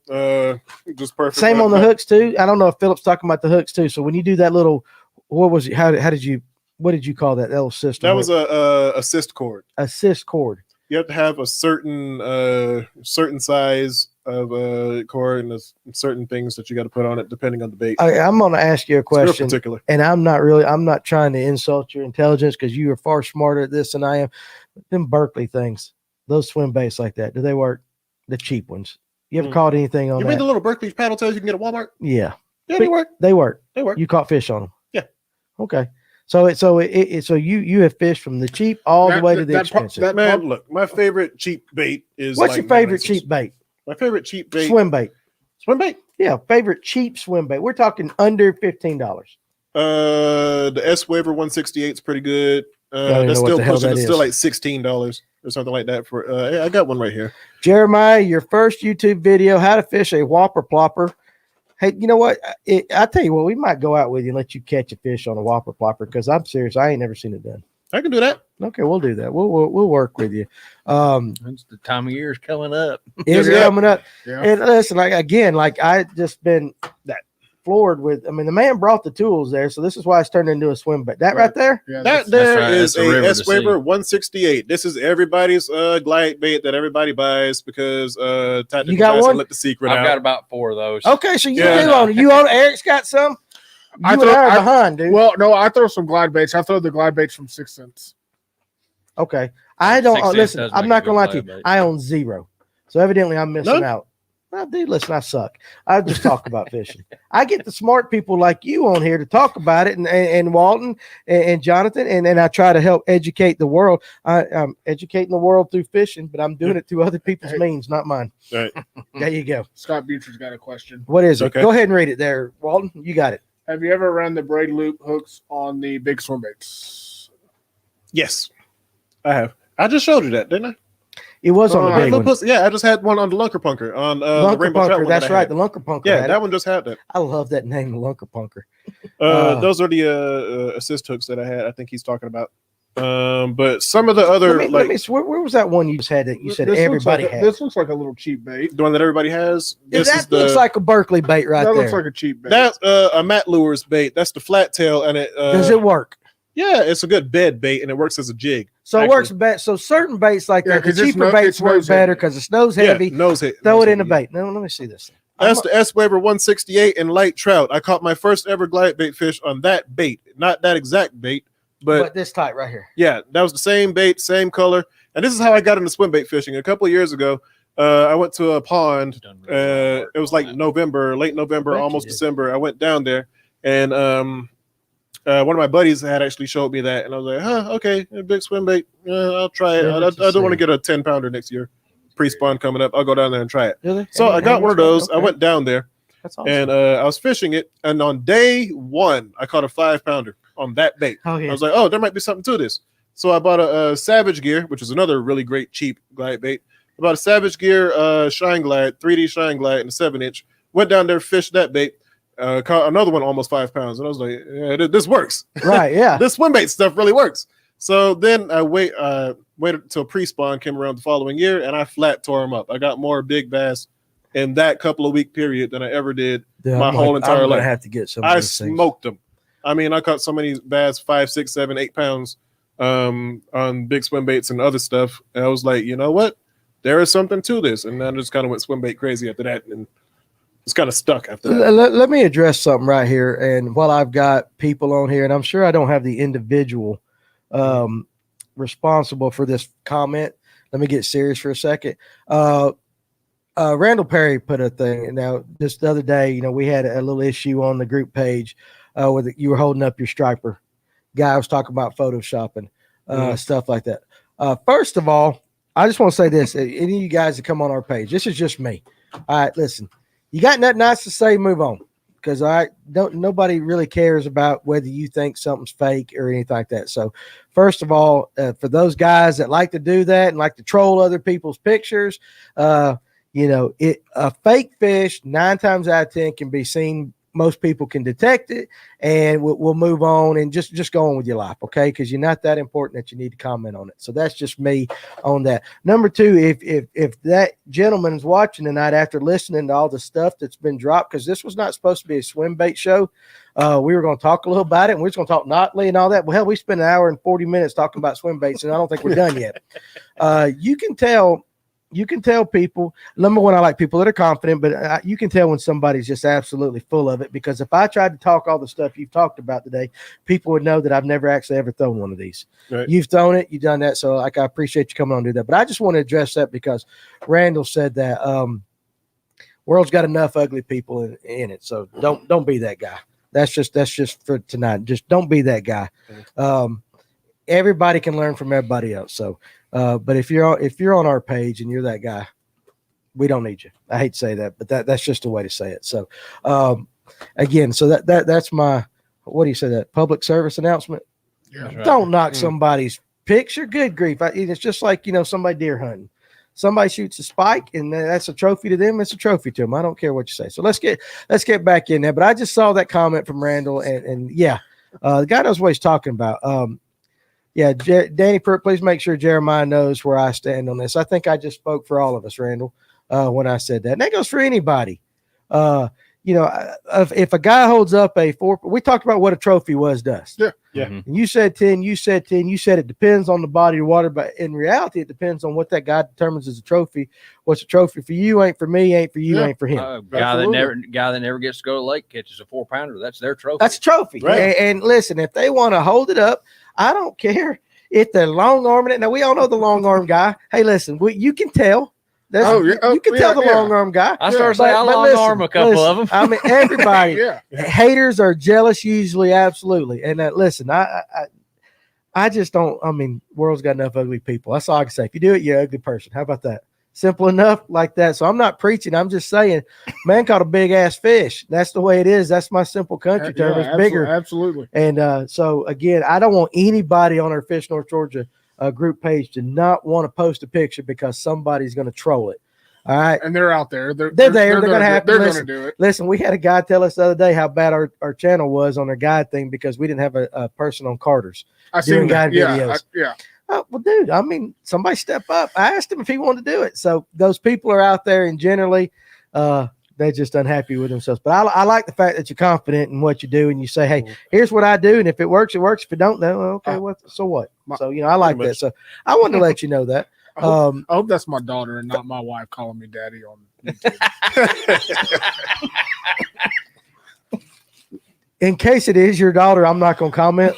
just perfect. Same on the hooks too. I don't know if Philip's talking about the hooks too. So when you do that little, what was it? What did you call that little system? That was a assist cord. Assist cord. You have to have a certain size of cord and certain things that you got to put on it depending on the bait. I'm going to ask you a It's real question, particular. and I'm not trying to insult your intelligence because you are far smarter at this than I am. Them Berkeley things, those swim baits like that, do they work? The cheap ones. You ever caught anything on You that? mean the little Berkeley paddle tails you can get at Walmart? Yeah. Yeah, they work. They work. They work. You caught fish on them. Yeah. Okay. So you have fished from the cheap all the way to the expensive. Man, look, my favorite cheap bait is. What's like your favorite 9 cheap bait? My favorite cheap bait. Swim bait. Swim bait. Yeah, favorite cheap swim bait. We're talking under $15. The S Waver 168 is pretty good. don't That's know what still the hell pushing. that It's still is. like $16 or something like that. For I got one right here. Jeremiah, your first YouTube video, how to fish a whopper plopper. Hey, you know what? I tell you what, we might go out with you and let you catch a fish on a whopper plopper because I'm serious. I ain't never seen it done. I can do that. Okay, we'll do that. We'll work with you. It's the time of year is coming up. It's Yeah. coming up. Yeah. And listen, like I just been that floored with. I mean, the man brought the tools there, so this is why it's turned into a swim bait. That right there. Yeah, That that's- there right. is That's a river a to S Waver see. 168. This is everybody's glide bait that everybody buys because Tactical You got Tyson one? let the secret I've out. got about 4 of those. Okay, so you Yeah. do own it. You own it. Eric's got some. You I and throw- I are I- behind, dude. Well, no, I throw some glide baits. I throw the glide baits from 6 cents. Okay. I don't 6 cents listen. does I'm make not a gonna lie good to you. glide bait. I own 0. So evidently I'm missing None? out. Well, dude, listen, I suck. I just talk about fishing. I get the smart people like you on here to talk about it, and Walton and Jonathan, and I try to help educate the world. I'm educating the world through fishing, but I'm doing it through other people's means, not mine. Right. There you go. Scott Butcher's got a question. What is it? Okay. Go ahead and read it there, Walton. You got it. Have you ever run the braid loop hooks on the big swim baits? Yes, I have. I just showed you that, didn't I? It was on the I big one. yeah, I just had one on the Lunker Punker on the Lunker Rainbow Trout Punker. one that That's I right. had. The Lunker Punker. Yeah, had that it. one just had that. I love that name, the Lunker Punker. Those are the assist hooks that I had. I think he's talking about. But some of the other where was that one you just had that you said This everybody looks like had? This looks like a little cheap bait. the one that everybody has. This is Looks like a Berkeley bait right That there. looks like a cheap bait. that's a Matt Lures bait. That's the flat tail, and it Does it work? Yeah, it's a good bed bait, and it works as a jig. So it Actually. works better. So certain baits like Yeah, that, the 'cause it's cheaper no- baits it's work nose better heavy. because it's nose heavy. nose hit. Throw nose it in the heavy, bait. No, let me see this. That's the S Waver 168 in light trout. I caught my first ever glide bait fish on that bait, not that exact bait, But this type right here. yeah, that was the same bait, same color. And this is how I got into swim bait fishing. A couple of years ago, I went to a pond. It was like November, late November, Bet you almost did. December. I went down there, and one of my buddies had actually showed me that, and I was like, "Huh, okay, a big swim bait. I'll try it. Yeah, I let's don't want to see. get a 10-pounder next year. Pre-spawn coming up. I'll go down there and try it." Really? So I got one of those. I Okay. went down there, That's awesome. and I was fishing it. And on day one, I caught a 5-pounder on that bait. Oh yeah. I was like, oh, there might be something to this. So I bought a Savage Gear, which is another really great cheap glide bait. I bought a Savage Gear Shine Glide, 3D Shine Glide, and a 7-inch. Went down there, fished that bait. Caught another one almost 5 pounds, and I was like, yeah, this works. Right. Yeah. This swim bait stuff really works. So then I waited until pre-spawn came around the following year, and I flat tore them up. I got more big bass in that couple of week period than I ever did. Dude, my whole entire I'm gonna life. have to get some. Of I these things. smoked them. I mean, I caught so many bass, 5, 6, 7, 8 pounds on big swim baits and other stuff. And I was like, you know what? There is something to this. And then I just kind of went swim bait crazy after that. And it's kind of stuck after that. Let me address something right here. And while I've got people on here, and I'm sure I don't have the individual responsible for this comment, let me get serious for a second. Randall Perry put a thing. Now, just the other day, you know, we had a little issue on the group page with you were holding up your striper. Guy was talking about photoshopping, stuff like that. First of all, I just want to say this. Any of you guys that come on our page, this is just me. All right, listen. You got nothing nice to say, move on. Because nobody really cares about whether you think something's fake or anything like that. So, first of all, for those guys that like to do that and like to troll other people's pictures, you know, a fake fish 9 times out of 10 can be seen. Most people can detect it, and we'll move on and just go on with your life, okay? Because you're not that important that you need to comment on it. So that's just me on that. Number 2, if that gentleman's watching tonight after listening to all the stuff that's been dropped, because this was not supposed to be a swim bait show. We were going to talk a little about it, and we're just going to talk Notley and all that. Well, hell, we spent 1 hour and 40 minutes talking about swim baits, and I don't think we're done yet. You can tell people, number one, I like people that are confident, but you can tell when somebody's just absolutely full of it, because if I tried to talk all the stuff you've talked about today, people would know that I've never actually ever thrown one of these. Right. You've thrown it, you've done that. So I appreciate you coming on and do that. But I just want to address that because Randall said that world's got enough ugly people in it. So don't be that guy. That's just for tonight. Just don't be that guy. Everybody can learn from everybody else. So, but if you're on our page and you're that guy, we don't need you. I hate to say that, but that's just a way to say it. So, again, so that's my, what do you say, that public service announcement? Yeah. Right. Don't knock somebody's picture. Good grief. It's just like, you know, somebody deer hunting. Somebody shoots a spike and that's a trophy to them. It's a trophy to them. I don't care what you say. So let's get back in there. But I just saw that comment from Randall and yeah, the guy knows what he's talking about. Yeah, Danny, please make sure Jeremiah knows where I stand on this. I think I just spoke for all of us, Randall, when I said that. And that goes for anybody. You know, if a guy holds up a 4, we talked about what a trophy was, Dust. Yeah. Yeah. And you said 10, you said it depends on the body of water, but in reality, it depends on what that guy determines as a trophy. What's a trophy for you ain't for me, ain't for you, ain't for him. Guy that never gets to go to the lake catches a 4-pounder. That's their trophy. That's a trophy. Right. And listen, if they want to hold it up, I don't care if they're long arming it. Now we all know the long arm guy. Hey, listen, you can tell. You can tell the long arm guy. I started saying I long arm a couple of them. I mean, everybody. Yeah. Haters are jealous usually, absolutely. And listen, I just don't. I mean, world's got enough ugly people. That's all I can say. If you do it, you're an ugly person. How about that? Simple enough, like that. So I'm not preaching. I'm just saying, man caught a big ass fish. That's the way it is. That's my simple country term. It's bigger. Absolutely. And so again, I don't want anybody on our Fish North Georgia group page to not want to post a picture because somebody's going to troll it. All right. And they're out there. They're there. They're gonna have to They're going to listen. do it. Listen, we had a guy tell us the other day how bad our channel was on our guide thing because we didn't have a person on Carter's. I doing seen that. guide Yeah, videos. yeah. Oh, well, dude, I mean, somebody step up. I asked him if he wanted to do it. So those people are out there, and generally, they're just unhappy with themselves. But I like the fact that you're confident in what you do, and you say, "Hey, here's what I do, and if it works, it works. If it don't, then okay, so what?" So I like that. So I wanted to let you know that. I hope that's my daughter and not my wife calling me daddy on YouTube. In case it is your daughter, I'm not going to comment.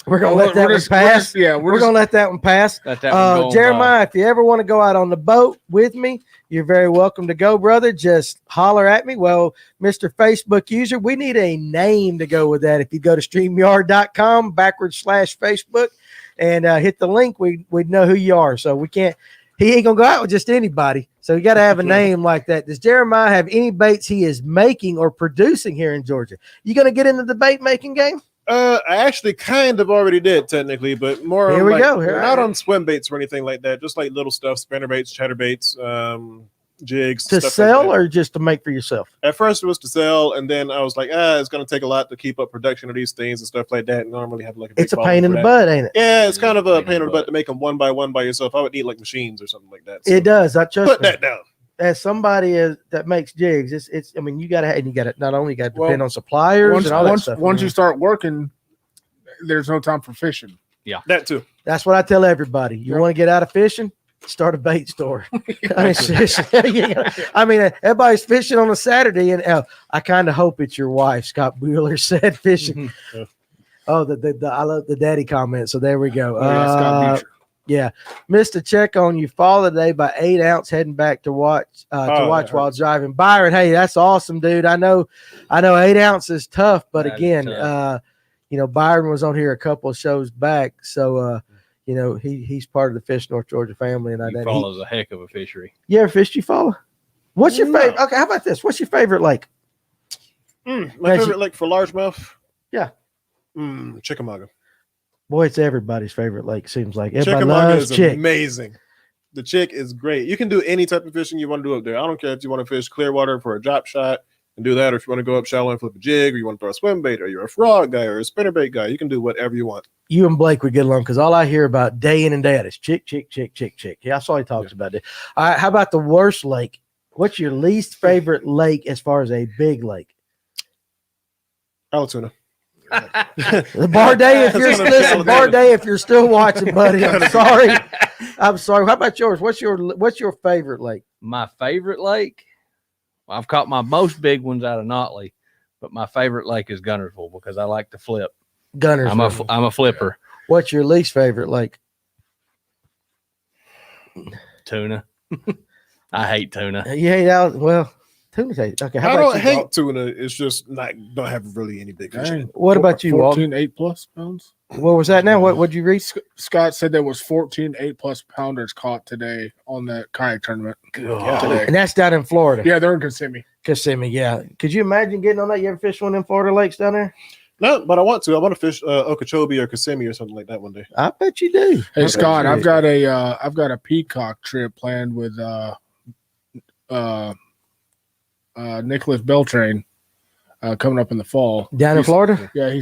We're going to let that one pass. We're going to let that one pass. Let that one go Jeremiah, if you ever want to go out on the boat with me, you're very welcome to go, brother. Just holler at me. Well, Mr. Facebook user, we need a name to go with that. If you go to StreamYard.com/Facebook and hit the link, we'd know who you are. So he ain't going to go out with just anybody. So you got to have a name like that. Does Jeremiah have any baits he is making or producing here in Georgia? You going to get into the bait making game? I actually kind of already did technically, but more Here on, we like, go. Here not on swim baits or anything like that. Just like little stuff, spinnerbaits, chatterbaits, jigs. To stuff sell like that. or just to make for yourself? At first it was to sell, and then I was like, it's going to take a lot to keep up production of these things and stuff like that. And normally have like It's a pain in the butt, ain't it? Yeah, it's kind of a pain in the butt to make them one by yourself. I would need like machines or something like that. So It does. I trust put me. that down. As somebody that makes jigs, it's. I mean, you got to not only got to depend on suppliers and all that stuff. Once you start working, there's no time for fishing. Yeah, that too. That's what I tell everybody. You want to get out of fishing? Start a bait store. I mean, everybody's fishing on a Saturday, and I kind of hope it's your wife. Scott Bueller said fishing. Oh, I love the daddy comment. So there we go. Yeah, missed a check on you. Fall today by 8 ounce heading back to watch while driving. Byron, hey, that's awesome, dude. I know 8 ounce is tough, but That is again, tough. Byron was on here a couple of shows back, so he's part of the Fish North Georgia family, and He follows a heck of a fishery. You ever fished? You follow? What's your favorite? Okay, how about this? What's your favorite lake? My favorite lake for largemouth? Yeah. Chickamauga. Boy, it's everybody's favorite lake. Seems like everybody Chickamauga loves is chick. amazing. The chick is great. You can do any type of fishing you want to do up there. I don't care if you want to fish clear water for a drop shot and do that, or if you want to go up shallow and flip a jig, or you want to throw a swim bait, or you're a frog guy or a spinnerbait guy. You can do whatever you want. You and Blake would get along because all I hear about day in and day out is chick, chick, chick, chick, chick. Yeah, that's all he talks about it. All right, how about the worst lake? What's your least favorite lake as far as a big lake? Alatoona. The Barday, if you're listening, Barday, if you're still watching, buddy, I'm sorry. I'm sorry. How about yours? What's your favorite lake? My favorite lake? Well, I've caught my most big ones out of Notley, but my favorite lake is Gunnersville because I like to flip. Gunners. I'm a flipper. What's your least favorite lake? Tuna. I hate tuna. You hate out. Well, tuna's okay. How I about don't you, hate Walt? tuna. It's just don't have really any big fish in it. What about you, Walt? 14 8+ pounds. What was that now? What'd you read? Scott said there was 14 8+ pounders caught today on that kayak tournament. Today. And that's down in Florida. Yeah, they're in Kissimmee. Kissimmee, yeah. Could you imagine getting on that? You ever fish one of them Florida lakes down there? No, but I want to. I want to fish Okeechobee or Kissimmee or something like that one day. I bet you do. Hey Scott, I've got a peacock trip planned with Nicholas Beltrain coming up in the fall. Down in Florida? Yeah, he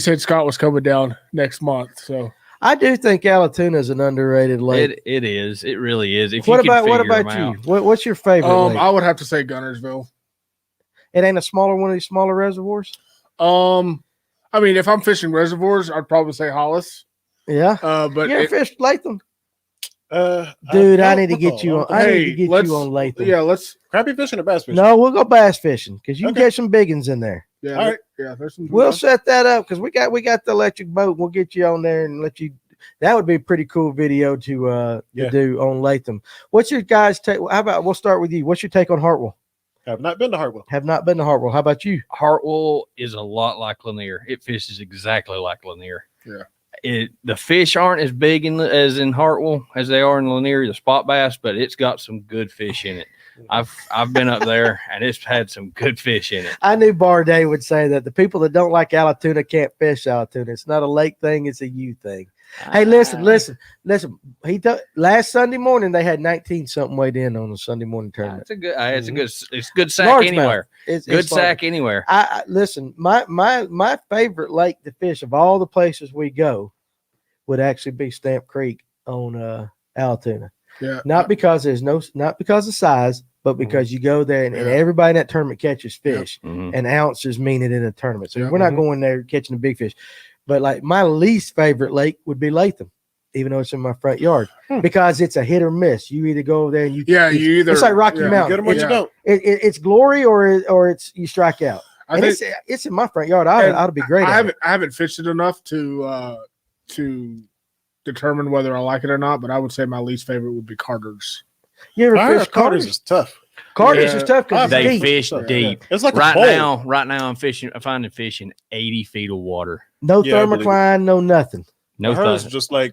said Scott was coming down next month. So I do think Alatoona is an underrated lake. It is. It really is. If What you can about figure 'em you? out. What's your favorite lake? I would have to say Gunnersville. It ain't a smaller one of these smaller reservoirs? I mean, if I'm fishing reservoirs, I'd probably say Hollis. Yeah. But You ever fished Latham? Dude, I need to get you on. I need to get you on Latham. Yeah, let's crappie fishing or bass fishing? No, we'll go bass fishing because you can Okay. catch some big ones in there. yeah, All right. yeah. There's some. We'll set that up because we got the electric boat. We'll get you on there and let you. That would be a pretty cool video to do on Latham. What's your guys' take? How about we'll start with you? What's your take on Hartwell? Have not been to Hartwell. Have not been to Hartwell. How about you? Hartwell is a lot like Lanier. It fishes exactly like Lanier. Yeah. The fish aren't as big as in Hartwell as they are in Lanier, the spot bass, but it's got some good fish in it. I've been up there and it's had some good fish in it. I knew Barday would say that the people that don't like Alatoona can't fish Alatoona. It's not a lake thing; it's a you thing. Hey, listen. Last Sunday morning they had 19 something weighed in on the Sunday morning tournament. It's a good. It's good sack Largemouth. anywhere. It's Good sack large. anywhere. I listen. My favorite lake to fish of all the places we go would actually be Stamp Creek on Altoona. Yeah. Not because of size, but because you go there and everybody in that tournament catches fish, and ounces mean it in a tournament. So we're not going there catching the big fish. But like my least favorite lake would be Latham, even though it's in my front yard, because it's a hit or miss. You either go over there and it's like Rocky Mountain. Get them what you don't. It's glory or it's you strike out. It's in my front yard. I'd be great. I haven't fished it enough to determine whether I like it or not, but I would say my least favorite would be Carter's. You ever fish Carter's? Is tough. Carter's is tough because they fish deep. It's like right a bowl. now. I'm finding fish in 80 feet of water. No thermocline, no nothing. No, Carter's is just like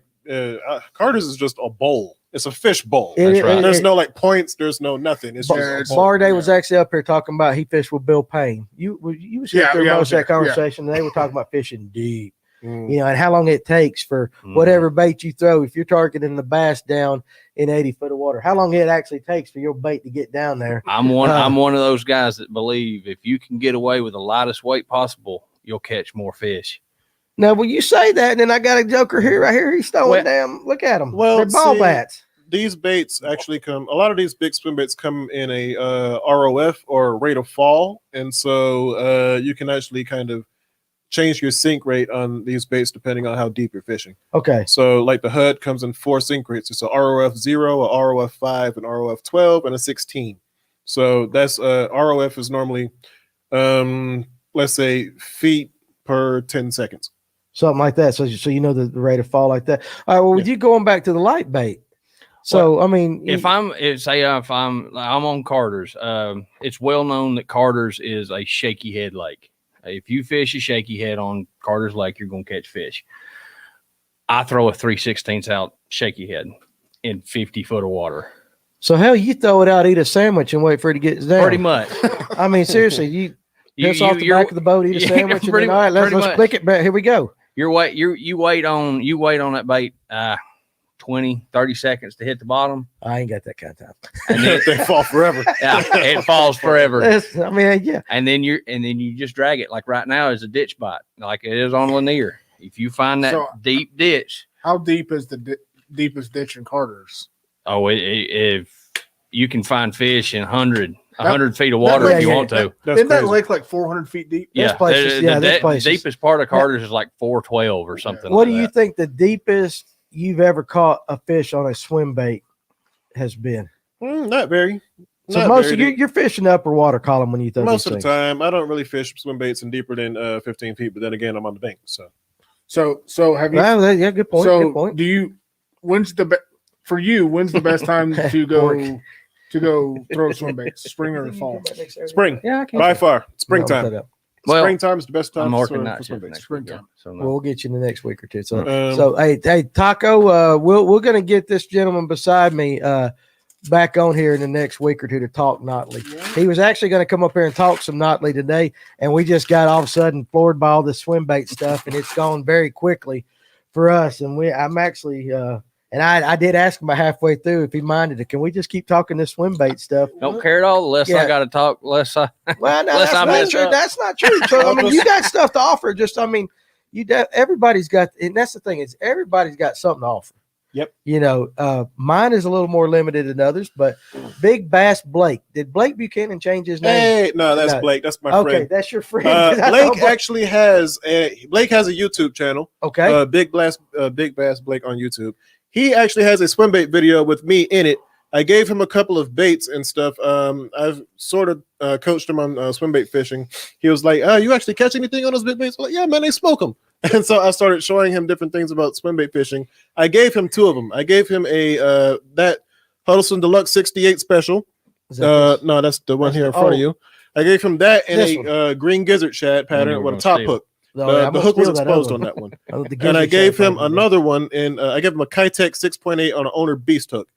Carter's is just a bowl. It's a fish bowl. That's right. There's no like points. There's no nothing. It's just Barday was actually up here talking about he fished with Bill Payne. You was here through most of that conversation, and they were talking about fishing deep. You know, and how long it takes for whatever bait you throw. If you're targeting the bass down in 80 foot of water, how long it actually takes for your bait to get down there. I'm one of those guys that believe if you can get away with the lightest weight possible, you'll catch more fish. Now, when you say that, and then I got a joker here, right here. He's throwing down. Look at him. Well, they're ball bats. These baits actually come. A lot of these big swim baits come in a ROF or rate of fall, and so you can actually kind of change your sink rate on these baits depending on how deep you're fishing. Okay. So like the HUD comes in 4 sink rates. It's a ROF 0, a ROF 5, an ROF 12, and a 16. So that's ROF is normally let's say feet per 10 seconds. Something like that. So you know the rate of fall like that. All right. Well, with you going back to the light bait. So I mean, if I'm on Carter's, it's well known that Carter's is a shaky head lake. If you fish a shaky head on Carter's Lake, you're going to catch fish. I throw a 3/16 out shaky head in 50 foot of water. So hell, you throw it out, eat a sandwich, and wait for it to get down. Pretty much. I mean, seriously, you piss off the back of the boat, eat a sandwich, and then, all right, let's click it back. Here we go. You wait on that bait 20, 30 seconds to hit the bottom. I ain't got that kind of time. And then they fall forever. Yeah, it falls forever. I mean, yeah. And then you just drag it. Like right now is a ditch bite, like it is on Lanier. If you find that deep ditch. How deep is the deepest ditch in Carter's? Oh, if you can find fish in 100 feet of water if you want to. Isn't that lake like 400 feet deep? Yeah, the deepest part of Carter's is like 412 or something. What do you think the deepest you've ever caught a fish on a swim bait has been? Not very. So most of you're fishing the upper water column when you throw most of the time. I don't really fish swim baits in deeper than 15 feet, but then again, I'm on the bank. So have you? Well, yeah, good point. So good point. do you? When's the best time to go throw swim baits? Spring or fall? Spring. Yeah, by far. Springtime. Well, springtime is the best time. I'm working for swim baits. Springtime. So we'll get you in the next week or two. So hey, Taco, we're gonna get this gentleman beside me back on here in the next week or two to talk Notley. Yeah. He was actually going to come up here and talk some Notley today, and we just got all of a sudden floored by all the swim bait stuff, and it's gone very quickly for us. And I'm actually and I did ask him about halfway through if he minded it. Can we just keep talking this swim bait stuff? Don't care at all. Unless I got to talk. Unless I. Well, no, that's not true. So I mean, you got stuff to offer. Just I mean, everybody's got, and that's the thing is everybody's got something to offer. Yep. You know, mine is a little more limited than others, but Big Bass Blake. Did Blake Buchanan change his name? Hey, no, that's Blake. That's my friend. Okay, that's your friend. Blake actually has a YouTube channel. Okay. Big Bass Blake on YouTube. He actually has a swim bait video with me in it. I gave him a couple of baits and stuff. I've sort of coached him on swim bait fishing. He was like, you actually catch anything on those big baits? I'm like, yeah, man, they smoke them. And so I started showing him different things about swim bait fishing. I gave him 2 of them. I gave him a that Huddleston Deluxe 68 special. No, that's the one here in front of you. I gave him that and a green gizzard shad pattern with a top hook. The hook was exposed on that one. And I gave him another one, and I gave him a Kitech 6.8 on an owner beast hook.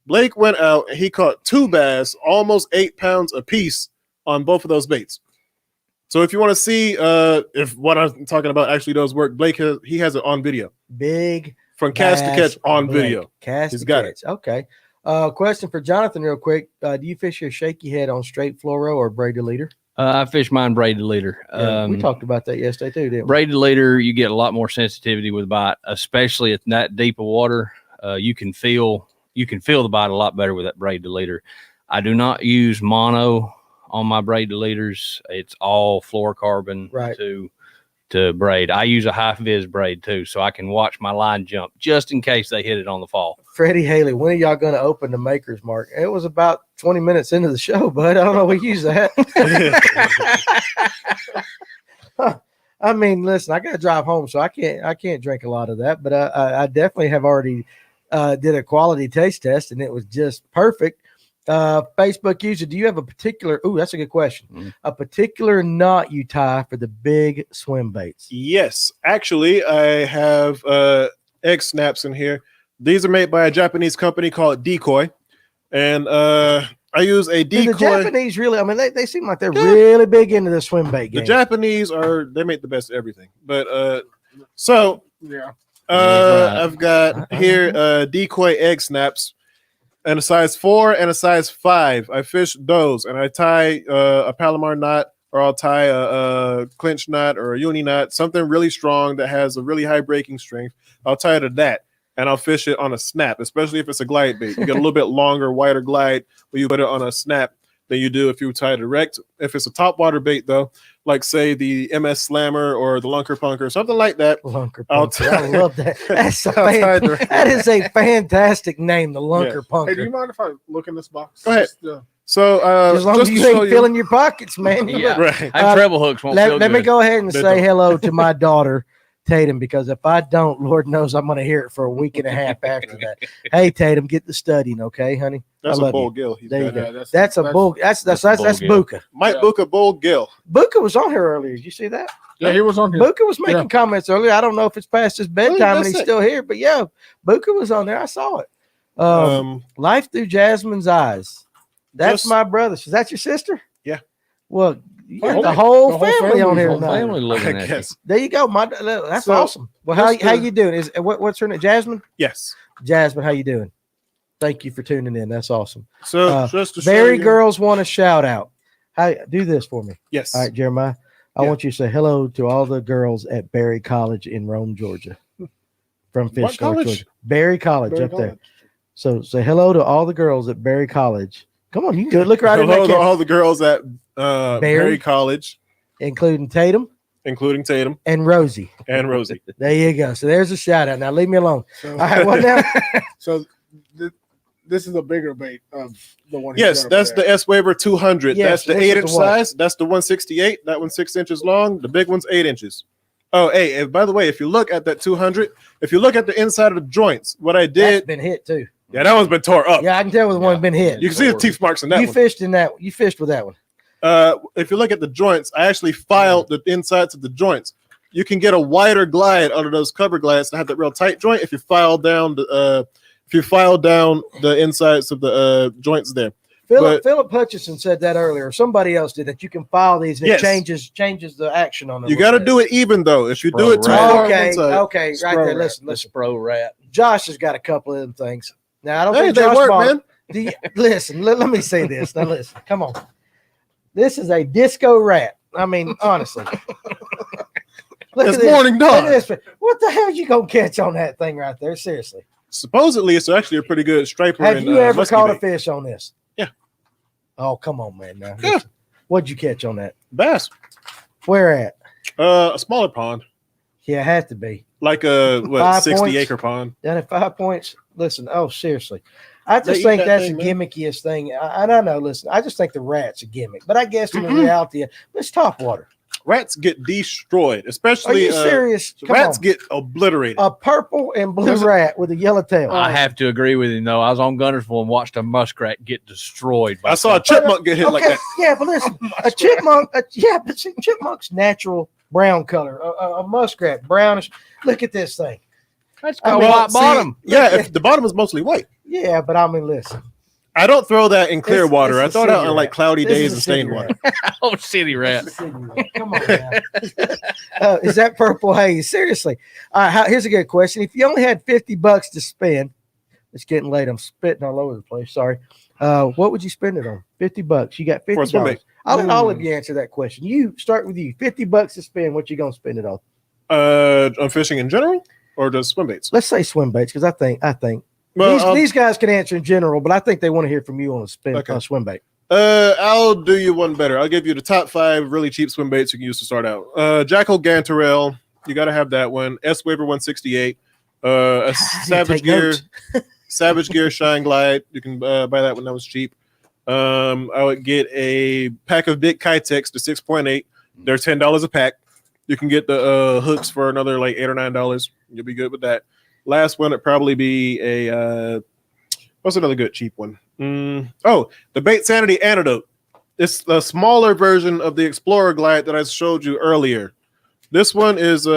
Blake went out and he caught 2 bass, almost 8 pounds a piece on both of those baits. So if you want to see if what I'm talking about actually does work, Blake he has it on video. Big From cast to catch on Blake. video. Cast He's to got catch. Okay. Question for Jonathan, real quick. Do you fish your shaky head on straight fluoro or braided leader? I fish mine braided leader. We talked about that yesterday too, didn't we? Braided leader, you get a lot more sensitivity with bite, especially at that deep of water. You can feel the bite a lot better with that braided leader. I do not use mono on my braided leaders. It's all fluorocarbon to braid. I use a high vis braid too, so I can watch my line jump just in case they hit it on the fall. Freddie Haley, when are y'all going to open the Maker's Mark? It was about 20 minutes into the show, but I don't know if we use that. I mean, listen, I got to drive home, so I can't drink a lot of that, but I definitely have already did a quality taste test, and it was just perfect. Facebook user, do you have a particular? Ooh, that's a good question. A particular knot you tie for the big swim baits? Yes, actually, I have egg snaps in here. These are made by a Japanese company called Decoy, and I use a decoy. The Japanese really, I mean, they seem like they're really big into the swim bait game. The Japanese they make the best of everything. But so Yeah. I've got here Decoy egg snaps. And a size 4 and a size 5. I fish those, and I tie a Palomar knot, or I'll tie a clinch knot or a uni knot, something really strong that has a really high breaking strength. I'll tie it to that, and I'll fish it on a snap, especially if it's a glide bait. You get a little bit longer, wider glide when you put it on a snap than you do if you tie direct. If it's a top water bait, though, like say the MS Slammer or the Lunker Punker, something like that. Lunker Punker. I love that. That is a fantastic name, the Lunker Punker. Hey, do you mind if I look in this box? Go ahead. Just, so as long as you ain't filling your pockets, man. Yeah. Right. Treble hooks won't feel Let me good. go ahead and They say don't. hello to my daughter, Tatum, because if I don't, Lord knows I'm going to hear it for a week and a half after that. Hey, Tatum, get to studying, okay, honey? That's I a love bull you. gill. He's There you got. go. That's a bull. That's Bluegill. Buka. Mike Yeah. Buka bull gill. Buka was on here earlier. Did you see that? Yeah, he was on here. Buka was making comments earlier. I don't know if it's past his bedtime and that's he's it. still here, but yeah, Buka was on there. I saw it. Life Through Jasmine's Eyes. That's Just- my brother. Is that your sister? Yeah. Well, you got Oh, the whole the whole family on family's here on tonight. Family I looking at you. guess. There you go. That's So, awesome. Well, how just, you doing? Is what's her name? Jasmine? Yes. Jasmine, how you doing? Thank you for tuning in. That's awesome. So just to show Berry you- girls want a shout out. Do this for me. Yes. All right, Jeremiah. I Yeah. want you to say hello to all the girls at Berry College in Rome, Georgia. From What Fish North, college? Georgia. Berry College Berry up there. College. So say hello to all the girls at Berry College. Come on, you can do it. Look right in Hello that to camera, all the girls at Berry College, including Tatum including Tatum and Rosie. and Rosie. There you go. So there's a shout out. Now leave me alone. So, All right, what now? so this is a bigger bait of the one. he Yes, put up that's there. the S Waver 200. Yes, that's the this is 8-inch the one. size. That's the 168. That one's 6 inches long. The big one's 8 inches. Oh, hey, and by the way, if you look at that 200, if you look at the inside of the joints, what I That's did, been hit too. yeah, that one's been tore up. Yeah, I can tell with the one been hit. You can see the teeth marks in that You one. fished in that. You fished with that one. If you look at the joints, I actually filed the insides of the joints. You can get a wider glide under those cover glides to have that real tight joint if you file down the insides of the joints there. Philip Hutchison said that earlier. Somebody else did that. You can file these and Yes. it changes the action on them. You got to do it even though. If you do Bro, it too right. far on Okay, one side, okay, right Spro there. rat. Listen, The listen. Spro rat. Josh has got a couple of them things. Now I don't hey, think they Josh work, bought man. listen, let me say this. Now listen, come on. This is a disco rat. I mean, honestly. Look It's at this. morning Look dawn. at this. What the hell you gonna catch on that thing right there? Seriously. Supposedly, it's actually a pretty good striper. Have and, you ever musky caught a bait. fish on this? Yeah. Oh, come on, man. Now, Yeah. listen. What'd you catch on that? Bass? Where at? A smaller pond, Yeah, it had to be. like a 5 60 points? acre pond. Down at 5 points. Listen, oh, seriously. I They just eat think that that's thing, the man. gimmickiest thing. And I know, listen, I just think the rat's a gimmick. But I guess in the reality, it's top water. Rats get destroyed, Are especially you serious? Come rats on. get obliterated. A purple and blue There's a- rat with a yellow tail. I have to agree with him though. I was on Gunnersville and watched a muskrat get destroyed. By I saw a something. chipmunk get hit like that. Yeah, but listen, a chipmunk, but see, chipmunk's natural brown color, a muskrat, brownish. Look at this thing. That's I got mean, white see, bottom. Yeah, if the bottom is mostly white. Yeah, but I mean, listen. I don't throw that in clear It's- water. it's I a throw it out city on like rat. cloudy This days is a and city stained water. rat. Oh, city rat. It's a city rat. Come on, man. Is that purple haze? Seriously. All right, here's a good question. If you only had $50 to spend, it's getting late. I'm spitting all over the place. Sorry. What would you spend it on? $50. You got For a $50. Swimbait. I'll let all of you answer that question. You start with you. $50 to spend. What you gonna spend it on? On fishing in general or just swim baits? Let's say swim baits because I think Well, these guys can answer in general, but I think they want to hear from you on a spin Okay. on swim bait. I'll do you one better. I'll give you the top 5 really cheap swim baits you can use to start out. Jackal Gantarelle, you got to have that one. S Waver 168. A Savage take Gear, notes. Savage Gear Shine Glide. You can buy that one. That was cheap. I would get a pack of big Kitex to 6.8. They're $10 a pack. You can get the hooks for another like $8 or $9. You'll be good with that. Last one would probably be a what's another good cheap one? Oh, the Bait Sanity Antidote. It's a smaller version of the Explorer Glide that I showed you earlier. This one is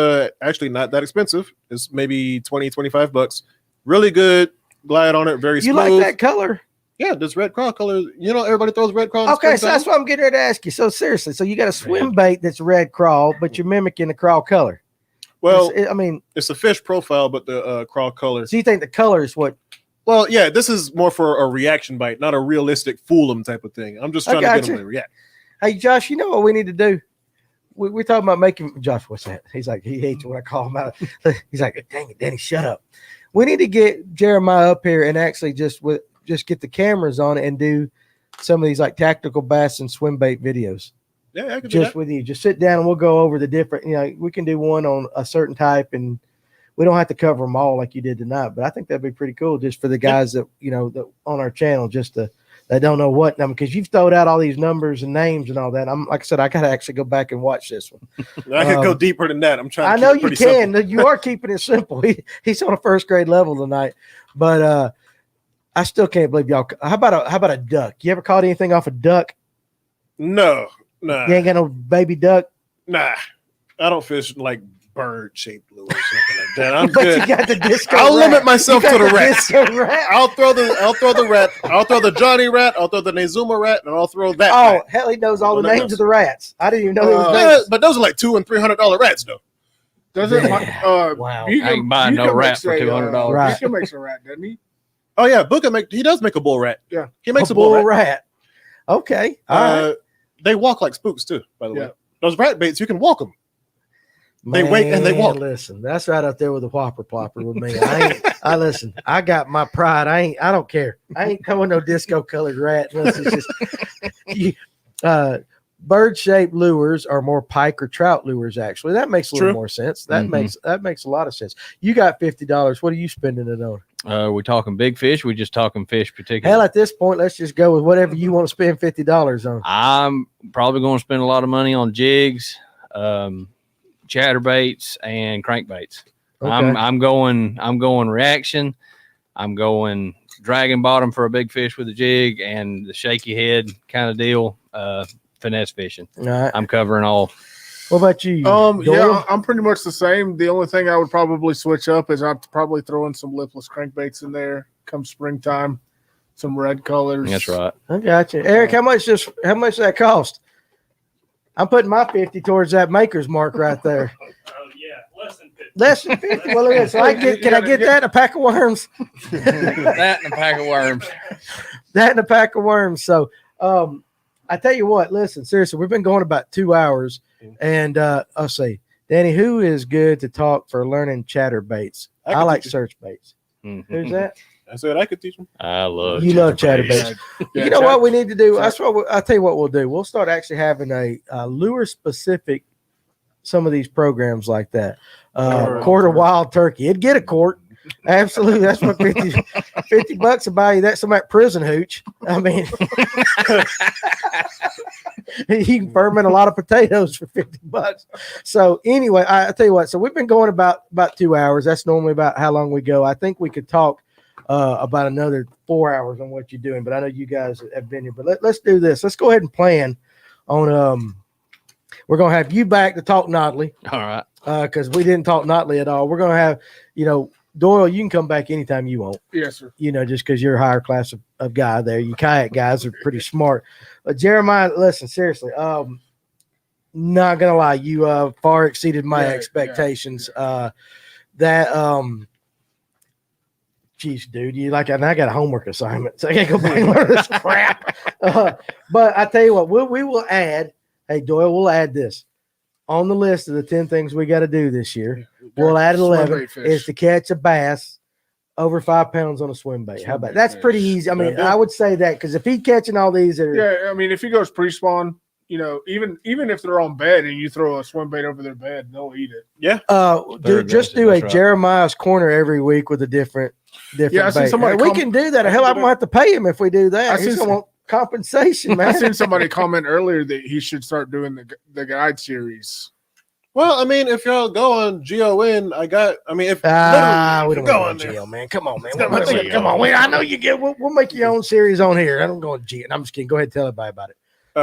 actually not that expensive. It's maybe $20-$25. Really good glide on it. Very You smooth. like that color? Yeah, this red crawl color. You know, everybody throws red crawl. in Okay, so springtime. that's what I'm getting ready to ask you. So seriously, so you got a swim bait that's red crawl, but you're mimicking the crawl color. Well, I mean, it's a fish profile, but the crawl color. so you think the color is what? Well, yeah, this is more for a reaction bite, not a realistic fool 'em type of thing. I'm just I trying to get gotcha. them to react. Hey, Josh, you know what we need to do? We're talking about making Josh. What's that? He's like, he hates when I call him out. He's like, dang it, Danny, shut up. We need to get Jeremiah up here and actually just get the cameras on it and do some of these like tactical bass and swim bait videos. Yeah, I can do Just that. with you. Just sit down and we'll go over the different, we can do one on a certain type and we don't have to cover them all like you did tonight, but I think that'd be pretty cool just for the guys that, that on our channel, just to, that don't know what number, because you've thrown out all these numbers and names and all that. I'm like I said, I got to actually go back and watch this one. I can go deeper than that. I'm trying to I keep know it you pretty can. simple. You are keeping it simple. He's on a first grade level tonight, but I still can't believe y'all. How about a duck? You ever caught anything off a duck? No, You ain't got no baby duck. nah. I don't fish like bird-shaped lures or something like that. I'm But good. you got the disco. I'll rat. limit myself You to got the rat. disco rat. I'll throw the rat. I'll throw the Johnny rat. I'll throw the Nezuma rat, and I'll throw that. Oh, rat. hell, he knows all the Nothing names else. of the rats. I didn't even know there was Yeah, names. but those are like $200 and $300 rats, though. Doesn't Yeah. Wow. I can buy no rat for $200. Right. He can make a rat, doesn't he? Oh yeah, Booker he does make a bull rat. Yeah. he makes A a bull rat. rat. Okay. All right. They walk like spooks too. By the Yeah. way, those rat baits you can walk them. They wait and they Man, walk. Listen, that's right up there with the whopper plopper with me. I listen. I got my pride. I don't care. I ain't coming no disco colored rat unless it's just bird shaped lures are more pike or trout lures. Actually, that makes a little True. more sense. That Mhm. makes a lot of sense. You got $50. What are you spending it on? We talking big fish? We just talking fish particular? Hell, at this point, let's just go with whatever you want to spend $50 on. I'm probably going to spend a lot of money on jigs, chatterbaits, and crankbaits. Okay. I'm going reaction. I'm going dragon bottom for a big fish with a jig and the shaky head kind of deal. Finesse fishing. All right. I'm covering all. What about you? Yeah, Doyle? I'm pretty much the same. The only thing I would probably switch up is I'd probably throw in some lipless crankbaits in there come springtime, some red colors. That's right. I got you, Eric. How much does that cost? I'm putting my 50 towards that maker's mark right there. Oh yeah, less than 50. Less than 50. Well, look at it. So can I get that and a pack of worms? That and a pack of worms. That and a pack of worms. So, I tell you what. Listen, seriously, we've been going about 2 hours, and I'll say, Danny, who is good to talk for learning chatterbaits? I I can like teach search baits. Mhm. Who's that? I said I could teach them. I love You love chatterbaits. chatterbaits. Yeah, You know what we need to do? chat- That's what I'll tell you what we'll do. We'll start actually having a lure specific some of these programs like that. Quarter wild turkey. It'd get a quart. Absolutely. That's what $50 will buy you that some of that prison hooch. I mean, you can ferment a lot of potatoes for $50. So anyway, I tell you what, so we've been going about 2 hours. That's normally about how long we go. I think we could talk about another 4 hours on what you're doing, but I know you guys have been here. But let's do this. Let's go ahead and plan on we're gonna have you back to talk Notley All right. because we didn't talk Notley at all. We're gonna have Doyle, you can come back anytime you want. Yes, sir. Just because you're a higher class of guy there. You kayak guys are pretty smart. Jeremiah, listen, seriously, not gonna lie, you far exceeded my expectations. Geez, dude, and I got a homework assignment, so I gotta go back and learn this crap. But I tell you what, we will add. Hey, Doyle, we'll add this on the list of the 10 things we got to do this year. We'll add 11 is to catch a bass over 5 pounds on a swim bait. How about that's pretty easy? I mean, I would say that because if he's catching all these, I mean, if he goes pre-spawn, even if they're on bed and you throw a swim bait over their bed, they'll eat it. Yeah. Just do a Jeremiah's Corner every week with a different bait. We can do that. Hell, I'm gonna have to pay him if we do that. He's gonna want compensation, man. I seen somebody comment earlier that he should start doing the guide series. Well, I mean, if y'all go on GON, we don't go on Geo, man. Come on, man. Come on. I know you get. We'll make your own series on here. I don't go on Geo. I'm just kidding. Go ahead and tell everybody about it.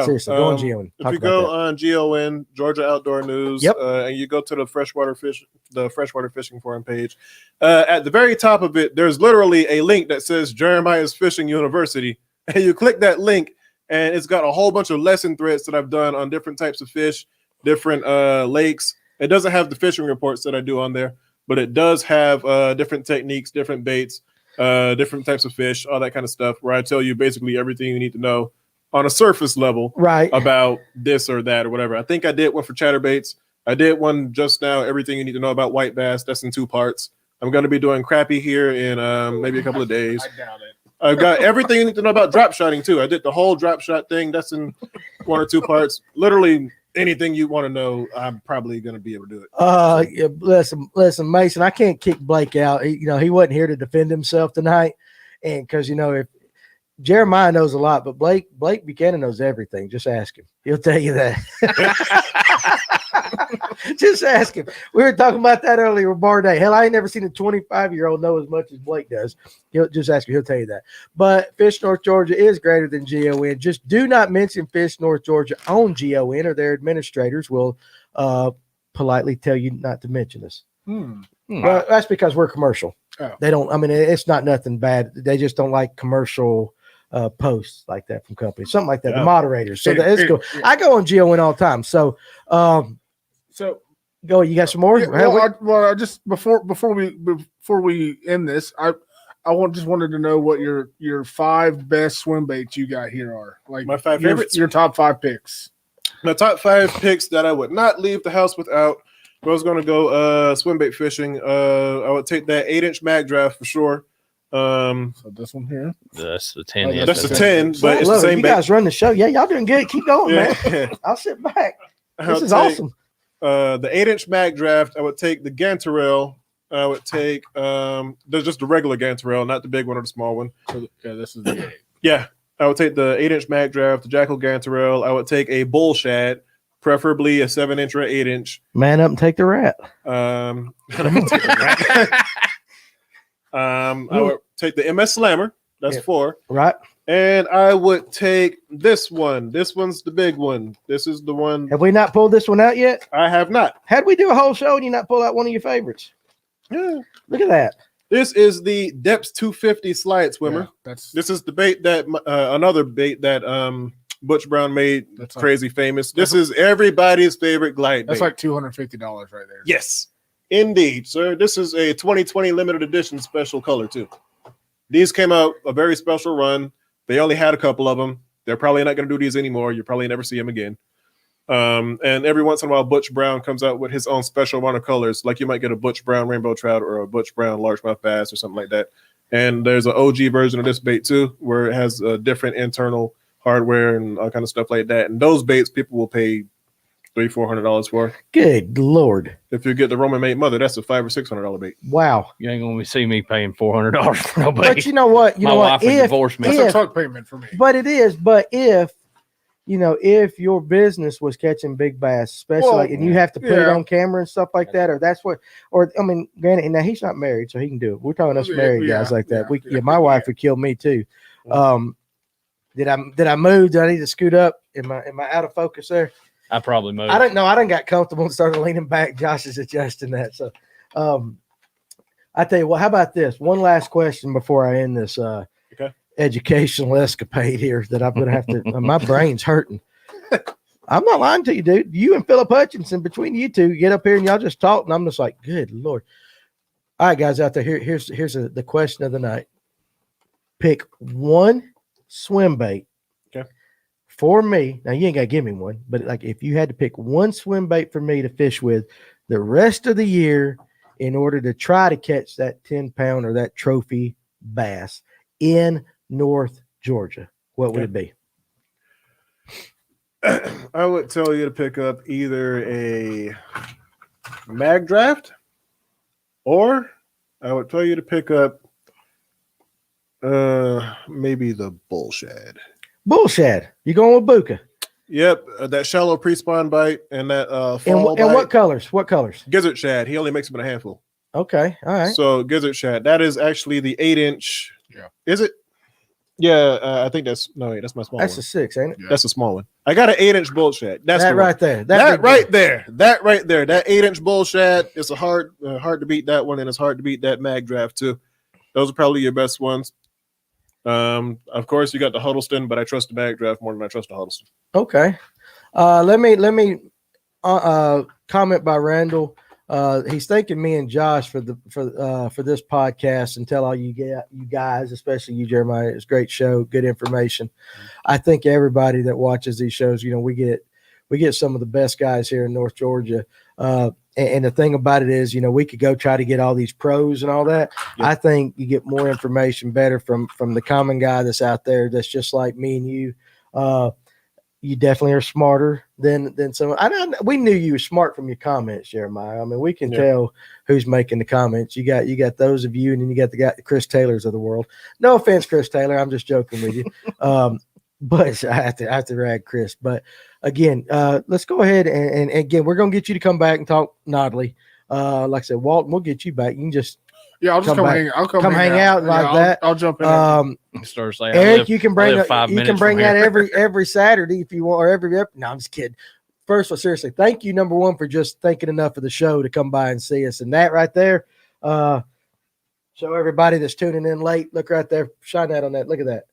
Seriously, go on GON. If you go on GON, Georgia Outdoor News, and you go to the freshwater fishing forum page, at the very top of it, there's literally a link that says Jeremiah's Fishing University, and you click that link, and it's got a whole bunch of lesson threads that I've done on different types of fish, different lakes. It doesn't have the fishing reports that I do on there, but it does have different techniques, different baits, different types of fish, all that kind of stuff, where I tell you basically everything you need to know on a surface level about this or that or whatever. I think I did one for chatterbaits. I did one just now, everything you need to know about white bass. That's in 2 parts. I'm going to be doing crappie here in maybe a couple of days. I doubt it. I've got everything you need to know about drop shotting too. I did the whole drop shot thing. That's in 1 or 2 parts. Literally anything you want to know, I'm probably going to be able to do it. Listen, Mason, I can't kick Blake out. He wasn't here to defend himself tonight. And because, if Jeremiah knows a lot, but Blake Buchanan knows everything. Just ask him. He'll tell you that. Just ask him. We were talking about that earlier with Barday. Hell, I ain't never seen a 25-year-old know as much as Blake does. He'll just ask him. He'll tell you that. But Fish North Georgia is greater than GON. Just do not mention Fish North Georgia on GON, or their administrators will politely tell you not to mention us. Well, that's because we're commercial. Oh. They don't. I mean, it's not nothing bad. They just don't like commercial posts like that from companies, something like that. The moderators. So that's cool. I go on GON all the time. So go. You got some more? I just before we end this, I wanted to know what your 5 best swim baits you got here are. Like my 5 favorites. Your top 5 picks. My top 5 picks that I would not leave the house without. I was going to go swim bait fishing. I would take that 8-inch mag draft for sure. So this one here. That's the 10. That's the 10, but it's the same you bait. guys run the show. Yeah, y'all doing good. Keep going, man. I'll sit back. This is awesome. The 8-inch mag draft. I would take the Gantarel. I would take there's just the regular Gantarel, not the big one or the small one. So this is the 8. Yeah, I would take the 8-inch mag draft, the Jackal Gantarel. I would take a bull shad, preferably a 7-inch or 8-inch. Man up and take the rat. I would take the MS Slammer. That's 4. Right. And I would take this one. This one's the big one. This is the one. Have we not pulled this one out yet? I have not. How'd we do a whole show and you not pull out one of your favorites? Yeah. Look at that. This is the Depths 250 slide swimmer. Yeah, this is the bait that another bait that Butch Brown made crazy famous. This is everybody's favorite glide bait. That's like $250 right there. Yes. Indeed, sir. This is a 2020 limited edition special color too. These came out a very special run. They only had a couple of them. They're probably not going to do these anymore. You probably never see them again. And every once in a while, Butch Brown comes out with his own special run of colors. Like you might get a Butch Brown rainbow trout or a Butch Brown largemouth bass or something like that. And there's an OG version of this bait too, where it has a different internal hardware and all kind of stuff like that. And those baits people will pay $300-400 for. Good Lord. If you get the Roman made mother, that's a $500 or $600 bait. Wow. You ain't gonna see me paying $400 for no bait. But you know what? My wife would divorce me. That's a truck payment for me. But it is. But if your business was catching big bass, especially and you have to put it on camera and stuff like that, or I mean, granted, now he's not married, so he can do it. We're talking us married guys like that. My wife would kill me too. Did I move? Do I need to scoot up? Am I out of focus there? I probably moved. I didn't know. I didn't got comfortable and started leaning back. Josh is adjusting that. So I tell you what, how about this? One last question before I end this Okay. educational escapade here that I'm going to have to, my brain's hurting. I'm not lying to you, dude. You and Philip Hutchinson, between you two, get up here and y'all just talk, and I'm just like, good Lord. All right, guys out there, here's the question of the night. Pick one swim bait. Okay. For me, now you ain't got to give me one, but like if you had to pick one swim bait for me to fish with the rest of the year in order to try to catch that 10-pound or that trophy bass in North Georgia, what would it be? I would tell you to pick up either a mag draft, or I would tell you to pick up maybe the bull shad. Bull shad. You going with Buka? Yep, that shallow pre-spawn bite and that fall And bite. what colors? What colors? Gizzard shad. He only makes them in a handful. Okay, all right. So gizzard shad. That is actually the 8-inch. Yeah. Is it? Yeah, I think that's that's my small That's one. a 6, ain't it? That's a small one. I got an 8-inch bull shad. That's that the right one. there. That big right one. there. That right there. That 8-inch bull shad is a hard to beat that one, and it's hard to beat that mag draft too. Those are probably your best ones. Of course, you got the Huddleston, but I trust the mag draft more than I trust the Huddleston. Okay. Let me comment by Randall. He's thanking me and Josh for this podcast, and tell all you guys, especially you, Jeremiah. It's a great show, good information. I think everybody that watches these shows, we get some of the best guys here in North Georgia. And the thing about it is, we could go try to get all these pros and all that. Yep. I think you get more information better from the common guy that's out there. That's just like me and you. You definitely are smarter than some. We knew you were smart from your comments, Jeremiah. I mean, we can tell who's making the comments. You got those of you, and then you got the Chris Taylors of the world. No offense, Chris Taylor. I'm just joking with you. But I have to rag Chris. But again, let's go ahead and again, we're gonna get you to come back and talk Nodley. Like I said, Walton, we'll get you back. You can just I'll just come back. hang. I'll come hang out like that. I'll jump in. Eric, you can bring that every. every Saturday if you want, or every. No, I'm just kidding. First of all, seriously, thank you, number one, for just thinking enough of the show to come by and see us. And that right there, show everybody that's tuning in late. Look right there. Shine that on that. Look at that.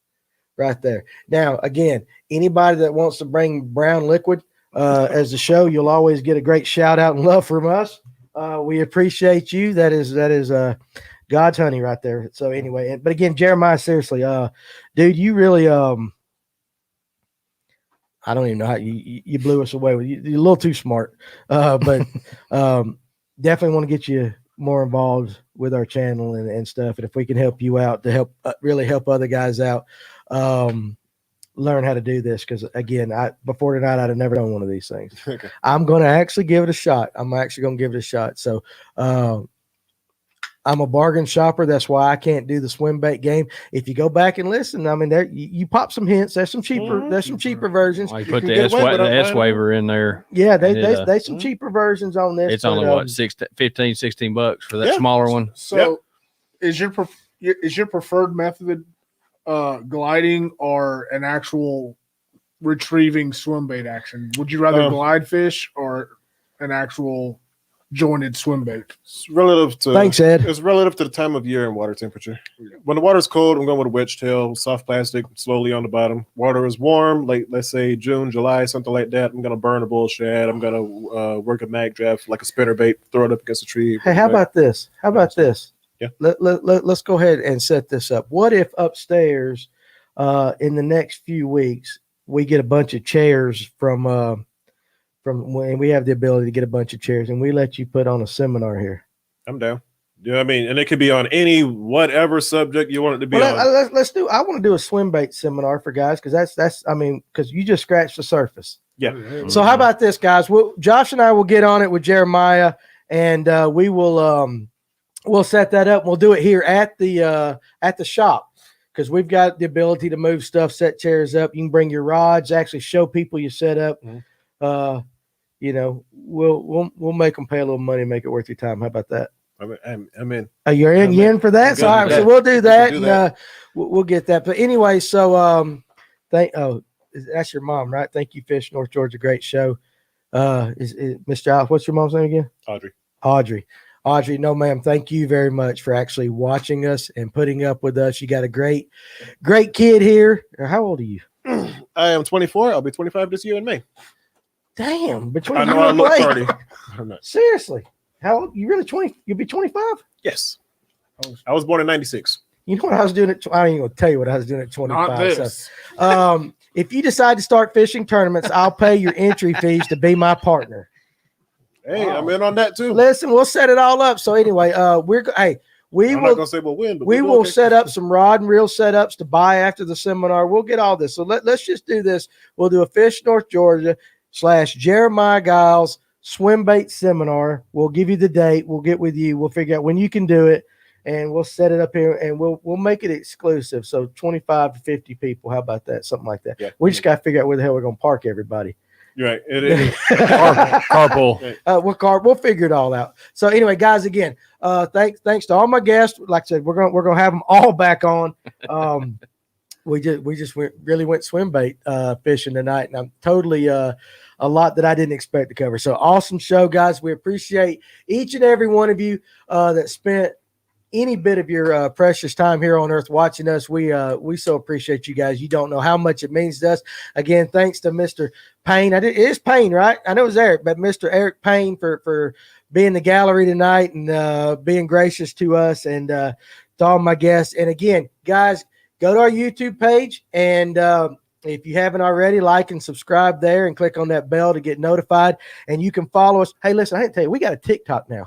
Right there. Now, again, anybody that wants to bring brown liquid as the show, you'll always get a great shout out and love from us. We appreciate you. That is God's honey right there. So anyway, but again, Jeremiah, seriously, dude, you really I don't even know how you blew us away with you. You're a little too smart. But definitely want to get you more involved with our channel and stuff. And if we can help you out to help really help other guys out, learn how to do this. Because again, before tonight, I'd have never done one of these things. Okay. I'm going to actually give it a shot. So, I'm a bargain shopper. That's why I can't do the Swimbait game. If you go back and listen, I mean, there you pop some hints. There's some cheaper versions. I put the S waiver in there. Yeah, there's some cheaper versions on this. It's only what, $15-$16 for that smaller one. So, is your preferred method gliding or an actual retrieving swimbait action? Would you rather glide fish or an actual jointed swimbait? It's relative to Thanks, Ed. It's relative to the time of year and water temperature. When the water's cold, I'm going with a wedge tail, soft plastic, slowly on the bottom. Water is warm, like let's say June, July, something like that. I'm going to burn a bull shad. I'm going to work a mag draft like a spinner bait, throw it up against a tree. Hey, how about this? Yeah. Let's go ahead and set this up. What if upstairs in the next few weeks we get a bunch of chairs from when we have the ability to get a bunch of chairs, and we let you put on a seminar here? I'm down. You know what I mean? And it could be on any whatever subject you want it to be on. I want to do a swim bait seminar for guys, because because you just scratched the surface. Yeah. So how about this, guys? Josh and I will get on it with Jeremiah, and we will we'll set that up. We'll do it here at the shop, because we've got the ability to move stuff, set chairs up. You can bring your rods, actually show people you set up. Mm-hmm. We'll make them pay a little money and make it worth your time. How about that? I'm in. You're in. You in for that? So, all right, so we'll do that, and we'll get that. But anyway, so that's your mom, right? Thank you, Fish North Georgia. Great show. Is Miss Giles? What's your mom's name again? Audrey. Audrey. Audrey, no, ma'am. Thank you very much for actually watching us and putting up with us. You got a great kid here. How old are you? I am 24. I'll be 25 this year in May. Damn, between I know you I and look Blake. 30. I'm not. Seriously, how old? You really 20? You'll be 25? Yes. I was born in 96. You know what I was doing at? I ain't gonna tell you what I was doing at 25. Not this. So, if you decide to start fishing tournaments, I'll pay your entry fees to be my partner. Hey, I'm in on that too. Listen, we'll set it all up. So anyway, we I'm will. not gonna say we'll win, but We we'll do will okay. set up some rod and reel setups to buy after the seminar. We'll get all this. So let's just do this. We'll do a Fish North Georgia / Jeremiah Giles Swimbait seminar. We'll give you the date. We'll get with you. We'll figure out when you can do it, and we'll set it up here, and we'll make it exclusive. So 25 to 50 people. How about that? Something like that. Yeah. We just got to figure out where the hell we're going to park everybody. You're right. It is. Carpool. We'll figure it all out. So anyway, guys, again, thanks to all my guests. Like I said, we're gonna have them all back on. We just really went swim bait fishing tonight, and I'm totally a lot that I didn't expect to cover. So awesome show, guys. We appreciate each and every one of you that spent any bit of your precious time here on earth watching us. We so appreciate you guys. You don't know how much it means to us. Again, thanks to Mr. Payne. It is Payne, right? I know it was Eric, but Mr. Eric Payne for being in the gallery tonight and being gracious to us, and to all my guests. And again, guys, go to our YouTube page, and if you haven't already, like and subscribe there and click on that bell to get notified. And you can follow us. Hey, listen, I didn't tell you, we got a TikTok now.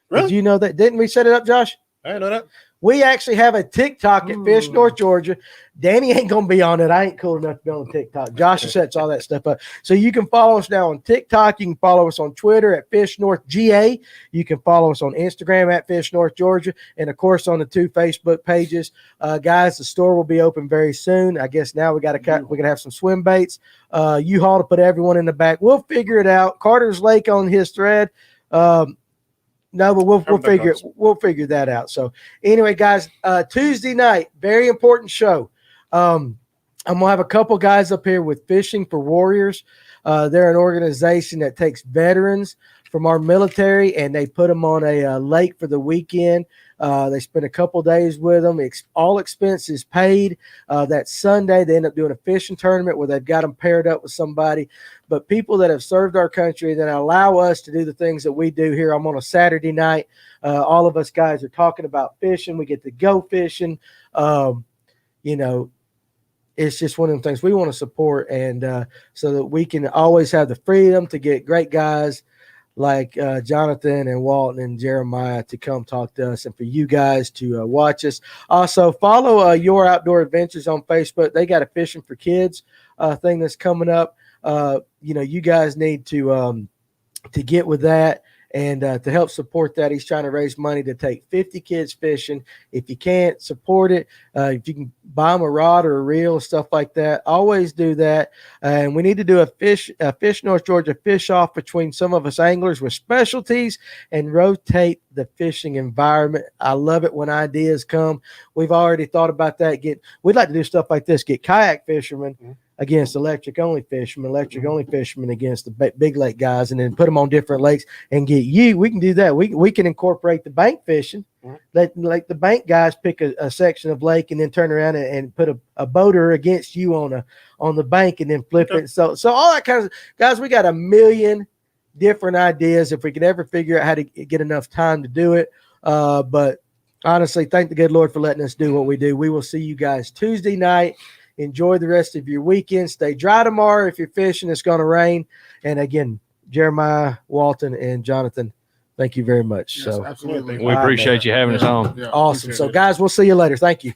Really? Did you know that? Didn't we set it up, Josh? I didn't know that. We actually have a TikTok at Fish North Georgia. Danny ain't going to be on it. I ain't cool enough to be on TikTok. Josh sets all that stuff up. So you can follow us now on TikTok. You can follow us on Twitter at Fish North GA. You can follow us on Instagram at Fish North Georgia. And, of course, on the 2 Facebook pages. Guys, the store will be open very soon. I guess now we're going to have some swim baits. U-Haul to put everyone in the back. We'll figure it out. Carter's Lake on his thread. No, but we'll figure that out. So anyway, guys, Tuesday night, very important show. I'm gonna have a couple guys up here with Fishing for Warriors. They're an organization that takes veterans from our military and they put them on a lake for the weekend. They spend a couple days with them. All expenses paid. That Sunday, they end up doing a fishing tournament where they've got them paired up with somebody. But people that have served our country that allow us to do the things that we do here. I'm on a Saturday night. All of us guys are talking about fishing. We get to go fishing. It's just one of the things we want to support, and so that we can always have the freedom to get great guys like Jonathan and Walton and Jeremiah to come talk to us, and for you guys to watch us. Also, follow Your Outdoor Adventures on Facebook. They got a Fishing for Kids thing that's coming up. You guys need to get with that. And to help support that, he's trying to raise money to take 50 kids fishing. If you can't support it, if you can buy them a rod or a reel, stuff like that, always do that. And we need to do a Fish North Georgia fish off between some of us anglers with specialties and rotate the fishing environment. I love it when ideas come. We've already thought about that. We'd like to do stuff like this, get kayak fishermen against electric only fishermen against the big lake guys, and then put them on different lakes and get you. We can do that. We can incorporate the bank fishing. Let the bank guys pick a section of lake and then turn around and put a boater against you on the bank and then flip it. So all that kind of guys, we got a million different ideas if we could ever figure out how to get enough time to do it. But honestly, thank the good Lord for letting us do what we do. We will see you guys Tuesday night. Enjoy the rest of your weekend. Stay dry tomorrow. If you're fishing, it's going to rain. And again, Jeremiah, Walton, and Jonathan, thank you very much. Yes, absolutely. We appreciate you having us on. Yeah, Awesome. So, guys, we'll see you later. Thank you.